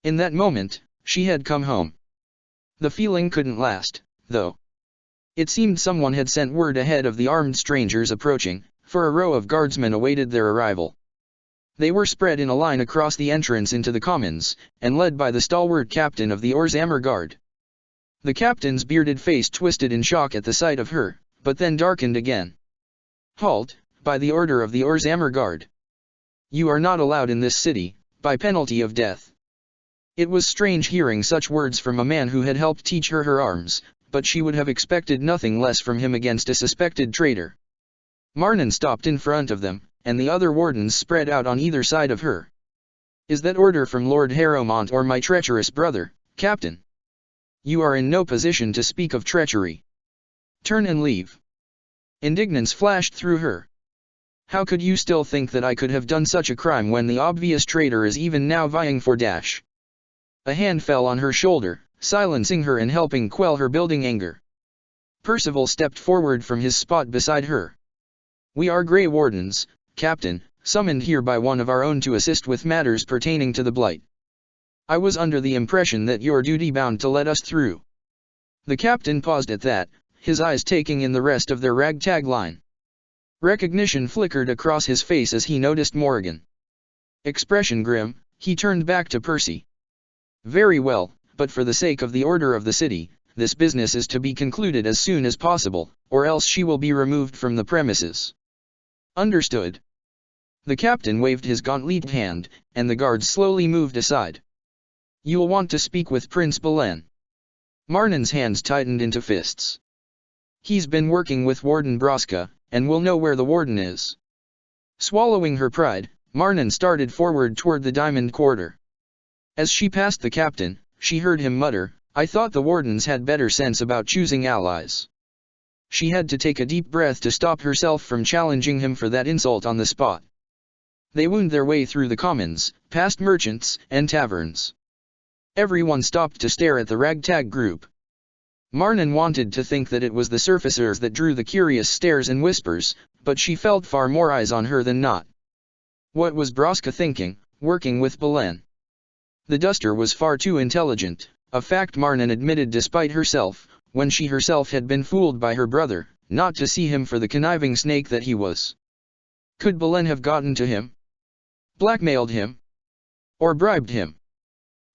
In that moment, she had come home. The feeling couldn't last, though. It seemed someone had sent word ahead of the armed strangers approaching, for a row of guardsmen awaited their arrival. They were spread in a line across the entrance into the commons, and led by the stalwart captain of the Orzammar Guard. The captain's bearded face twisted in shock at the sight of her, but then darkened again. Halt, by the order of the Orzammar Guard. You are not allowed in this city, by penalty of death. It was strange hearing such words from a man who had helped teach her her arms, but she would have expected nothing less from him against a suspected traitor. Marnan stopped in front of them, and the other wardens spread out on either side of her. Is that order from Lord Harrowmont or my treacherous brother, Captain? You are in no position to speak of treachery. Turn and leave. Indignance flashed through her. How could you still think that I could have done such a crime when the obvious traitor is even now vying for dash? A hand fell on her shoulder, silencing her and helping quell her building anger. Percival stepped forward from his spot beside her. We are Grey Wardens, Captain, summoned here by one of our own to assist with matters pertaining to the Blight. I was under the impression that you're duty-bound to let us through. The captain paused at that, his eyes taking in the rest of their ragtag line. Recognition flickered across his face as he noticed Morrigan. Expression grim, he turned back to Percy. Very well, but for the sake of the order of the city, this business is to be concluded as soon as possible, or else she will be removed from the premises. Understood. The captain waved his gauntleted hand, and the guards slowly moved aside. You'll want to speak with Prince Belen. Marnan's hands tightened into fists. He's been working with Warden Braska, and will know where the warden is. Swallowing her pride, Marnan started forward toward the diamond quarter. As she passed the captain, she heard him mutter, I thought the wardens had better sense about choosing allies. She had to take a deep breath to stop herself from challenging him for that insult on the spot. They wound their way through the commons, past merchants and taverns. Everyone stopped to stare at the ragtag group. Marnan wanted to think that it was the surfacers that drew the curious stares and whispers, but she felt far more eyes on her than not. What was Braska thinking, working with Belen? The duster was far too intelligent, a fact Marnan admitted despite herself, when she herself had been fooled by her brother, not to see him for the conniving snake that he was. Could Belen have gotten to him? Blackmailed him? Or bribed him?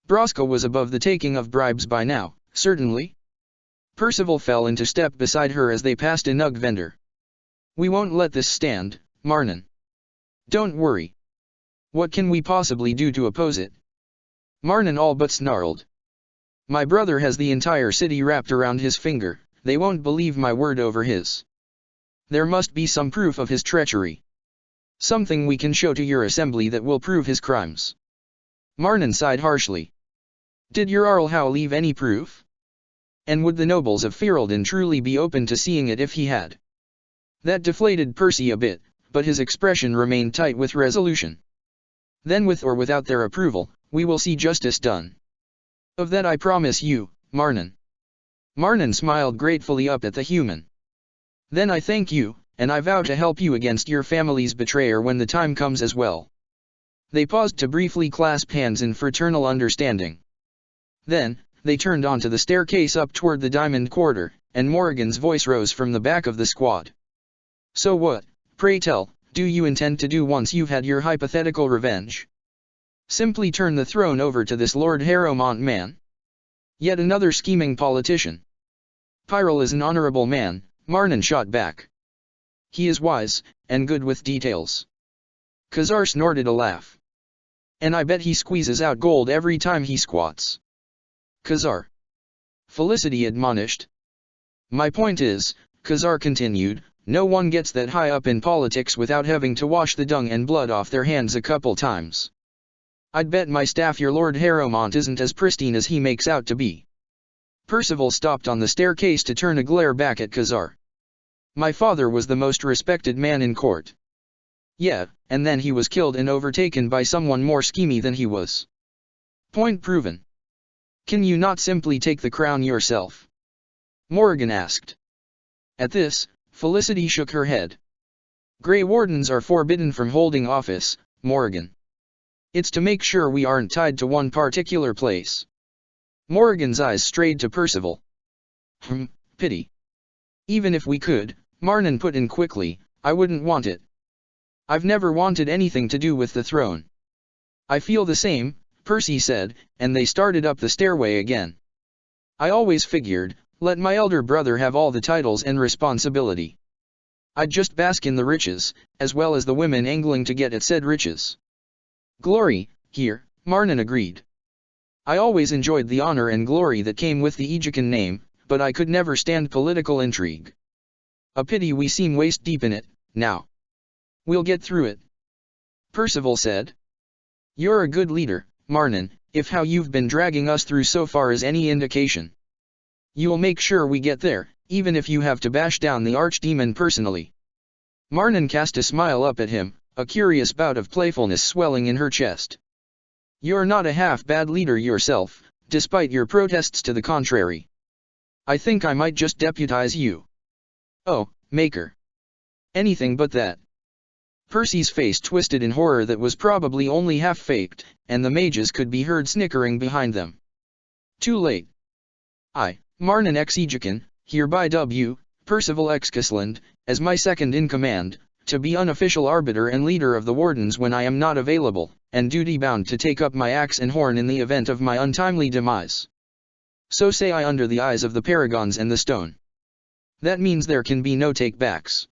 Braska was above the taking of bribes by now, certainly. Percival fell into step beside her as they passed a nug vendor. "We won't let this stand, Marnan. Don't worry. What can we possibly do to oppose it?" Marnan all but snarled. "My brother has the entire city wrapped around his finger, they won't believe my word over his. There must be some proof of his treachery. Something we can show to your assembly that will prove his crimes." Marnan sighed harshly. "Did your Arl Howe leave any proof? And would the nobles of Ferelden truly be open to seeing it if he had?" That deflated Percy a bit, but his expression remained tight with resolution. "Then with or without their approval, we will see justice done. Of that I promise you, Marnan." Marnan smiled gratefully up at the human. "Then I thank you, and I vow to help you against your family's betrayer when the time comes as well." They paused to briefly clasp hands in fraternal understanding. Then, they turned onto the staircase up toward the Diamond Quarter, and Morrigan's voice rose from the back of the squad. "So what, pray tell, do you intend to do once you've had your hypothetical revenge? Simply turn the throne over to this Lord Harrowmont man? Yet another scheming politician." "Pyrrell is an honorable man," Marnan shot back. "He is wise, and good with details." Khazar snorted a laugh. "And I bet he squeezes out gold every time he squats." "Khazar," Felicity admonished. "My point is," Khazar continued, "no one gets that high up in politics without having to wash the dung and blood off their hands a couple times. I'd bet my staff your Lord Harrowmont isn't as pristine as he makes out to be." Percival stopped on the staircase to turn a glare back at Khazar. "My father was the most respected man in court." "Yeah, and then he was killed and overtaken by someone more schemy than he was." "Point proven. Can you not simply take the crown yourself?" Morrigan asked. At this, Felicity shook her head. "Grey Wardens are forbidden from holding office, Morrigan. It's to make sure we aren't tied to one particular place." Morrigan's eyes strayed to Percival. Pity. "Even if we could," Marnan put in quickly, "I wouldn't want it. I've never wanted anything to do with the throne." "I feel the same," Percy said, and they started up the stairway again. "I always figured, let my elder brother have all the titles and responsibility. I'd just bask in the riches, as well as the women angling to get at said riches." "Glory, here," Marnan agreed. "I always enjoyed the honor and glory that came with the Ejican name, but I could never stand political intrigue. A pity we seem waist deep in it, now. We'll get through it," Percival said. "You're a good leader, Marnan, if how you've been dragging us through so far is any indication. You'll make sure we get there, even if you have to bash down the archdemon personally." Marnan cast a smile up at him, a curious bout of playfulness swelling in her chest. "You're not a half-bad leader yourself, despite your protests to the contrary. I think I might just deputize you." "Oh, Maker. Anything but that." Percy's face twisted in horror that was probably only half-faked, and the mages could be heard snickering behind them. "Too late. I, Marnan X Ejican, hereby dub you, Percival X Casland, as my second-in-command, to be unofficial arbiter and leader of the Wardens when I am not available, and duty-bound to take up my axe and horn in the event of my untimely demise. So say I under the eyes of the Paragons and the Stone. That means there can be no take-backs."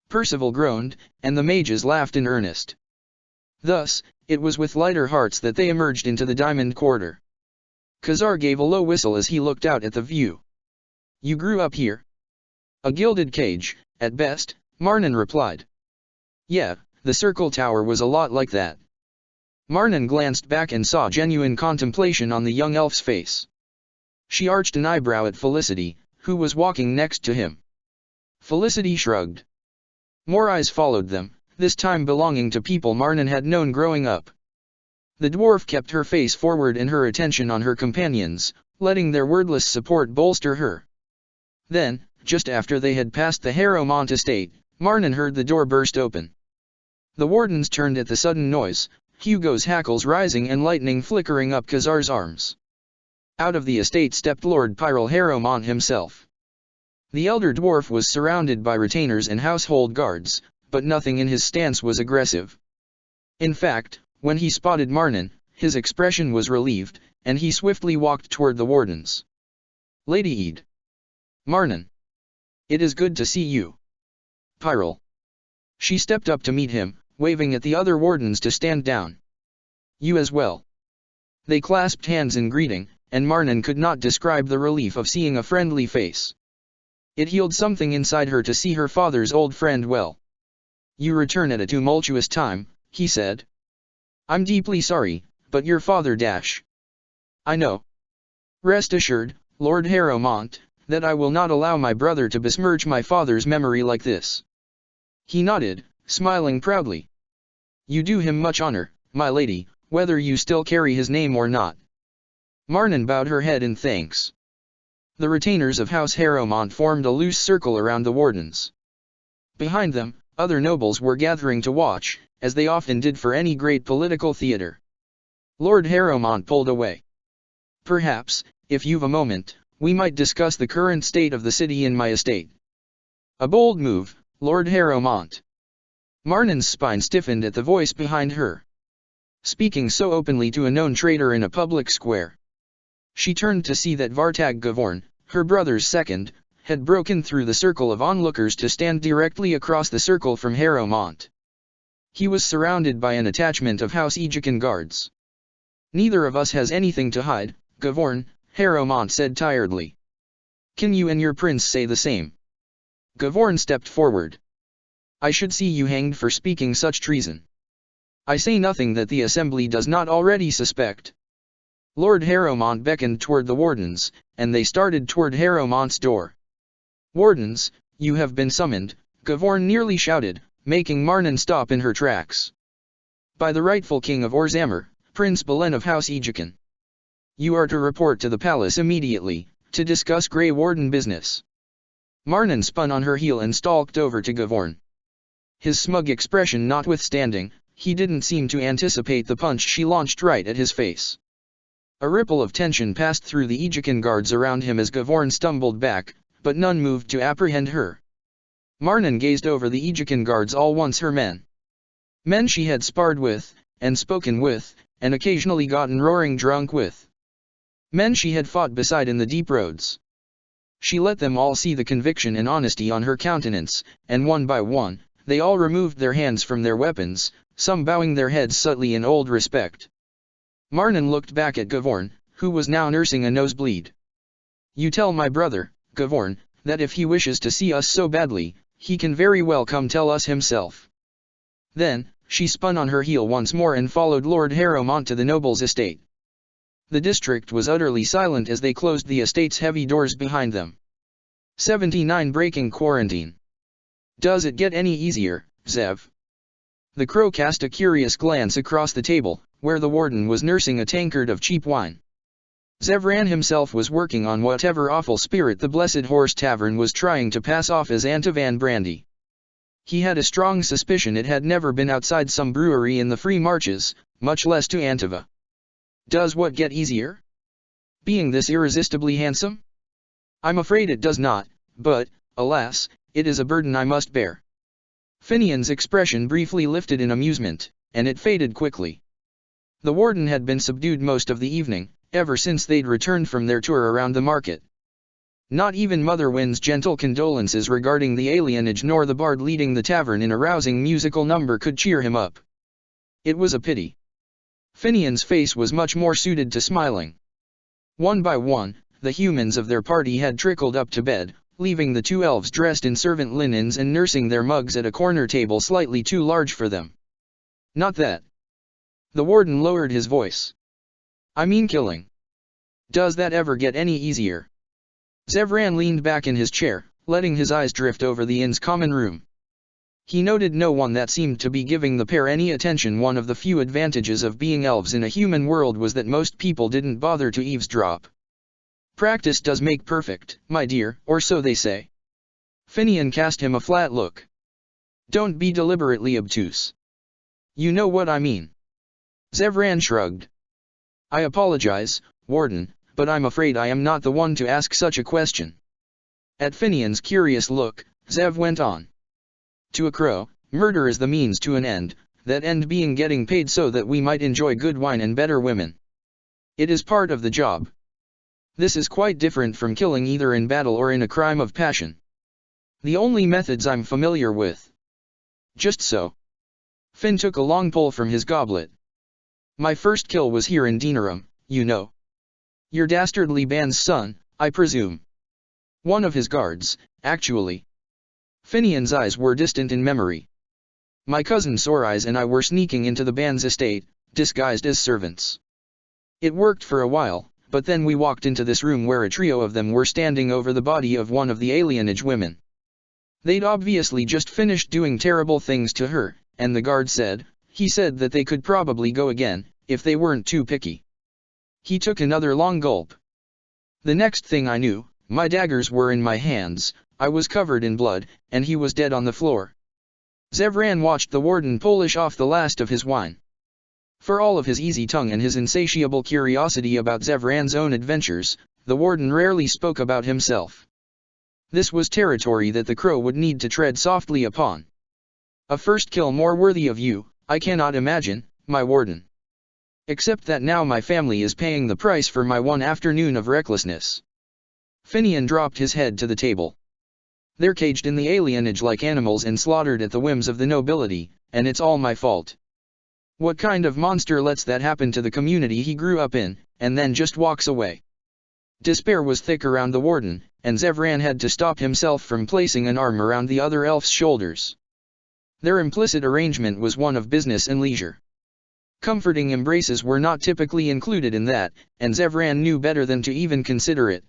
Percival groaned, and the mages laughed in earnest. Thus, it was with lighter hearts that they emerged into the Diamond Quarter. Khazar gave a low whistle as he looked out at the view. "You grew up here?" "A gilded cage, at best," Marnan replied. "Yeah, the Circle Tower was a lot like that." Marnan glanced back and saw genuine contemplation on the young elf's face. She arched an eyebrow at Felicity, who was walking next to him. Felicity shrugged. More eyes followed them, this time belonging to people Marnan had known growing up. The dwarf kept her face forward and her attention on her companions, letting their wordless support bolster her. Then, just after they had passed the Harrowmont estate, Marnan heard the door burst open. The wardens turned at the sudden noise, Hugo's hackles rising and lightning flickering up Khazar's arms. Out of the estate stepped Lord Pyrrell Harrowmont himself. The elder dwarf was surrounded by retainers and household guards, but nothing in his stance was aggressive. In fact, when he spotted Marnan, his expression was relieved, and he swiftly walked toward the wardens. "Lady Ede." Marnan. It is good to see you. Pyrrol. She stepped up to meet him, waving at the other wardens to stand down. You as well. They clasped hands in greeting, and Marnan could not describe the relief of seeing a friendly face. It healed something inside her to see her father's old friend well. You return at a tumultuous time, he said. I'm deeply sorry, but your father dash. I know. Rest assured, Lord Harrowmont, that I will not allow my brother to besmirch my father's memory like this. He nodded, smiling proudly. You do him much honor, my lady, whether you still carry his name or not. Marnan bowed her head in thanks. The retainers of House Harrowmont formed a loose circle around the wardens. Behind them, other nobles were gathering to watch, as they often did for any great political theater. Lord Harrowmont pulled away. Perhaps, if you've a moment, we might discuss the current state of the city in my estate. A bold move, Lord Harrowmont. Marnan's spine stiffened at the voice behind her. Speaking so openly to a known traitor in a public square. She turned to see that Vartag Gavorn, her brother's second, had broken through the circle of onlookers to stand directly across the circle from Harrowmont. He was surrounded by an attachment of House Ejican guards. Neither of us has anything to hide, Gavorn, Harrowmont said tiredly. Can you and your prince say the same? Gavorn stepped forward. I should see you hanged for speaking such treason. I say nothing that the assembly does not already suspect. Lord Harrowmont beckoned toward the wardens, and they started toward Harrowmont's door. Wardens, you have been summoned, Gavorn nearly shouted, making Marnan stop in her tracks. By the rightful king of Orzammer, Prince Belen of House Ejican. You are to report to the palace immediately, to discuss Grey Warden business. Marnan spun on her heel and stalked over to Gavorn. His smug expression notwithstanding, he didn't seem to anticipate the punch she launched right at his face. A ripple of tension passed through the Ejican guards around him as Gavorn stumbled back, but none moved to apprehend her. Marnan gazed over the Ejican guards, all once her men. Men she had sparred with, and spoken with, and occasionally gotten roaring drunk with. Men she had fought beside in the deep roads. She let them all see the conviction and honesty on her countenance, and one by one, they all removed their hands from their weapons, some bowing their heads subtly in old respect. Marnan looked back at Gavorn, who was now nursing a nosebleed. You tell my brother, Gavorn, that if he wishes to see us so badly, he can very well come tell us himself. Then, she spun on her heel once more and followed Lord Harrowmont to the noble's estate. The district was utterly silent as they closed the estate's heavy doors behind them. 79 Breaking quarantine. Does it get any easier, Zev? The crow cast a curious glance across the table, where the warden was nursing a tankard of cheap wine. Zevran himself was working on whatever awful spirit the Blessed Horse Tavern was trying to pass off as Antivan brandy. He had a strong suspicion it had never been outside some brewery in the Free Marches, much less to Antiva. Does what get easier? Being this irresistibly handsome? I'm afraid it does not, but, alas, it is a burden I must bear. Finian's expression briefly lifted in amusement, and it faded quickly. The warden had been subdued most of the evening, ever since they'd returned from their tour around the market. Not even Mother Wind's gentle condolences regarding the alienage nor the bard leading the tavern in a rousing musical number could cheer him up. It was a pity. Finian's face was much more suited to smiling. One by one, the humans of their party had trickled up to bed, leaving the two elves dressed in servant linens and nursing their mugs at a corner table slightly too large for them. Not that. The warden lowered his voice. I mean killing. Does that ever get any easier? Zevran leaned back in his chair, letting his eyes drift over the inn's common room. He noted no one that seemed to be giving the pair any attention. One of the few advantages of being elves in a human world was that most people didn't bother to eavesdrop. Practice does make perfect, my dear, or so they say. Finian cast him a flat look. Don't be deliberately obtuse. You know what I mean. Zevran shrugged. I apologize, Warden, but I'm afraid I am not the one to ask such a question. At Finian's curious look, Zev went on. To a crow, murder is the means to an end, that end being getting paid so that we might enjoy good wine and better women. It is part of the job. This is quite different from killing either in battle or in a crime of passion. The only methods I'm familiar with. Just so. Finn took a long pull from his goblet. My first kill was here in Denerim, you know. Your dastardly band's son, I presume. One of his guards, actually. Finian's eyes were distant in memory. My cousin Sorai's and I were sneaking into the band's estate, disguised as servants. It worked for a while, but then we walked into this room where a trio of them were standing over the body of one of the alienage women. They'd obviously just finished doing terrible things to her, and the guard said, he said that they could probably go again, if they weren't too picky. He took another long gulp. The next thing I knew, my daggers were in my hands, I was covered in blood, and he was dead on the floor. Zevran watched the warden polish off the last of his wine. For all of his easy tongue and his insatiable curiosity about Zevran's own adventures, the warden rarely spoke about himself. This was territory that the crow would need to tread softly upon. A first kill more worthy of you, I cannot imagine, my warden. Except that now my family is paying the price for my one afternoon of recklessness. Finian dropped his head to the table. They're caged in the alienage like animals and slaughtered at the whims of the nobility, and it's all my fault. What kind of monster lets that happen to the community he grew up in, and then just walks away? Despair was thick around the warden, and Zevran had to stop himself from placing an arm around the other elf's shoulders. Their implicit arrangement was one of business and leisure. Comforting embraces were not typically included in that, and Zevran knew better than to even consider it.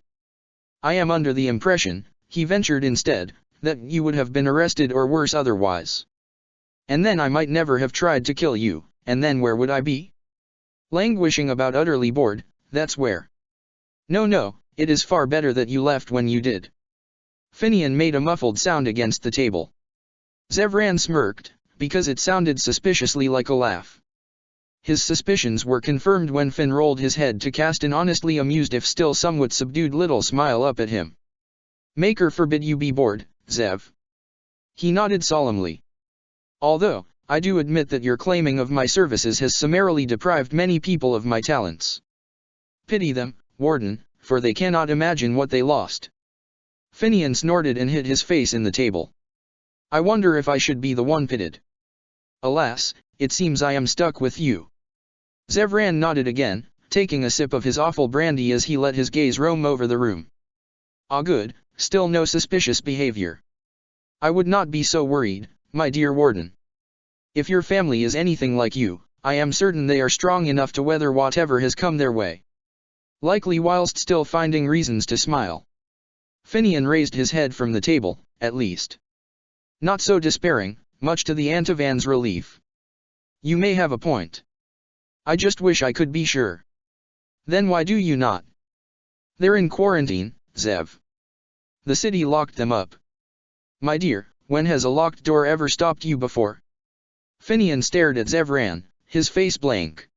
I am under the impression, he ventured instead, that you would have been arrested or worse otherwise. And then I might never have tried to kill you, and then where would I be? Languishing about utterly bored, that's where. No, it is far better that you left when you did. Finian made a muffled sound against the table. Zevran smirked, because it sounded suspiciously like a laugh. His suspicions were confirmed when Finn rolled his head to cast an honestly amused if still somewhat subdued little smile up at him. Maker forbid you be bored, Zev. He nodded solemnly. Although, I do admit that your claiming of my services has summarily deprived many people of my talents. Pity them, warden, for they cannot imagine what they lost. Finian snorted and hid his face in the table. I wonder if I should be the one pitied. Alas, it seems I am stuck with you. Zevran nodded again, taking a sip of his awful brandy as he let his gaze roam over the room. Ah good, still no suspicious behavior. I would not be so worried, my dear warden. If your family is anything like you, I am certain they are strong enough to weather whatever has come their way. Likely whilst still finding reasons to smile. Finian raised his head from the table, at least. Not so despairing, much to the Antavan's relief. You may have a point. I just wish I could be sure. Then why do you not? They're in quarantine, Zev. The city locked them up. My dear, when has a locked door ever stopped you before? Finian stared at Zevran, his face blank.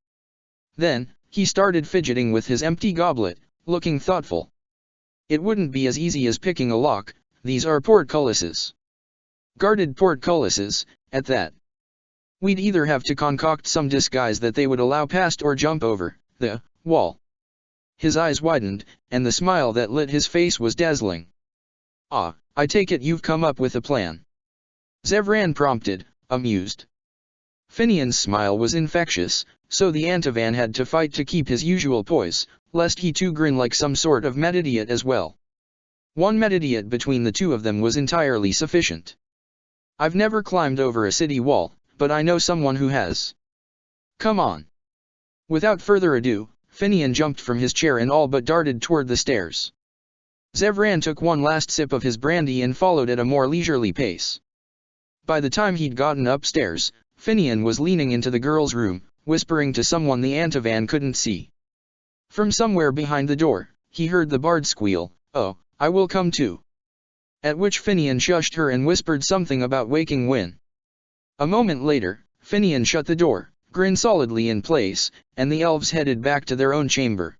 Then, he started fidgeting with his empty goblet, looking thoughtful. It wouldn't be as easy as picking a lock, these are portcullises. Guarded portcullises, at that. We'd either have to concoct some disguise that they would allow past or jump over the wall. His eyes widened, and the smile that lit his face was dazzling. Ah, I take it you've come up with a plan. Zevran prompted, amused. Finian's smile was infectious, so the Antavan had to fight to keep his usual poise, lest he too grin like some sort of mad-idiot as well. One mad-idiot between the two of them was entirely sufficient. I've never climbed over a city wall, but I know someone who has. Come on. Without further ado, Finian jumped from his chair and all but darted toward the stairs. Zevran took one last sip of his brandy and followed at a more leisurely pace. By the time he'd gotten upstairs, Finian was leaning into the girl's room, whispering to someone the Antavan couldn't see. From somewhere behind the door, he heard the bard squeal, "Oh, I will come too." At which Finian shushed her and whispered something about waking Win. A moment later, Finian shut the door, grinned solidly in place, and the elves headed back to their own chamber.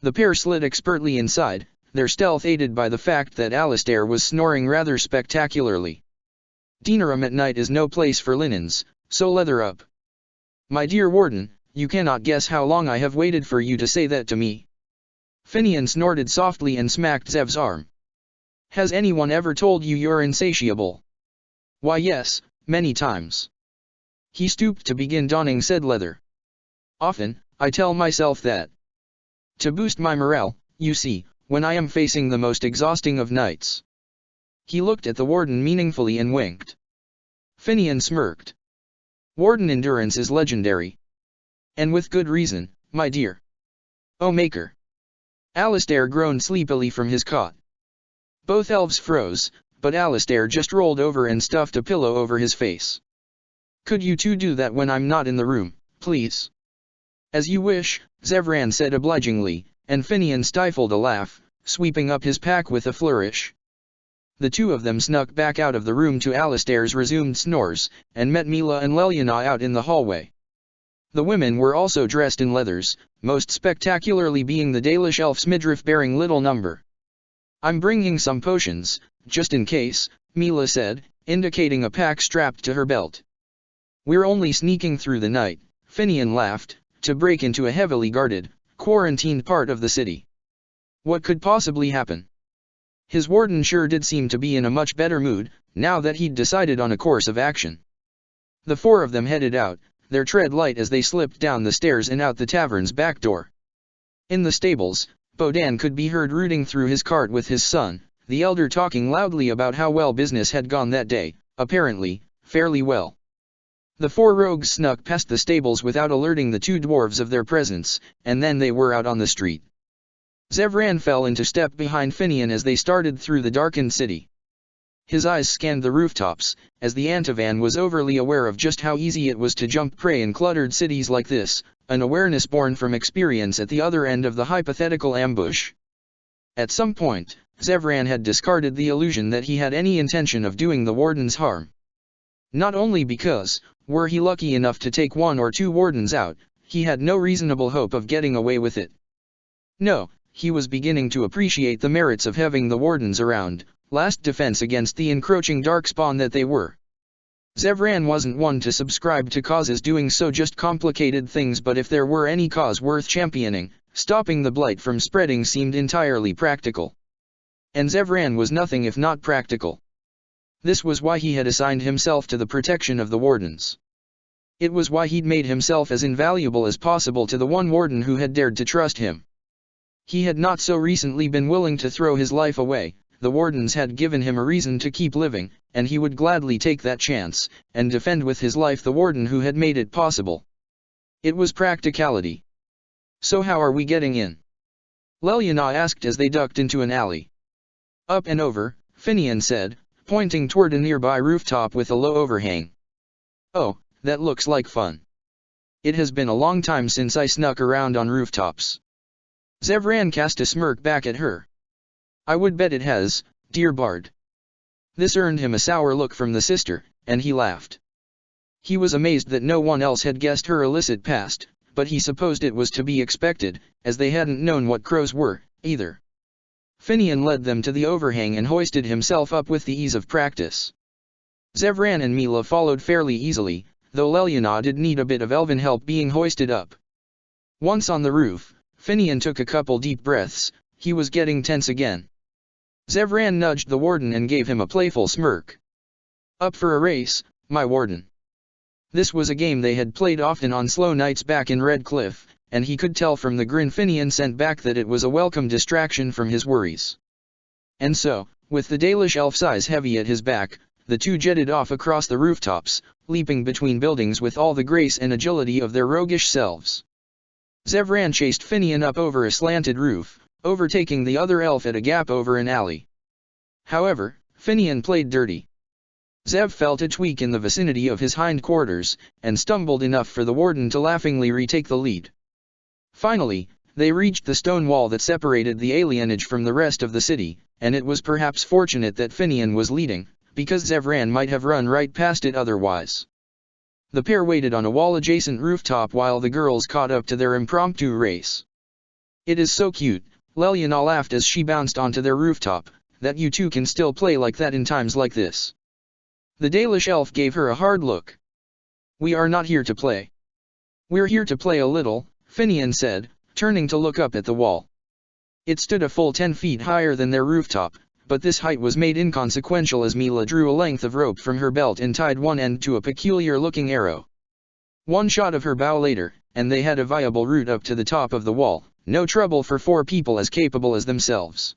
The pair slid expertly inside, their stealth aided by the fact that Alistair was snoring rather spectacularly. Denerim at night is no place for linens, so leather up. My dear warden, you cannot guess how long I have waited for you to say that to me. Finian snorted softly and smacked Zev's arm. Has anyone ever told you you're insatiable? Why yes, many times. He stooped to begin donning said leather. Often, I tell myself that. To boost my morale, you see, when I am facing the most exhausting of nights. He looked at the warden meaningfully and winked. Finian smirked. Warden endurance is legendary. And with good reason, my dear. Oh Maker. Alistair groaned sleepily from his cot. Both elves froze, but Alistair just rolled over and stuffed a pillow over his face. Could you two do that when I'm not in the room, please? As you wish, Zevran said obligingly, and Finian stifled a laugh, sweeping up his pack with a flourish. The two of them snuck back out of the room to Alistair's resumed snores, and met Mila and Leliana out in the hallway. The women were also dressed in leathers, most spectacularly being the Dalish elf's midriff-bearing little number. I'm bringing some potions, just in case, Mila said, indicating a pack strapped to her belt. We're only sneaking through the night, Finian laughed, to break into a heavily guarded, quarantined part of the city. What could possibly happen? His warden sure did seem to be in a much better mood, now that he'd decided on a course of action. The four of them headed out, their tread light as they slipped down the stairs and out the tavern's back door. In the stables, Bodan could be heard rooting through his cart with his son, the elder talking loudly about how well business had gone that day, apparently, fairly well. The four rogues snuck past the stables without alerting the two dwarves of their presence, and then they were out on the street. Zevran fell into step behind Finian as they started through the darkened city. His eyes scanned the rooftops, as the Antivan was overly aware of just how easy it was to jump prey in cluttered cities like this, an awareness born from experience at the other end of the hypothetical ambush. At some point, Zevran had discarded the illusion that he had any intention of doing the wardens harm. Not only because, were he lucky enough to take one or two wardens out, he had no reasonable hope of getting away with it. No, he was beginning to appreciate the merits of having the wardens around, last defense against the encroaching darkspawn that they were. Zevran wasn't one to subscribe to causes doing so just complicated things, but if there were any cause worth championing, stopping the blight from spreading seemed entirely practical. And Zevran was nothing if not practical. This was why he had assigned himself to the protection of the wardens. It was why he'd made himself as invaluable as possible to the one warden who had dared to trust him. He had not so recently been willing to throw his life away. The wardens had given him a reason to keep living, and he would gladly take that chance, and defend with his life the warden who had made it possible. It was practicality. So how are we getting in? Leliana asked as they ducked into an alley. Up and over, Finian said, pointing toward a nearby rooftop with a low overhang. Oh, that looks like fun. It has been a long time since I snuck around on rooftops. Zevran cast a smirk back at her. I would bet it has, dear Bard. This earned him a sour look from the sister, and he laughed. He was amazed that no one else had guessed her illicit past, but he supposed it was to be expected, as they hadn't known what crows were, either. Finian led them to the overhang and hoisted himself up with the ease of practice. Zevran and Mila followed fairly easily, though Leliana did need a bit of elven help being hoisted up. Once on the roof, Finian took a couple deep breaths. He was getting tense again. Zevran nudged the warden and gave him a playful smirk. Up for a race, my warden. This was a game they had played often on slow nights back in Red Cliff, and he could tell from the grin Finian sent back that it was a welcome distraction from his worries. And so, with the Dalish elf's eyes heavy at his back, the two jetted off across the rooftops, leaping between buildings with all the grace and agility of their roguish selves. Zevran chased Finian up over a slanted roof, overtaking the other elf at a gap over an alley. However, Finian played dirty. Zev felt a tweak in the vicinity of his hindquarters, and stumbled enough for the warden to laughingly retake the lead. Finally, they reached the stone wall that separated the alienage from the rest of the city, and it was perhaps fortunate that Finian was leading, because Zevran might have run right past it otherwise. The pair waited on a wall-adjacent rooftop while the girls caught up to their impromptu race. It is so cute, Leliana laughed as she bounced onto their rooftop, that you two can still play like that in times like this. The Dalish elf gave her a hard look. We are not here to play. We're here to play a little, Finian said, turning to look up at the wall. It stood a full 10 feet higher than their rooftop, but this height was made inconsequential as Mila drew a length of rope from her belt and tied one end to a peculiar-looking arrow. One shot of her bow later, and they had a viable route up to the top of the wall, no trouble for 4 people as capable as themselves.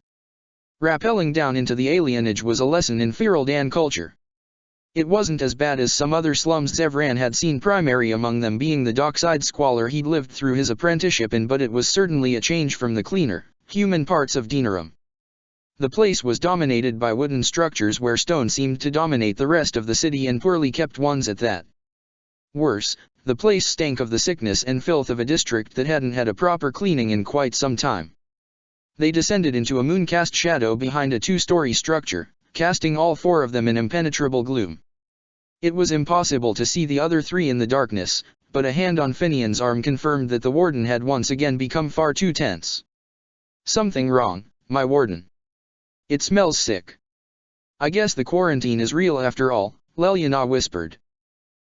Rappelling down into the alienage was a lesson in feral Dan culture. It wasn't as bad as some other slums Zevran had seen, primary among them being the dockside squalor he'd lived through his apprenticeship in, but it was certainly a change from the cleaner, human parts of Denerim. The place was dominated by wooden structures where stone seemed to dominate the rest of the city, and poorly kept ones at that. Worse, the place stank of the sickness and filth of a district that hadn't had a proper cleaning in quite some time. They descended into a moon-cast shadow behind a 2-story structure, casting all 4 of them in impenetrable gloom. It was impossible to see the other 3 in the darkness, but a hand on Finian's arm confirmed that the warden had once again become far too tense. "Something wrong, my warden. It smells sick." "I guess the quarantine is real after all," Leliana whispered.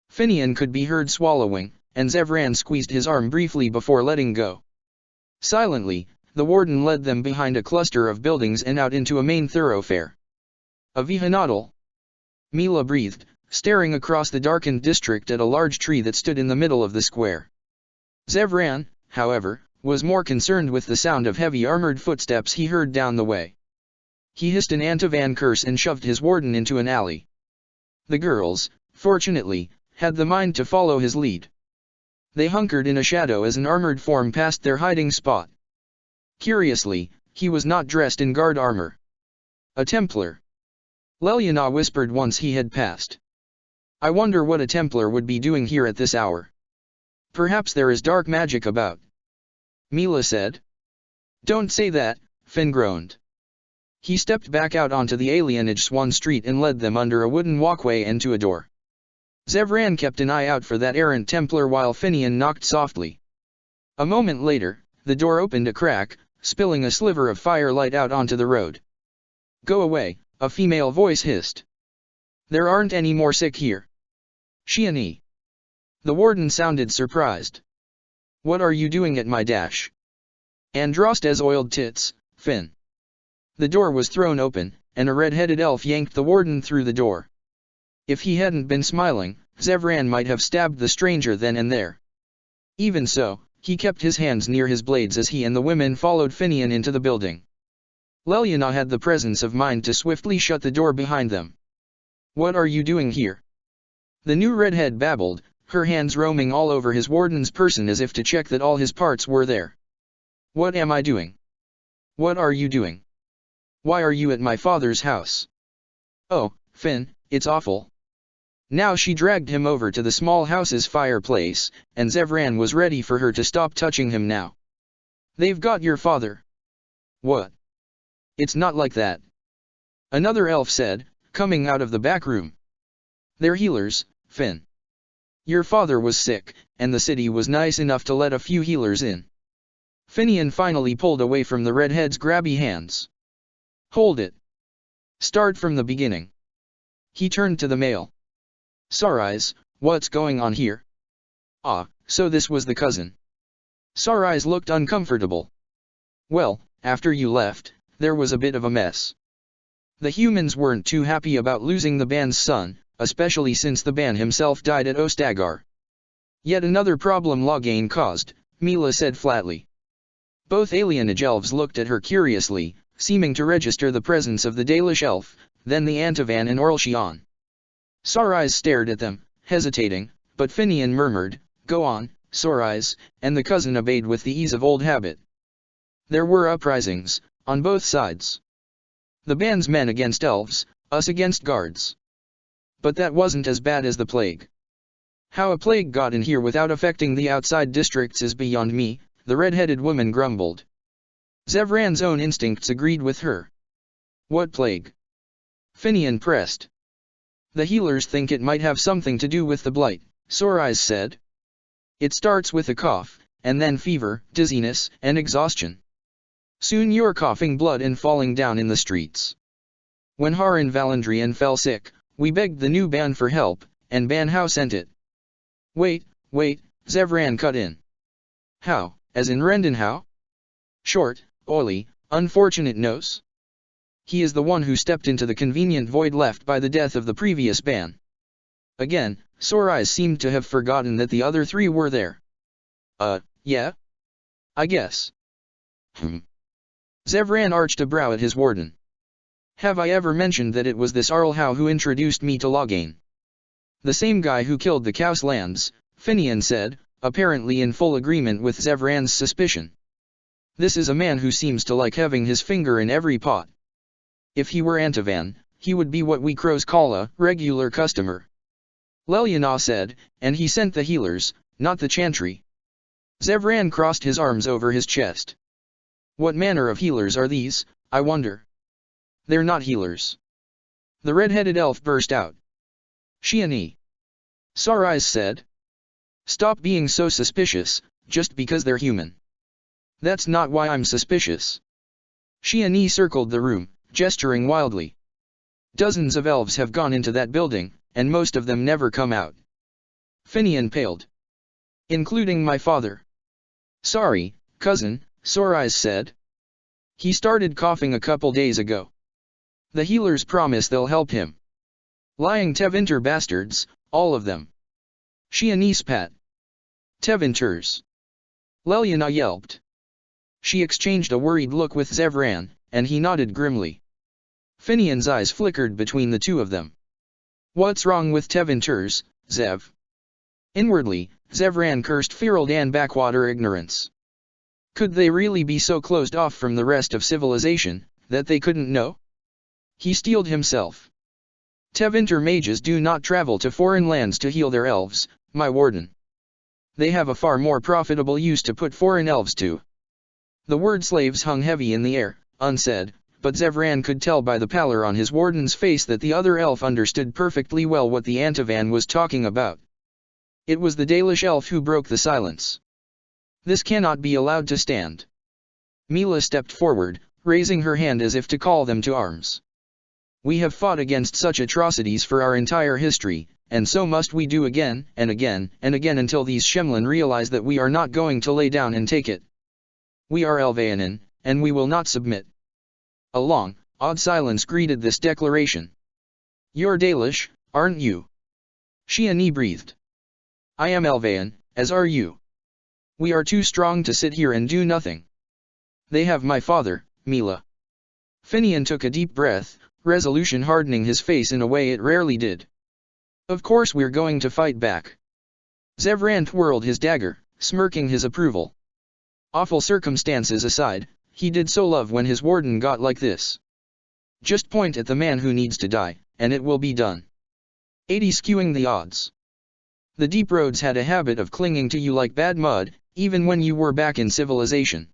Finian could be heard swallowing, and Zevran squeezed his arm briefly before letting go. Silently, the warden led them behind a cluster of buildings and out into a main thoroughfare. "A vehinodal," Mila breathed, staring across the darkened district at a large tree that stood in the middle of the square. Zevran, however, was more concerned with the sound of heavy armored footsteps he heard down the way. He hissed an Antivan curse and shoved his warden into an alley. The girls, fortunately, had the mind to follow his lead. They hunkered in a shadow as an armored form passed their hiding spot. Curiously, he was not dressed in guard armor. "A Templar," Leliana whispered once he had passed. "I wonder what a Templar would be doing here at this hour." "Perhaps there is dark magic about," Mila said. "Don't say that," Finn groaned. He stepped back out onto the alienage Swan Street and led them under a wooden walkway and to a door. Zevran kept an eye out for that errant Templar while Finian knocked softly. A moment later, the door opened a crack, spilling a sliver of firelight out onto the road. "Go away," a female voice hissed. "There aren't any more sick here." "Shiani." The warden sounded surprised. "What are you doing at my dash?" "Andraste's oiled tits, Finn." The door was thrown open, and a red-headed elf yanked the warden through the door. If he hadn't been smiling, Zevran might have stabbed the stranger then and there. Even so, he kept his hands near his blades as he and the women followed Finian into the building. Leliana had the presence of mind to swiftly shut the door behind them. "What are you doing here?" The new redhead babbled, her hands roaming all over his warden's person as if to check that all his parts were there. "What am I doing?" "What are you doing? Why are you at my father's house?" "Oh, Finn, it's awful." Now she dragged him over to the small house's fireplace, and Zevran was ready for her to stop touching him now. "They've got your father." "What?" "It's not like that," another elf said, coming out of the back room. "They're healers, Finn. Your father was sick, and the city was nice enough to let a few healers in." Finian finally pulled away from the redhead's grabby hands. "Hold it. Start from the beginning." He turned to the male. "Sarais, what's going on here?" "Ah, so this was the cousin." Sarais looked uncomfortable. "Well, after you left, there was a bit of a mess. The humans weren't too happy about losing the Ban's son, especially since the Ban himself died at Ostagar." "Yet another problem Loghain caused," Mila said flatly. Both alienage elves looked at her curiously, seeming to register the presence of the Dalish elf, then the Antivan and Orlshian. Sarais stared at them, hesitating, but Finian murmured, "Go on, Sarais," and the cousin obeyed with the ease of old habit. There were uprisings, on both sides. The Ban's men against elves, us against guards. But that wasn't as bad as the plague. "How a plague got in here without affecting the outside districts is beyond me," the red-headed woman grumbled. Zevran's own instincts agreed with her. "What plague?" Finian pressed. "The healers think it might have something to do with the blight," Sarais said. "It starts with a cough, and then fever, dizziness, and exhaustion. Soon you're coughing blood and falling down in the streets. When Haran Valandrian fell sick, we begged the new Ban for help, and Ban How sent it." Wait, Zevran cut in. "How, as in Rendon How?" "Short, oily, Unfortunate nose. He is the one who stepped into the convenient void left by the death of the previous ban. Again, Sore Eyes seemed to have forgotten that the other three were there. Yeah? I guess. Zevran arched a brow at his warden. Have I ever mentioned that it was this Arlhau who introduced me to Loghain? The same guy who killed the Cowslands, Finian said, apparently in full agreement with Zevran's suspicion. This is a man who seems to like having his finger in every pot. If he were Antivan, he would be what we crows call a regular customer. Lelyana said, and he sent the healers, not the chantry. Zevran crossed his arms over his chest. What manner of healers are these, I wonder? They're not healers. The red-headed elf burst out. Shiani. Sore Eyes said. Stop being so suspicious, just because they're human. That's not why I'm suspicious. Shiani circled the room, gesturing wildly. Dozens of elves have gone into that building, and most of them never come out. Finian paled. Including my father. Sorry, cousin, Sore Eyes said. He started coughing a couple days ago. The healers promise they'll help him. Lying Tevinter bastards, all of them. Shiani spat. Tevinters. Lelyana yelped. She exchanged a worried look with Zevran, and he nodded grimly. Finian's eyes flickered between the two of them. What's wrong with Tevinters, Zev? Inwardly, Zevran cursed Fereldan backwater ignorance. Could they really be so closed off from the rest of civilization, that they couldn't know? He steeled himself. Tevinter mages do not travel to foreign lands to heal their elves, my warden. They have a far more profitable use to put foreign elves to. The word slaves hung heavy in the air, unsaid, but Zevran could tell by the pallor on his warden's face that the other elf understood perfectly well what the Antivan was talking about. It was the Dalish elf who broke the silence. This cannot be allowed to stand. Mila stepped forward, raising her hand as if to call them to arms. We have fought against such atrocities for our entire history, and so must we do again, and again, and again until these Shemlin realize that we are not going to lay down and take it. We are Elvayanin, and we will not submit. A long, odd silence greeted this declaration. You're Dalish, aren't you? Shiani breathed. I am Elvayan, as are you. We are too strong to sit here and do nothing. They have my father, Mila. Finian took a deep breath, resolution hardening his face in a way it rarely did. Of course we're going to fight back. Zevran twirled his dagger, smirking his approval. Awful circumstances aside, he did so love when his warden got like this. Just point at the man who needs to die, and it will be done. 80 skewing the odds. The deep roads had a habit of clinging to you like bad mud, even when you were back in civilization.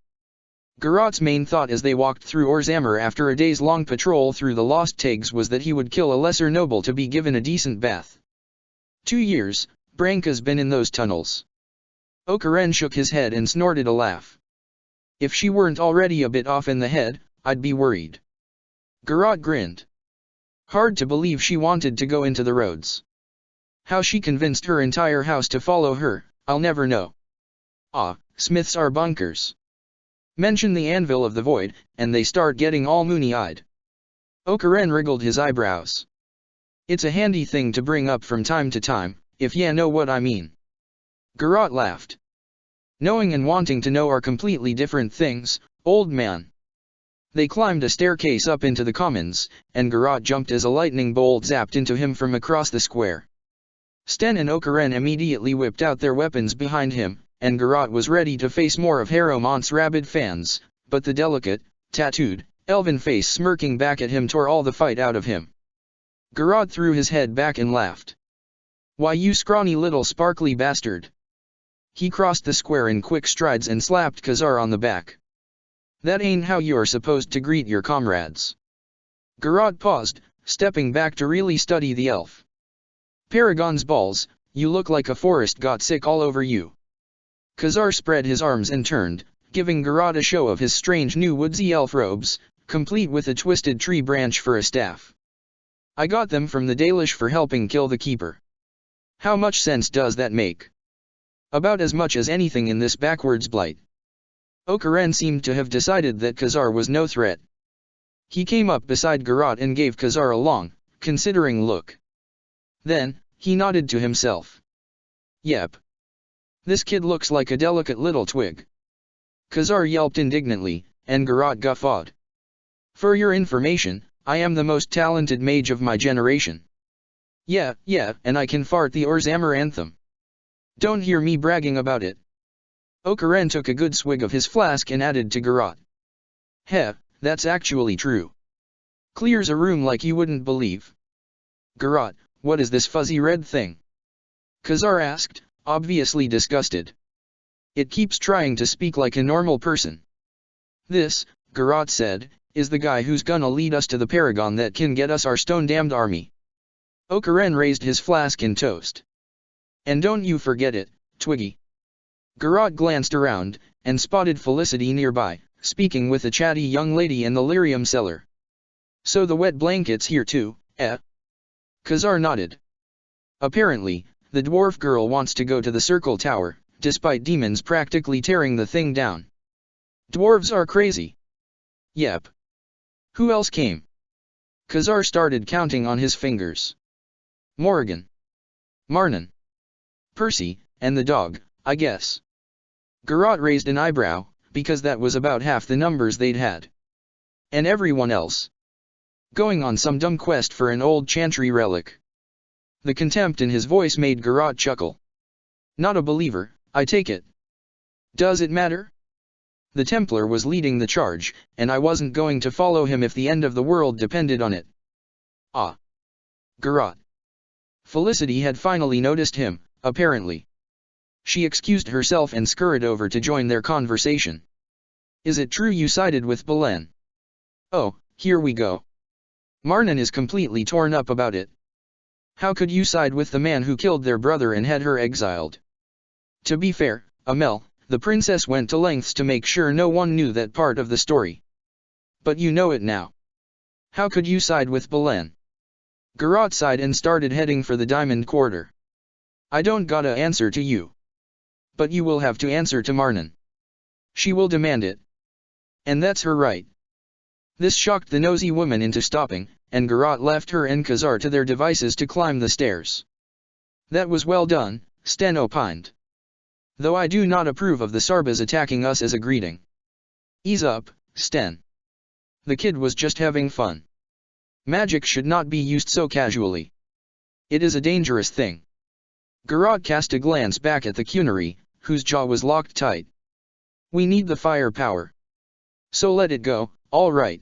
Garot's main thought as they walked through Orzammer after a days-long patrol through the Lost Tegs was that he would kill a lesser noble to be given a decent bath. 2 years, Branka's been in those tunnels. Okaren shook his head and snorted a laugh. If she weren't already a bit off in the head, I'd be worried. Garot grinned. Hard to believe she wanted to go into the roads. How she convinced her entire house to follow her, I'll never know. Ah, smiths are bunkers. Mention the anvil of the void, and they start getting all moony-eyed. Okaren wriggled his eyebrows. It's a handy thing to bring up from time to time, if ya know what I mean. Garot laughed. Knowing and wanting to know are completely different things, old man. They climbed a staircase up into the commons, and Garot jumped as a lightning bolt zapped into him from across the square. Sten and Okaren immediately whipped out their weapons behind him, and Garot was ready to face more of Haromont's rabid fans, but the delicate, tattooed, elven face smirking back at him tore all the fight out of him. Garot threw his head back and laughed. Why, you scrawny little sparkly bastard. He crossed the square in quick strides and slapped Khazar on the back. That ain't how you're supposed to greet your comrades. Garot paused, stepping back to really study the elf. Paragon's balls, you look like a forest got sick all over you. Khazar spread his arms and turned, giving Garot a show of his strange new woodsy elf robes, complete with a twisted tree branch for a staff. I got them from the Dalish for helping kill the keeper. How much sense does that make? About as much as anything in this backwards blight. Okaren seemed to have decided that Khazar was no threat. He came up beside Garat and gave Khazar a long, considering look. Then, he nodded to himself. Yep. This kid looks like a delicate little twig. Khazar yelped indignantly, and Garat guffawed. For your information, I am the most talented mage of my generation. Yeah, and I can fart the Orzammer anthem. Don't hear me bragging about it. Okaren took a good swig of his flask and added to Garat. Heh, that's actually true. Clears a room like you wouldn't believe. Garat, what is this fuzzy red thing? Khazar asked, obviously disgusted. It keeps trying to speak like a normal person. This, Garat said, is the guy who's gonna lead us to the paragon that can get us our stone-damned army. Okaren raised his flask in toast. And don't you forget it, Twiggy. Garat glanced around, and spotted Felicity nearby, speaking with a chatty young lady in the lyrium cellar. So the wet blanket's here too, eh? Khazar nodded. Apparently, the dwarf girl wants to go to the circle tower, despite demons practically tearing the thing down. Dwarves are crazy. Yep. Who else came? Khazar started counting on his fingers. Morrigan. Marnan. Percy, and the dog, I guess. Garat raised an eyebrow, because that was about half the numbers they'd had. And everyone else. Going on some dumb quest for an old chantry relic. The contempt in his voice made Garat chuckle. Not a believer, I take it. Does it matter? The Templar was leading the charge, and I wasn't going to follow him if the end of the world depended on it. Ah. Garat. Felicity had finally noticed him, apparently. She excused herself and scurried over to join their conversation. Is it true you sided with Belen? Oh, here we go. Marnan is completely torn up about it. How could you side with the man who killed their brother and had her exiled? To be fair, Amel, the princess went to lengths to make sure no one knew that part of the story. But you know it now. How could you side with Belen? Garat sighed and started heading for the diamond quarter. I don't gotta answer to you. But you will have to answer to Marnan. She will demand it. And that's her right. This shocked the nosy woman into stopping, and Garat left her and Khazar to their devices to climb the stairs. That was well done, Sten opined. Though I do not approve of the Sarbas attacking us as a greeting. Ease up, Sten. The kid was just having fun. Magic should not be used so casually. It is a dangerous thing. Garat cast a glance back at the Cunary, whose jaw was locked tight. We need the firepower. So let it go, all right.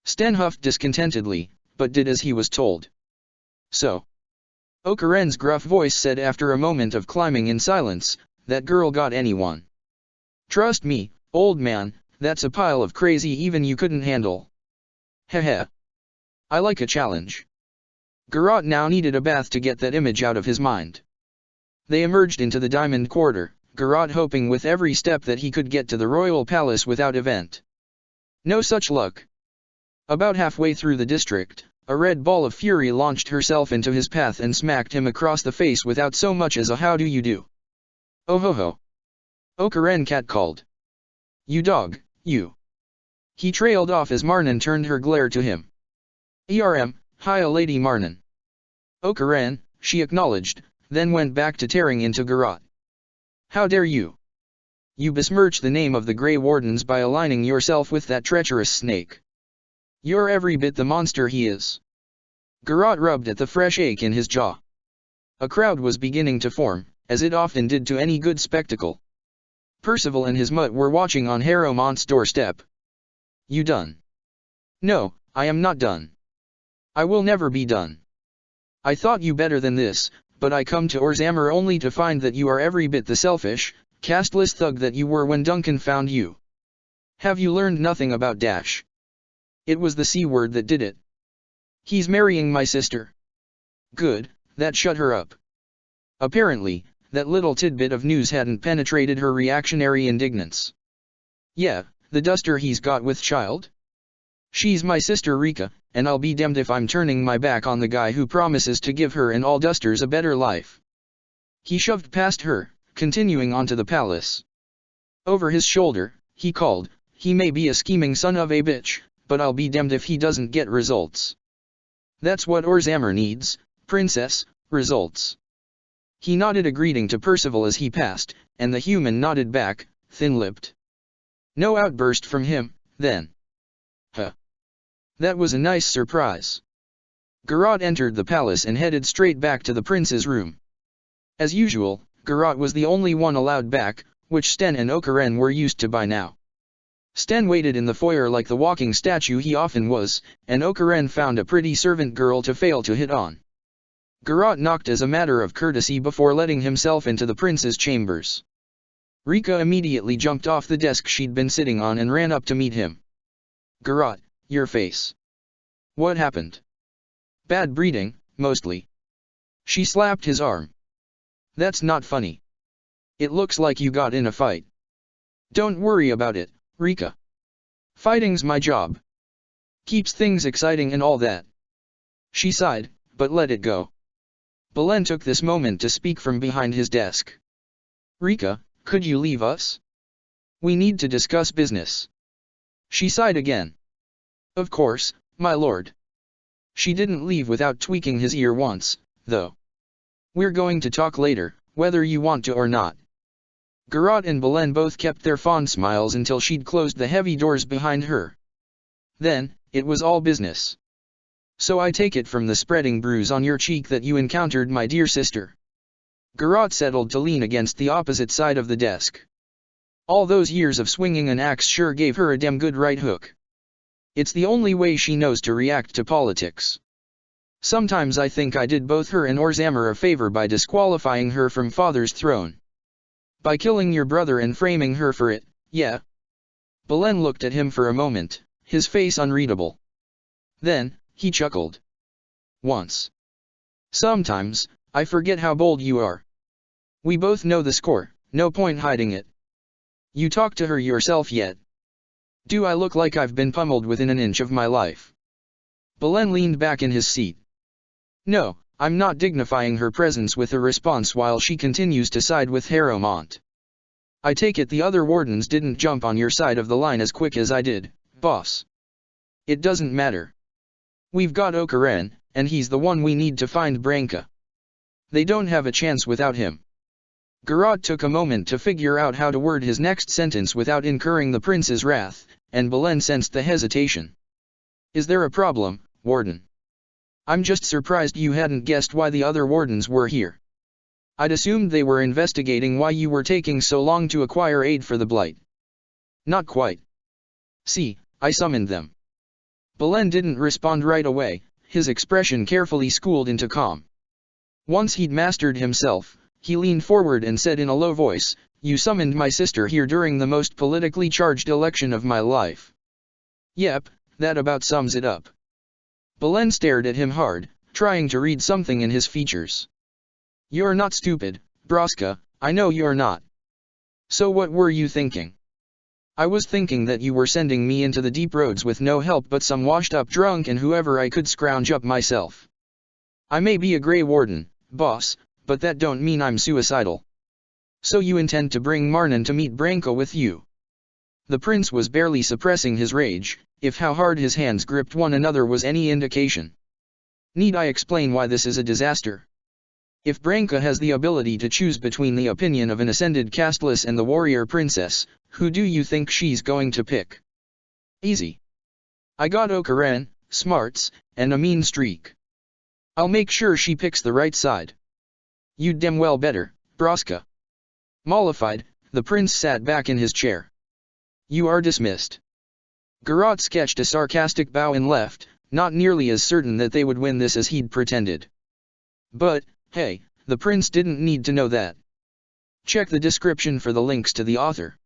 Sten huffed discontentedly, but did as he was told. So. Okaren's gruff voice said after a moment of climbing in silence, that girl got anyone. Trust me, old man, that's a pile of crazy even you couldn't handle. Heh. I like a challenge. Garat now needed a bath to get that image out of his mind. They emerged into the diamond quarter, Garat hoping with every step that he could get to the royal palace without event. No such luck. About halfway through the district, a red ball of fury launched herself into his path and smacked him across the face without so much as a how do you do. Oh ho ho. Okaren catcalled. You dog, you. He trailed off as Marnan turned her glare to him. Hiya Lady Marnan. Okaren, she acknowledged, then went back to tearing into Garat. How dare you? You besmirch the name of the Grey Wardens by aligning yourself with that treacherous snake. You're every bit the monster he is. Garat rubbed at the fresh ache in his jaw. A crowd was beginning to form, as it often did to any good spectacle. Percival and his mutt were watching on Harrowmont's doorstep. You done? No, I am not done. I will never be done. I thought you better than this, but I come to Orzammer only to find that you are every bit the selfish, casteless thug that you were when Duncan found you. Have you learned nothing about Dash? It was the C word that did it. He's marrying my sister. Good, that shut her up. Apparently, that little tidbit of news hadn't penetrated her reactionary indignance. Yeah, the duster he's got with child? She's my sister Rika, and I'll be damned if I'm turning my back on the guy who promises to give her and all dusters a better life. He shoved past her, continuing onto the palace. Over his shoulder, he called. He may be a scheming son of a bitch, but I'll be damned if he doesn't get results. That's what Orzammar needs, princess, results. He nodded a greeting to Percival as he passed, and the human nodded back, thin-lipped. No outburst from him, then. Huh. That was a nice surprise. Garrot entered the palace and headed straight back to the prince's room. As usual, Garrot was the only one allowed back, which Sten and Okaren were used to by now. Sten waited in the foyer like the walking statue he often was, and Okaren found a pretty servant girl to fail to hit on. Garrot knocked as a matter of courtesy before letting himself into the prince's chambers. Rika immediately jumped off the desk she'd been sitting on and ran up to meet him. Garrot, your face. What happened? Bad breeding, mostly. She slapped his arm. That's not funny. It looks like you got in a fight. Don't worry about it, Rika. Fighting's my job. Keeps things exciting and all that. She sighed, but let it go. Belen took this moment to speak from behind his desk. Rika, could you leave us? We need to discuss business. She sighed again. Of course, my lord. She didn't leave without tweaking his ear once, though. We're going to talk later, whether you want to or not. Garrot and Belen both kept their fond smiles until she'd closed the heavy doors behind her. Then, it was all business. So I take it from the spreading bruise on your cheek that you encountered my dear sister. Garrot settled to lean against the opposite side of the desk. All those years of swinging an axe sure gave her a damn good right hook. It's the only way she knows to react to politics. Sometimes I think I did both her and Orzammar a favor by disqualifying her from father's throne. By killing your brother and framing her for it, yeah. Belen looked at him for a moment, his face unreadable. Then, he chuckled. Once. Sometimes, I forget how bold you are. We both know the score, no point hiding it. You talked to her yourself yet? Do I look like I've been pummeled within an inch of my life? Belen leaned back in his seat. No, I'm not dignifying her presence with a response while she continues to side with Harrowmont. I take it the other wardens didn't jump on your side of the line as quick as I did, boss. It doesn't matter. We've got Okaren, and he's the one we need to find Branka. They don't have a chance without him. Garrot took a moment to figure out how to word his next sentence without incurring the prince's wrath, and Belen sensed the hesitation. Is there a problem, warden? I'm just surprised you hadn't guessed why the other wardens were here. I'd assumed they were investigating why you were taking so long to acquire aid for the Blight. Not quite. See, I summoned them. Belen didn't respond right away, his expression carefully schooled into calm. Once he'd mastered himself, he leaned forward and said in a low voice, You summoned my sister here during the most politically charged election of my life. Yep, that about sums it up. Belen stared at him hard, trying to read something in his features. You're not stupid, Braska, I know you're not. So what were you thinking? I was thinking that you were sending me into the deep roads with no help but some washed-up drunk and whoever I could scrounge up myself. I may be a Grey Warden, boss, but that don't mean I'm suicidal. So you intend to bring Marnan to meet Branka with you? The prince was barely suppressing his rage, if how hard his hands gripped one another was any indication. Need I explain why this is a disaster? If Branka has the ability to choose between the opinion of an ascended casteless and the warrior princess, who do you think she's going to pick? Easy. I got Okaren, smarts, and a mean streak. I'll make sure she picks the right side. You'd damn well better, Braska. Mollified, the prince sat back in his chair. You are dismissed. Garrot sketched a sarcastic bow and left, not nearly as certain that they would win this as he'd pretended. But, hey, the prince didn't need to know that. Check the description for the links to the author.